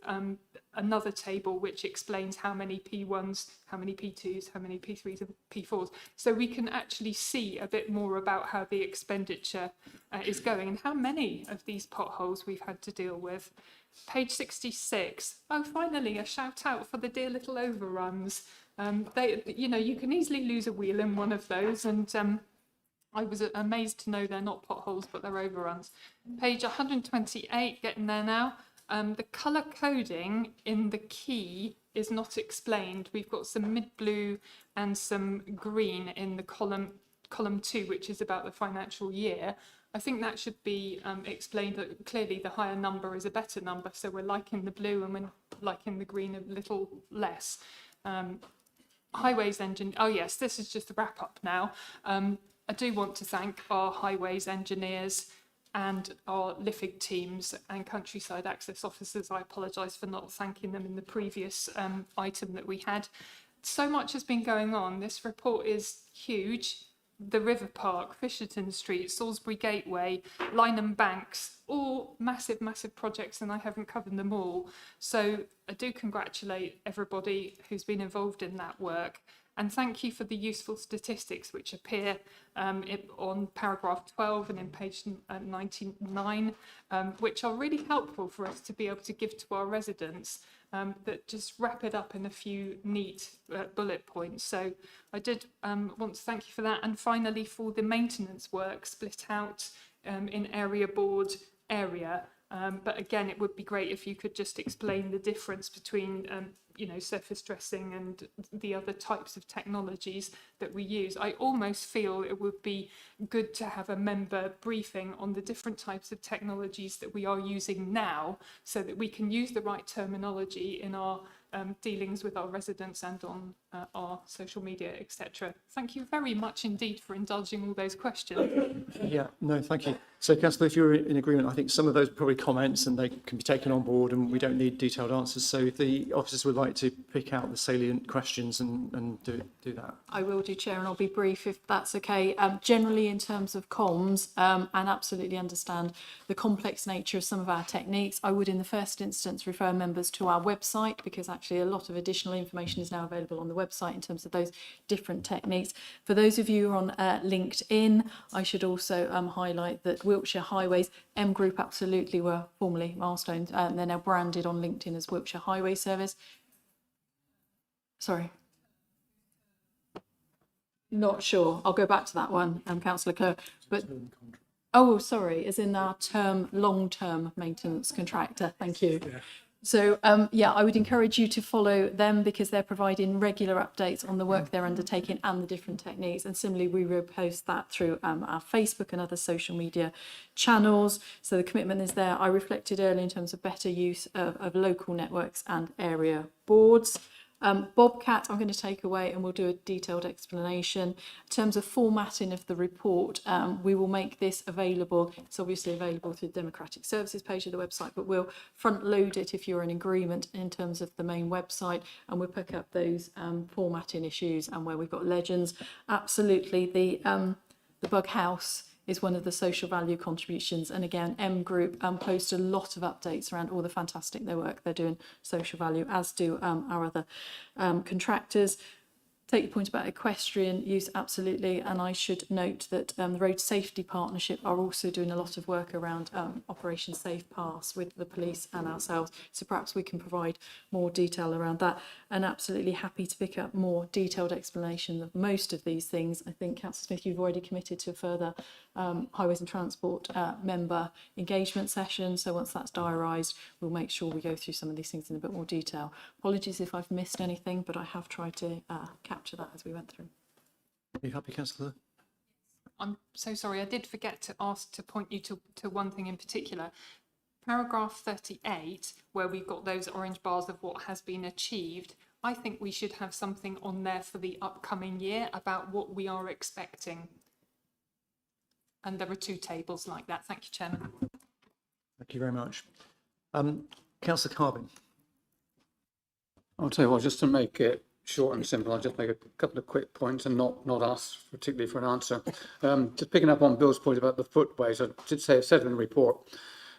another table which explains how many P1s, how many P2s, how many P3s and P4s. So we can actually see a bit more about how the expenditure is going and how many of these potholes we've had to deal with. Page 66. Oh, finally, a shout out for the dear little overruns. You know, you can easily lose a wheel in one of those, and I was amazed to know they're not potholes, but they're overruns. Page 128, getting there now. The colour coding in the key is not explained. We've got some mid-blue and some green in the column 2, which is about the financial year. I think that should be explained that clearly the higher number is a better number. So we're liking the blue and we're liking the green a little less. Highways engine. Oh yes, this is just a wrap up now. I do want to thank our highways engineers and our LIFIG teams and countryside access officers. I apologise for not thanking them in the previous item that we had. So much has been going on. This report is huge. The River Park, Fisherton Street, Salisbury Gateway, Lynham Banks, all massive, massive projects, and I haven't covered them all. So I do congratulate everybody who's been involved in that work. And thank you for the useful statistics which appear on paragraph 12 and in page 99, which are really helpful for us to be able to give to our residents, that just wrap it up in a few neat bullet points. So I did want to thank you for that. And finally, for the maintenance work split out in area board area. But again, it would be great if you could just explain the difference between you know, surface dressing and the other types of technologies that we use. I almost feel it would be good to have a member briefing on the different types of technologies that we are using now, so that we can use the right terminology in our dealings with our residents and on our social media, etc. Thank you very much indeed for indulging all those questions. Yeah, no, thank you. So, Councillor, if you're in agreement, I think some of those are probably comments and they can be taken on board and we don't need detailed answers. So if the officers would like to pick out the salient questions and do that. I will do, Chair, and I'll be brief if that's okay. Generally, in terms of comms, and absolutely understand the complex nature of some of our techniques, I would in the first instance refer members to our website, because actually a lot of additional information is now available on the website in terms of those different techniques. For those of you who are on LinkedIn, I should also highlight that Wiltshire Highways, M Group absolutely were formerly Milestones, and they're now branded on LinkedIn as Wiltshire Highway Service. Sorry. Not sure. I'll go back to that one, Councillor Kerr. But oh, sorry, as in our long-term maintenance contractor. Thank you. So yeah, I would encourage you to follow them because they're providing regular updates on the work they're undertaking and the different techniques. And similarly, we will post that through our Facebook and other social media channels. So the commitment is there. I reflected earlier in terms of better use of local networks and area boards. Bobcat, I'm going to take away and we'll do a detailed explanation. In terms of formatting of the report, we will make this available. It's obviously available through the Democratic Services page of the website, but we'll front load it if you're in agreement in terms of the main website, and we'll pick up those formatting issues and where we've got legends. Absolutely, the Bug House is one of the social value contributions. And again, M Group post a lot of updates around all the fantastic work they're doing social value, as do our other contractors. Take your point about equestrian use, absolutely. And I should note that the Road Safety Partnership are also doing a lot of work around Operation Safe Pass with the police and ourselves. So perhaps we can provide more detail around that. And absolutely happy to pick up more detailed explanation of most of these things. I think, Councillor Smith, you've already committed to a further Highways and Transport member engagement session. So once that's diarised, we'll make sure we go through some of these things in a bit more detail. Apologies if I've missed anything, but I have tried to capture that as we went through. Are you happy, Councillor? I'm so sorry, I did forget to ask to point you to one thing in particular. Paragraph 38, where we've got those orange bars of what has been achieved, I think we should have something on there for the upcoming year about what we are expecting. And there are two tables like that. Thank you, Chairman. Thank you very much. Councillor Carbon. I'll tell you what, just to make it short and simple, I'll just make a couple of quick points and not ask particularly for an answer. Just picking up on Bill's point about the footways, I did say, it said in the report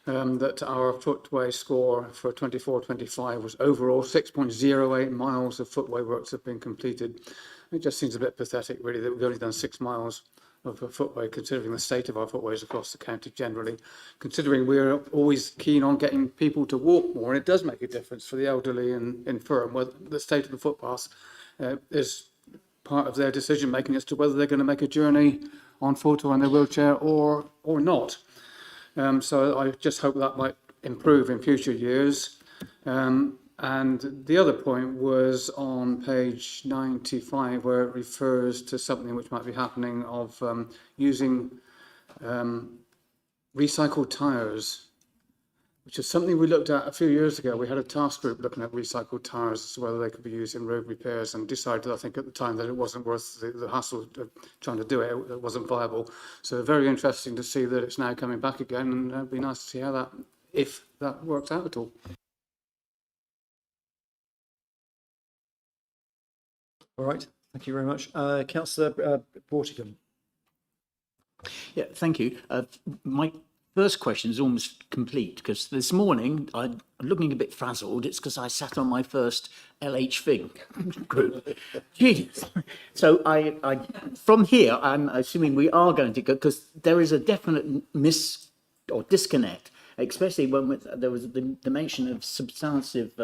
that our footway score for 24-25 was overall 6.08 miles of footway works have been completed. It just seems a bit pathetic, really, that we've only done 6 miles of a footway, considering the state of our footways across the county generally, considering we're always keen on getting people to walk more, and it does make a difference for the elderly and infirm, whether the state of the footpaths is part of their decision making as to whether they're going to make a journey on foot or in their wheelchair or not. So I just hope that might improve in future years. And the other point was on page 95, where it refers to something which might be happening of using recycled tyres, which is something we looked at a few years ago. We had a task group looking at recycled tyres as to whether they could be used in road repairs, and decided, I think at the time, that it wasn't worth the hassle of trying to do it. It wasn't viable. So very interesting to see that it's now coming back again, and it'd be nice to see how that, if that works out at all. All right, thank you very much. Councillor Bortigan. Yeah, thank you. My first question is almost complete, because this morning I'm looking a bit frazzled. It's because I sat on my first LH Fig group. Genius. So I from here, I'm assuming we are going to go, because there is a definite disconnect, especially when there was the mention of substantive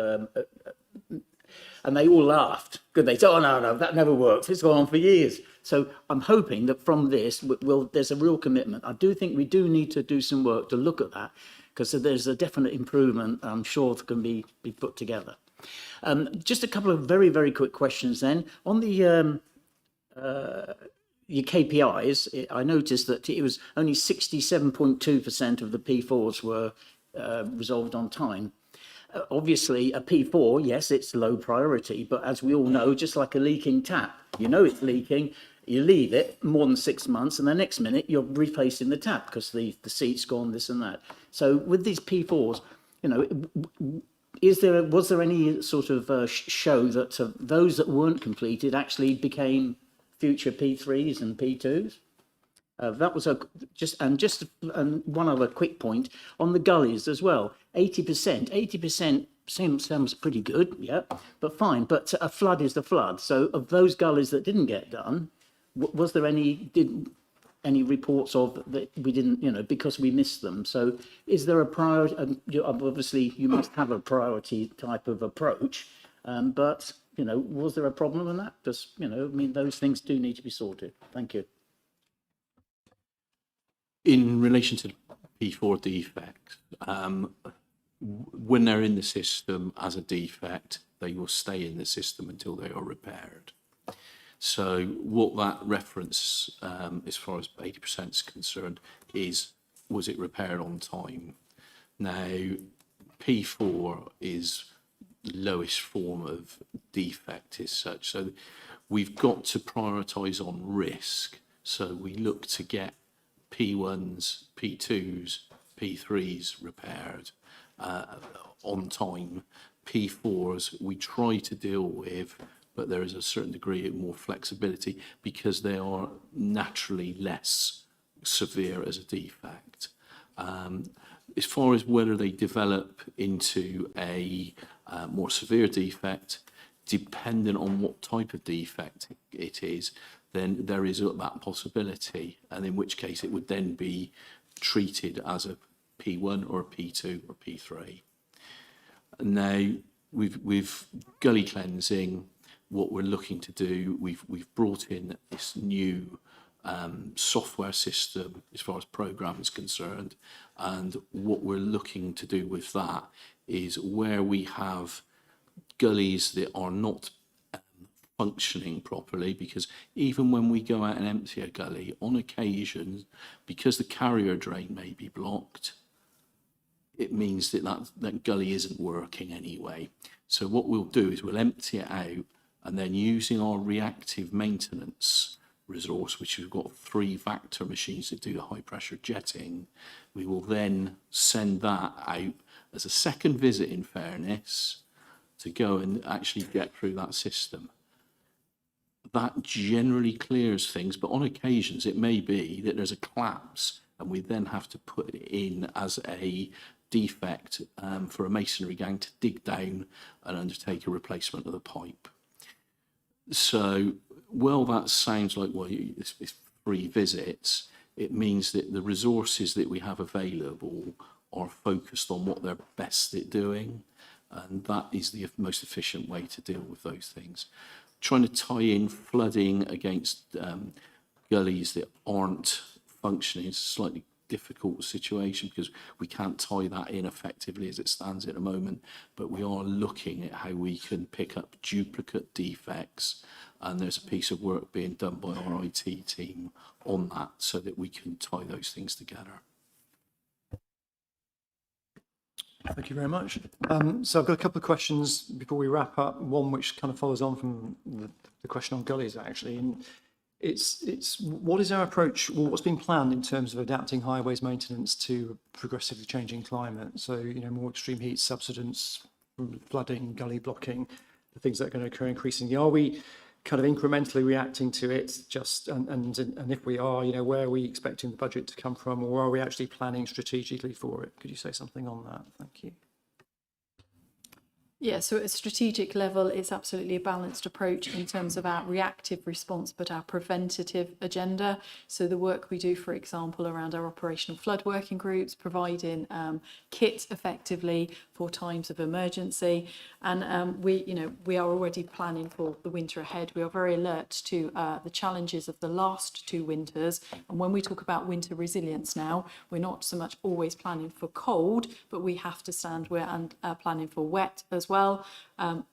and they all laughed. Good, they said, "Oh no, that never worked. It's gone on for years." So I'm hoping that from this, there's a real commitment. I do think we do need to do some work to look at that, because there's a definite improvement, I'm sure, that can be put together. Just a couple of very, very quick questions then. On the your KPIs, I noticed that it was only 67.2% of the P4s were resolved on time. Obviously, a P4, yes, it's low priority, but as we all know, just like a leaking tap, you know it's leaking, you leave it more than 6 months, and the next minute you're replacing the tap because the seat's gone, this and that. So with these P4s, you know, was there any sort of show that those that weren't completed actually became future P3s and P2s? That was just one other quick point on the gullies as well. 80% sounds pretty good, yeah, but fine. But a flood is the flood. So of those gullies that didn't get done, was there any reports of that we didn't, you know, because we missed them? So is there a priority? Obviously, you must have a priority type of approach, but you know, was there a problem in that? Because you know, I mean, those things do need to be sorted. Thank you. In relation to P4 defects, when they're in the system as a defect, they will stay in the system until they are repaired. So what that reference, as far as 80% is concerned, is, was it repaired on time? Now, P4 is the lowest form of defect as such. So we've got to prioritise on risk. So we look to get P1s, P2s, P3s repaired on time. P4s we try to deal with, but there is a certain degree of more flexibility because they are naturally less severe as a defect. As far as whether they develop into a more severe defect, dependent on what type of defect it is, then there is that possibility, and in which case it would then be treated as a P1 or a P2 or P3. Now, with gully cleansing, what we're looking to do, we've brought in this new software system as far as program is concerned, and what we're looking to do with that is where we have gullies that are not functioning properly, because even when we go out and empty a gully, on occasion, because the carrier drain may be blocked, it means that gully isn't working anyway. So what we'll do is we'll empty it out, and then using our reactive maintenance resource, which we've got 3 Vactor machines that do the high pressure jetting, we will then send that out as a second visit, in fairness, to go and actually get through that system. That generally clears things, but on occasions it may be that there's a collapse and we then have to put it in as a defect for a masonry gang to dig down and undertake a replacement of the pipe. So, well, that sounds like, well, it's 3 visits. It means that the resources that we have available are focused on what they're best at doing, and that is the most efficient way to deal with those things. Trying to tie in flooding against gullies that aren't functioning is a slightly difficult situation because we can't tie that in effectively as it stands at the moment, but we are looking at how we can pick up duplicate defects, and there's a piece of work being done by our IT team on that so that we can tie those things together. Thank you very much. So I've got a couple of questions before we wrap up. One which kind of follows on from the question on gullies, actually. And it's what is our approach, or what's been planned in terms of adapting highways maintenance to a progressively changing climate? So, you know, more extreme heat, subsidence, flooding, gully blocking, the things that are going to occur increasingly. Are we kind of incrementally reacting to it, just and if we are, you know, where are we expecting the budget to come from, or are we actually planning strategically for it? Could you say something on that? Thank you. Yeah, so at a strategic level, it's absolutely a balanced approach in terms of our reactive response, but our preventative agenda. So the work we do, for example, around our operational flood working groups, providing kit effectively for times of emergency. And we are already planning for the winter ahead. We are very alert to the challenges of the last 2 winters. And when we talk about winter resilience now, we're not so much always planning for cold, but we have to stand and planning for wet as well,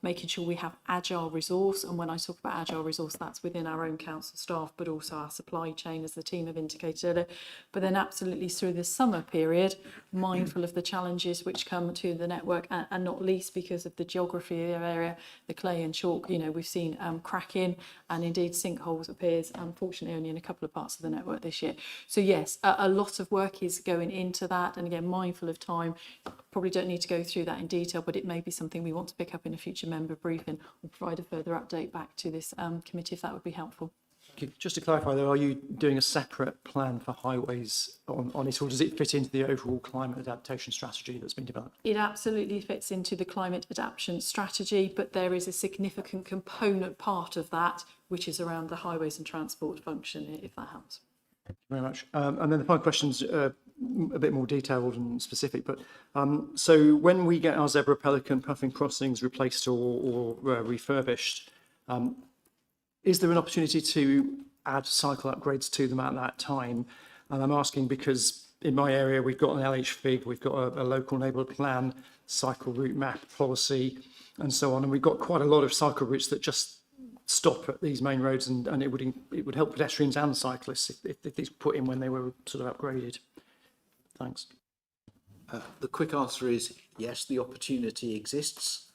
making sure we have agile resource. And when I talk about agile resource, that's within our own council staff, but also our supply chain, as the team have indicated earlier. But then absolutely through the summer period, mindful of the challenges which come to the network, and not least because of the geography of the area, the clay and chalk. You know, we've seen cracking and indeed sinkholes appears, unfortunately, only in a couple of parts of the network this year. So yes, a lot of work is going into that. And again, mindful of time, probably don't need to go through that in detail, but it may be something we want to pick up in a future member briefing or provide a further update back to this committee if that would be helpful. Just to clarify though, are you doing a separate plan for highways on it, or does it fit into the overall climate adaptation strategy that's been developed? It absolutely fits into the climate adaptation strategy, but there is a significant component part of that which is around the highways and transport function, if that helps. Thank you very much. And then the final question's a bit more detailed and specific, but so when we get our Zebra Pelican puffing crossings replaced or refurbished, is there an opportunity to add cycle upgrades to them at that time? And I'm asking because in my area we've got an LH Fig, we've got a local neighbourhood plan cycle route map policy, and so on. And we've got quite a lot of cycle routes that just stop at these main roads, and it would help pedestrians and cyclists if these were put in when they were sort of upgraded. Thanks. The quick answer is yes, the opportunity exists.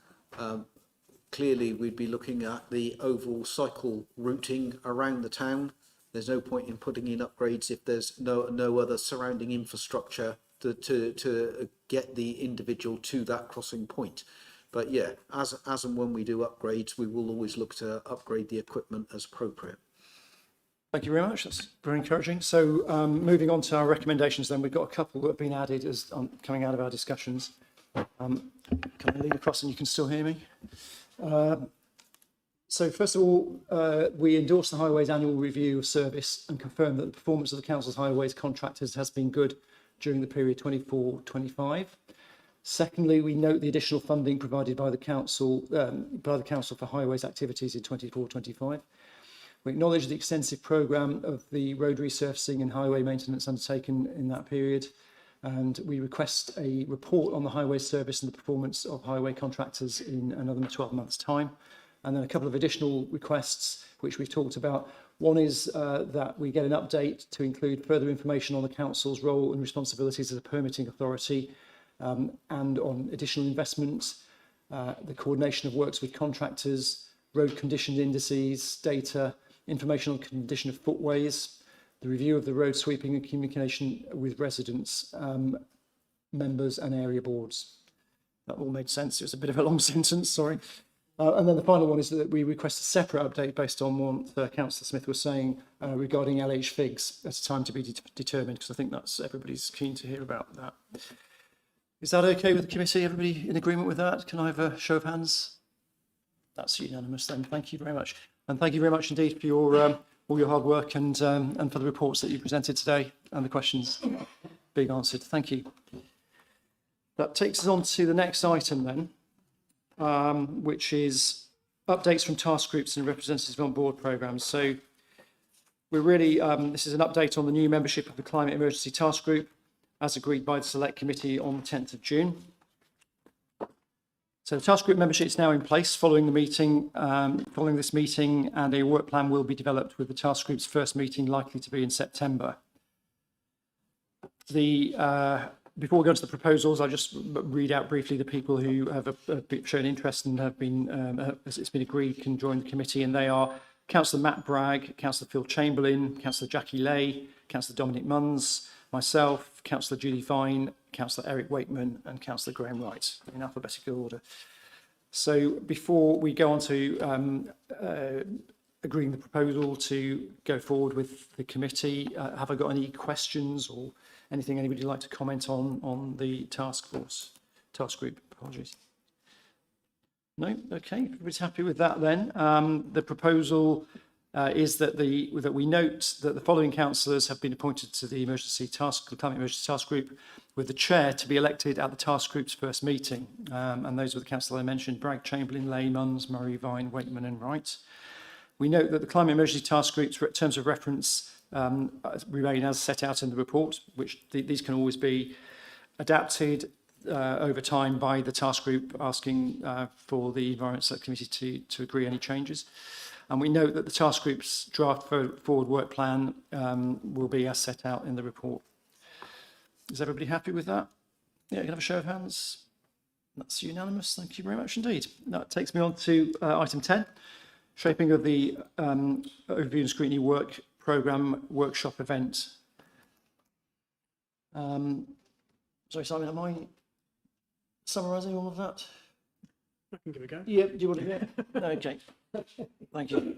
Clearly, we'd be looking at the overall cycle routing around the town. There's no point in putting in upgrades if there's no other surrounding infrastructure to get the individual to that crossing point. But yeah, as and when we do upgrades, we will always look to upgrade the equipment as appropriate. Thank you very much. That's very encouraging. So moving on to our recommendations then, we've got a couple that have been added as coming out of our discussions. Can I lean across and you can still hear me? So first of all, we endorse the Highways annual review of service and confirm that the performance of the Council's highways contractors has been good during the period 24-25. Secondly, we note the additional funding provided by the Council for highways activities in 24-25. We acknowledge the extensive programme of the road resurfacing and highway maintenance undertaken in that period, and we request a report on the highway service and the performance of highway contractors in another 12 months' time. And then a couple of additional requests which we've talked about. One is that we get an update to include further information on the Council's role and responsibilities as a permitting authority, and on additional investments, the coordination of works with contractors, road condition indices, data, information on condition of footways, the review of the road sweeping and communication with residents, members and area boards. That all made sense. It was a bit of a long sentence, sorry. And then the final one is that we request a separate update based on what Councillor Smith was saying regarding LH Figs at a time to be determined, because I think that's everybody's keen to hear about that. Is that okay with the committee? Everybody in agreement with that? Can I have a show of hands? That's unanimous then. Thank you very much. And thank you very much indeed for your all your hard work and for the reports that you presented today and the questions being answered. Thank you. That takes us on to the next item then, which is updates from task groups and representatives on board programmes. So we're really, this is an update on the new membership of the Climate Emergency Task Group as agreed by the Select Committee on the 10th of June. So the task group membership is now in place following the meeting, following this meeting, and a work plan will be developed with the task group's first meeting likely to be in September. Before we go to the proposals, I'll just read out briefly the people who have shown interest and have been, as it's been agreed, can join the committee, and they are Councillor Matt Bragg, Councillor Phil Chamberlain, Councillor Jackie Lay, Councillor Dominic Munns, myself, Councillor Judy Vine, Councillor Eric Wakeman and Councillor Graham Wright in alphabetical order. So before we go on to agreeing the proposal to go forward with the committee, have I got any questions or anything anybody would like to comment on the task group? Apologies. No? Okay, everybody's happy with that then. The proposal is that we note that the following councillors have been appointed to the Climate Emergency Task Group, with the chair to be elected at the task group's first meeting. And those were the councillors I mentioned: Bragg, Chamberlain, Lay, Munns, Murray, Vine, Wakeman and Wright. We note that the Climate Emergency Task Group's terms of reference remain as set out in the report, which these can always be adapted over time by the task group, asking for the Environment Select Committee to agree any changes. And we note that the task group's draft forward work plan will be as set out in the report. Is everybody happy with that? Yeah, you can have a show of hands. That's unanimous. Thank you very much indeed. That takes me on to item 10, shaping of the overview and scrutiny work programme workshop event. Sorry, Simon, am I summarising all of that? I can give it a go. Yeah, do you want to? Yeah. Okay. Thank you.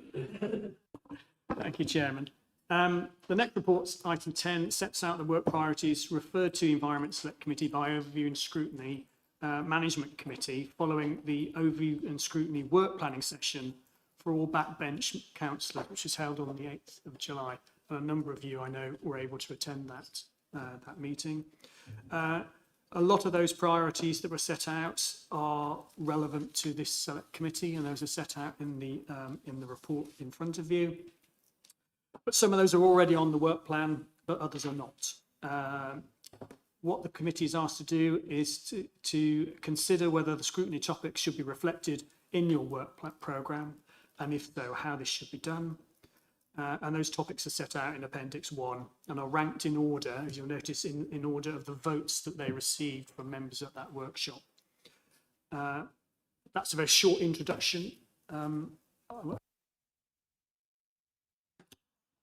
Thank you, Chairman. The next report's item 10 sets out the work priorities referred to Environment Select Committee by Overview and Scrutiny Management Committee following the Overview and Scrutiny work planning session for all backbench councillors, which was held on the 8th of July. And a number of you, I know, were able to attend that meeting. A lot of those priorities that were set out are relevant to this select committee, and those are set out in the report in front of you. But some of those are already on the work plan, but others are not. what the committee is asked to do is to consider whether the scrutiny topics should be reflected in your work programme, and if so, how this should be done. And those topics are set out in Appendix 1 and are ranked in order, as you'll notice, in order of the votes that they received from members at that workshop. That's a very short introduction.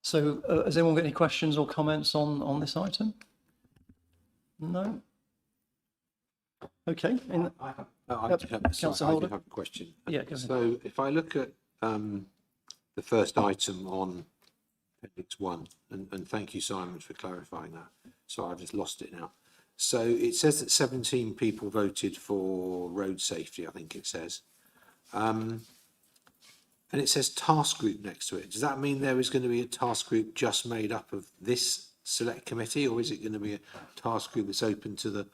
So has anyone got any questions or comments on this item? No? Okay. I do have a question. Yeah, go ahead. So if I look at the first item on Appendix 1, and thank you, Simon, for clarifying that. Sorry, I've just lost it now. So it says that 17 people voted for road safety, I think it says. And it says task group next to it. Does that mean there is going to be a task group just made up of this select committee, or is it going to be a task group that's open to the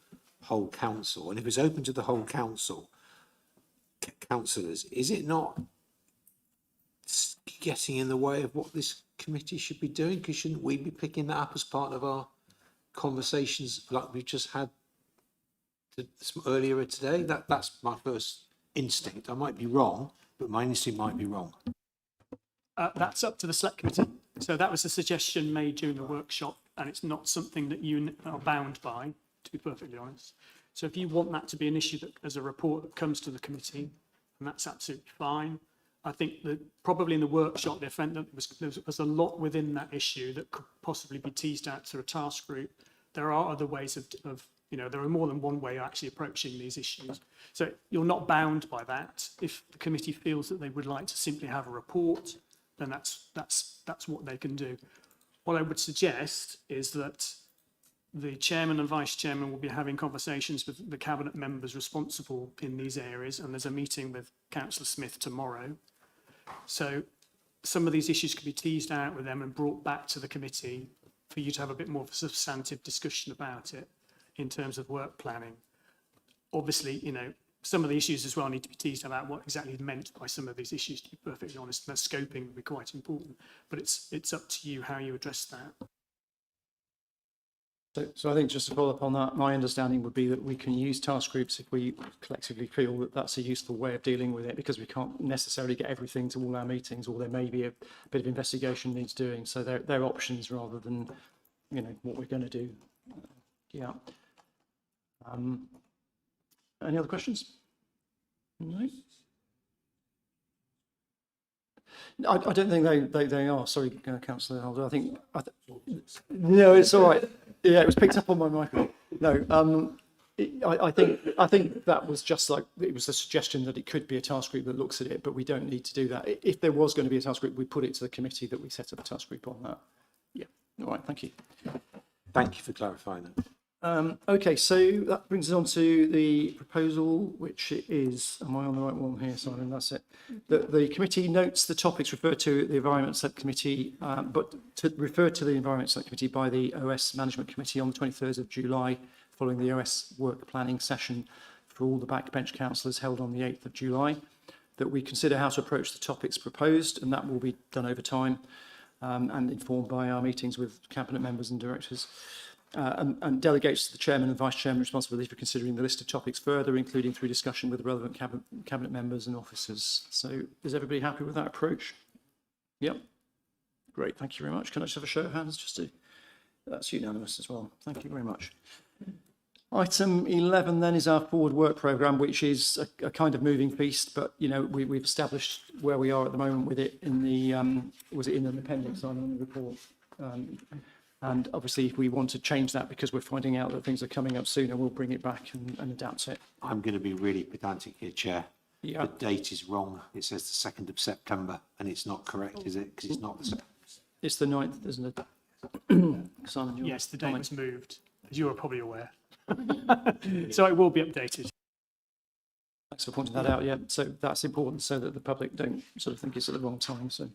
whole council? And if it's open to the whole council, councillors, is it not getting in the way of what this committee should be doing? Because shouldn't we be picking that up as part of our conversations like we've just had earlier today? That's my first instinct. I might be wrong, but my instinct might be wrong. That's up to the select committee. So that was a suggestion made during the workshop, and it's not something that you are bound by, to be perfectly honest. So if you want that to be an issue that, as a report that comes to the committee, and that's absolutely fine. I think that probably in the workshop, they found that there was a lot within that issue that could possibly be teased out to a task group. There are other ways of there are more than one way of actually approaching these issues. So you're not bound by that. If the committee feels that they would like to simply have a report, then that's what they can do. What I would suggest is that the chairman and vice chairman will be having conversations with the cabinet members responsible in these areas, and there's a meeting with Councillor Smith tomorrow. So some of these issues can be teased out with them and brought back to the committee for you to have a bit more of a substantive discussion about it in terms of work planning. Obviously, some of the issues as well need to be teased about what exactly is meant by some of these issues, to be perfectly honest. The scoping will be quite important, but it's up to you how you address that. So I think just to follow up on that, my understanding would be that we can use task groups if we collectively feel that that's a useful way of dealing with it, because we can't necessarily get everything to all our meetings, or there may be a bit of investigation needs doing. So they're options rather than, what we're going to do. Yeah. Any other questions? No. I don't think they are. Sorry, Councillor Holder. No, it's all right. Yeah, it was picked up on my microphone. No, I think that was just like, it was a suggestion that it could be a task group that looks at it, but we don't need to do that. If there was going to be a task group, we put it to the committee that we set up a task group on that. Yeah. All right. Thank you. Thank you for clarifying that. Okay, so that brings us on to the proposal, which is, am I on the right one here, Simon? That's it. The committee notes the topics referred to at the Environment Subcommittee, but referred to the Environment Subcommittee by the OS Management Committee on the 23rd of July, following the OS work planning session for all the backbench councillors held on the 8th of July, that we consider how to approach the topics proposed, and that will be done over time and informed by our meetings with cabinet members and directors. And delegates to the chairman and vice chairman responsibility for considering the list of topics further, including through discussion with the relevant cabinet members and officers. So is everybody happy with that approach? Yep. Great, thank you very much. Can I just have a show of hands? That's unanimous as well. Thank you very much. Item 11 then is our forward work programme, which is a kind of moving feast, but we've established where we are at the moment with it in the, was it in an appendix on the report? And obviously, if we want to change that because we're finding out that things are coming up sooner, we'll bring it back and adapt it. I'm going to be really pedantic here, Chair. Yeah. The date is wrong. It says the 2nd of September, and it's not correct, is it? Because it's not the 2nd. It's the 9th, isn't it? Simon, yes, the date was moved, as you are probably aware. So it will be updated. Thanks for pointing that out. Yeah, so that's important so that the public don't sort of think it's at the wrong time. So.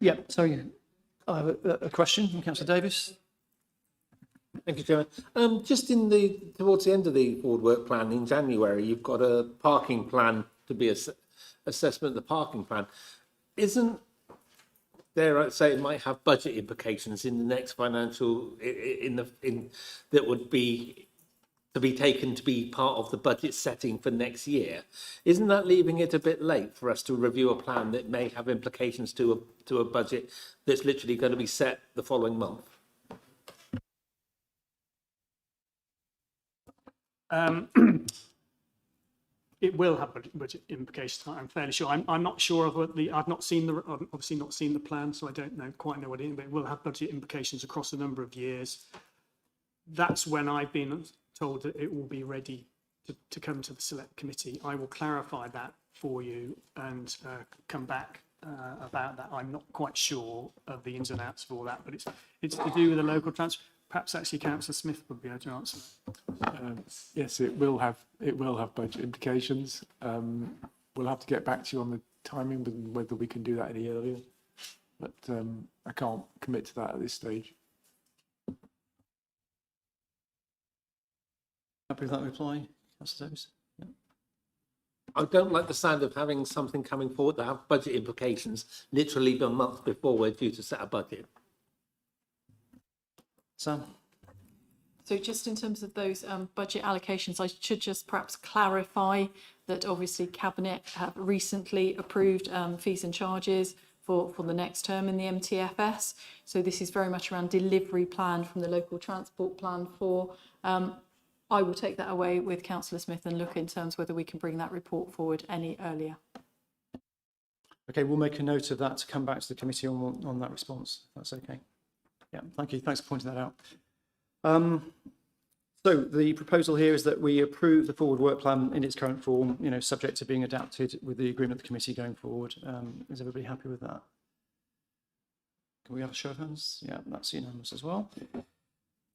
Yeah, so I have a question from Councillor Davis. Thank you, Chairman. Just towards the end of the forward work plan in January, you've got a parking plan to be assessment of the parking plan. Isn't dare I say, it might have budget implications in the next financial, that would be to be taken to be part of the budget setting for next year. Isn't that leaving it a bit late for us to review a plan that may have implications to a budget that's literally going to be set the following month? It will have budget implications. I'm fairly sure. I'm not sure of what I've not seen I've obviously not seen the plan, so I don't quite know what it is. But it will have budget implications across a number of years. That's when I've been told that it will be ready to come to the select committee. I will clarify that for you and come back about that. I'm not quite sure of the ins and outs of all that, but it's to do with the local transfer. Perhaps actually Councillor Smith would be able to answer that. Yes, it will have budget implications. We'll have to get back to you on the timing, but whether we can do that any earlier. But I can't commit to that at this stage. Happy with that reply, Councillor Davis? Yeah. I don't like the sound of having something coming forward that have budget implications literally the month before we're due to set a budget. Sam? So just in terms of those budget allocations, I should just perhaps clarify that obviously Cabinet have recently approved fees and charges for the next term in the MTFS. So this is very much around delivery plan from the local transport plan for. I will take that away with Councillor Smith and look in terms whether we can bring that report forward any earlier. Okay, we'll make a note of that to come back to the committee on that response. If that's okay. Yeah, thank you. Thanks for pointing that out. So the proposal here is that we approve the forward work plan in its current form, subject to being adapted with the agreement of the committee going forward. Is everybody happy with that? Can we have a show of hands? Yeah, that's unanimous as well.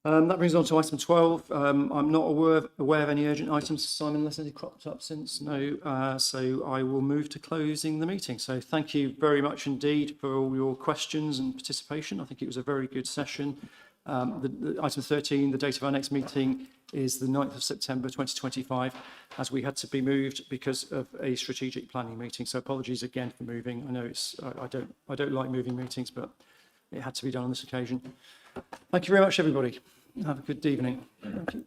That brings us on to item 12. I'm not aware of any urgent items, Simon, unless any cropped up since. No, so I will move to closing the meeting. So thank you very much indeed for all your questions and participation. I think it was a very good session. The item 13, the date of our next meeting is the 9th of September 2025, as we had to be moved because of a strategic planning meeting. So apologies again for moving. I know I don't like moving meetings, but it had to be done on this occasion. Thank you very much, everybody. Have a good evening. Thank you.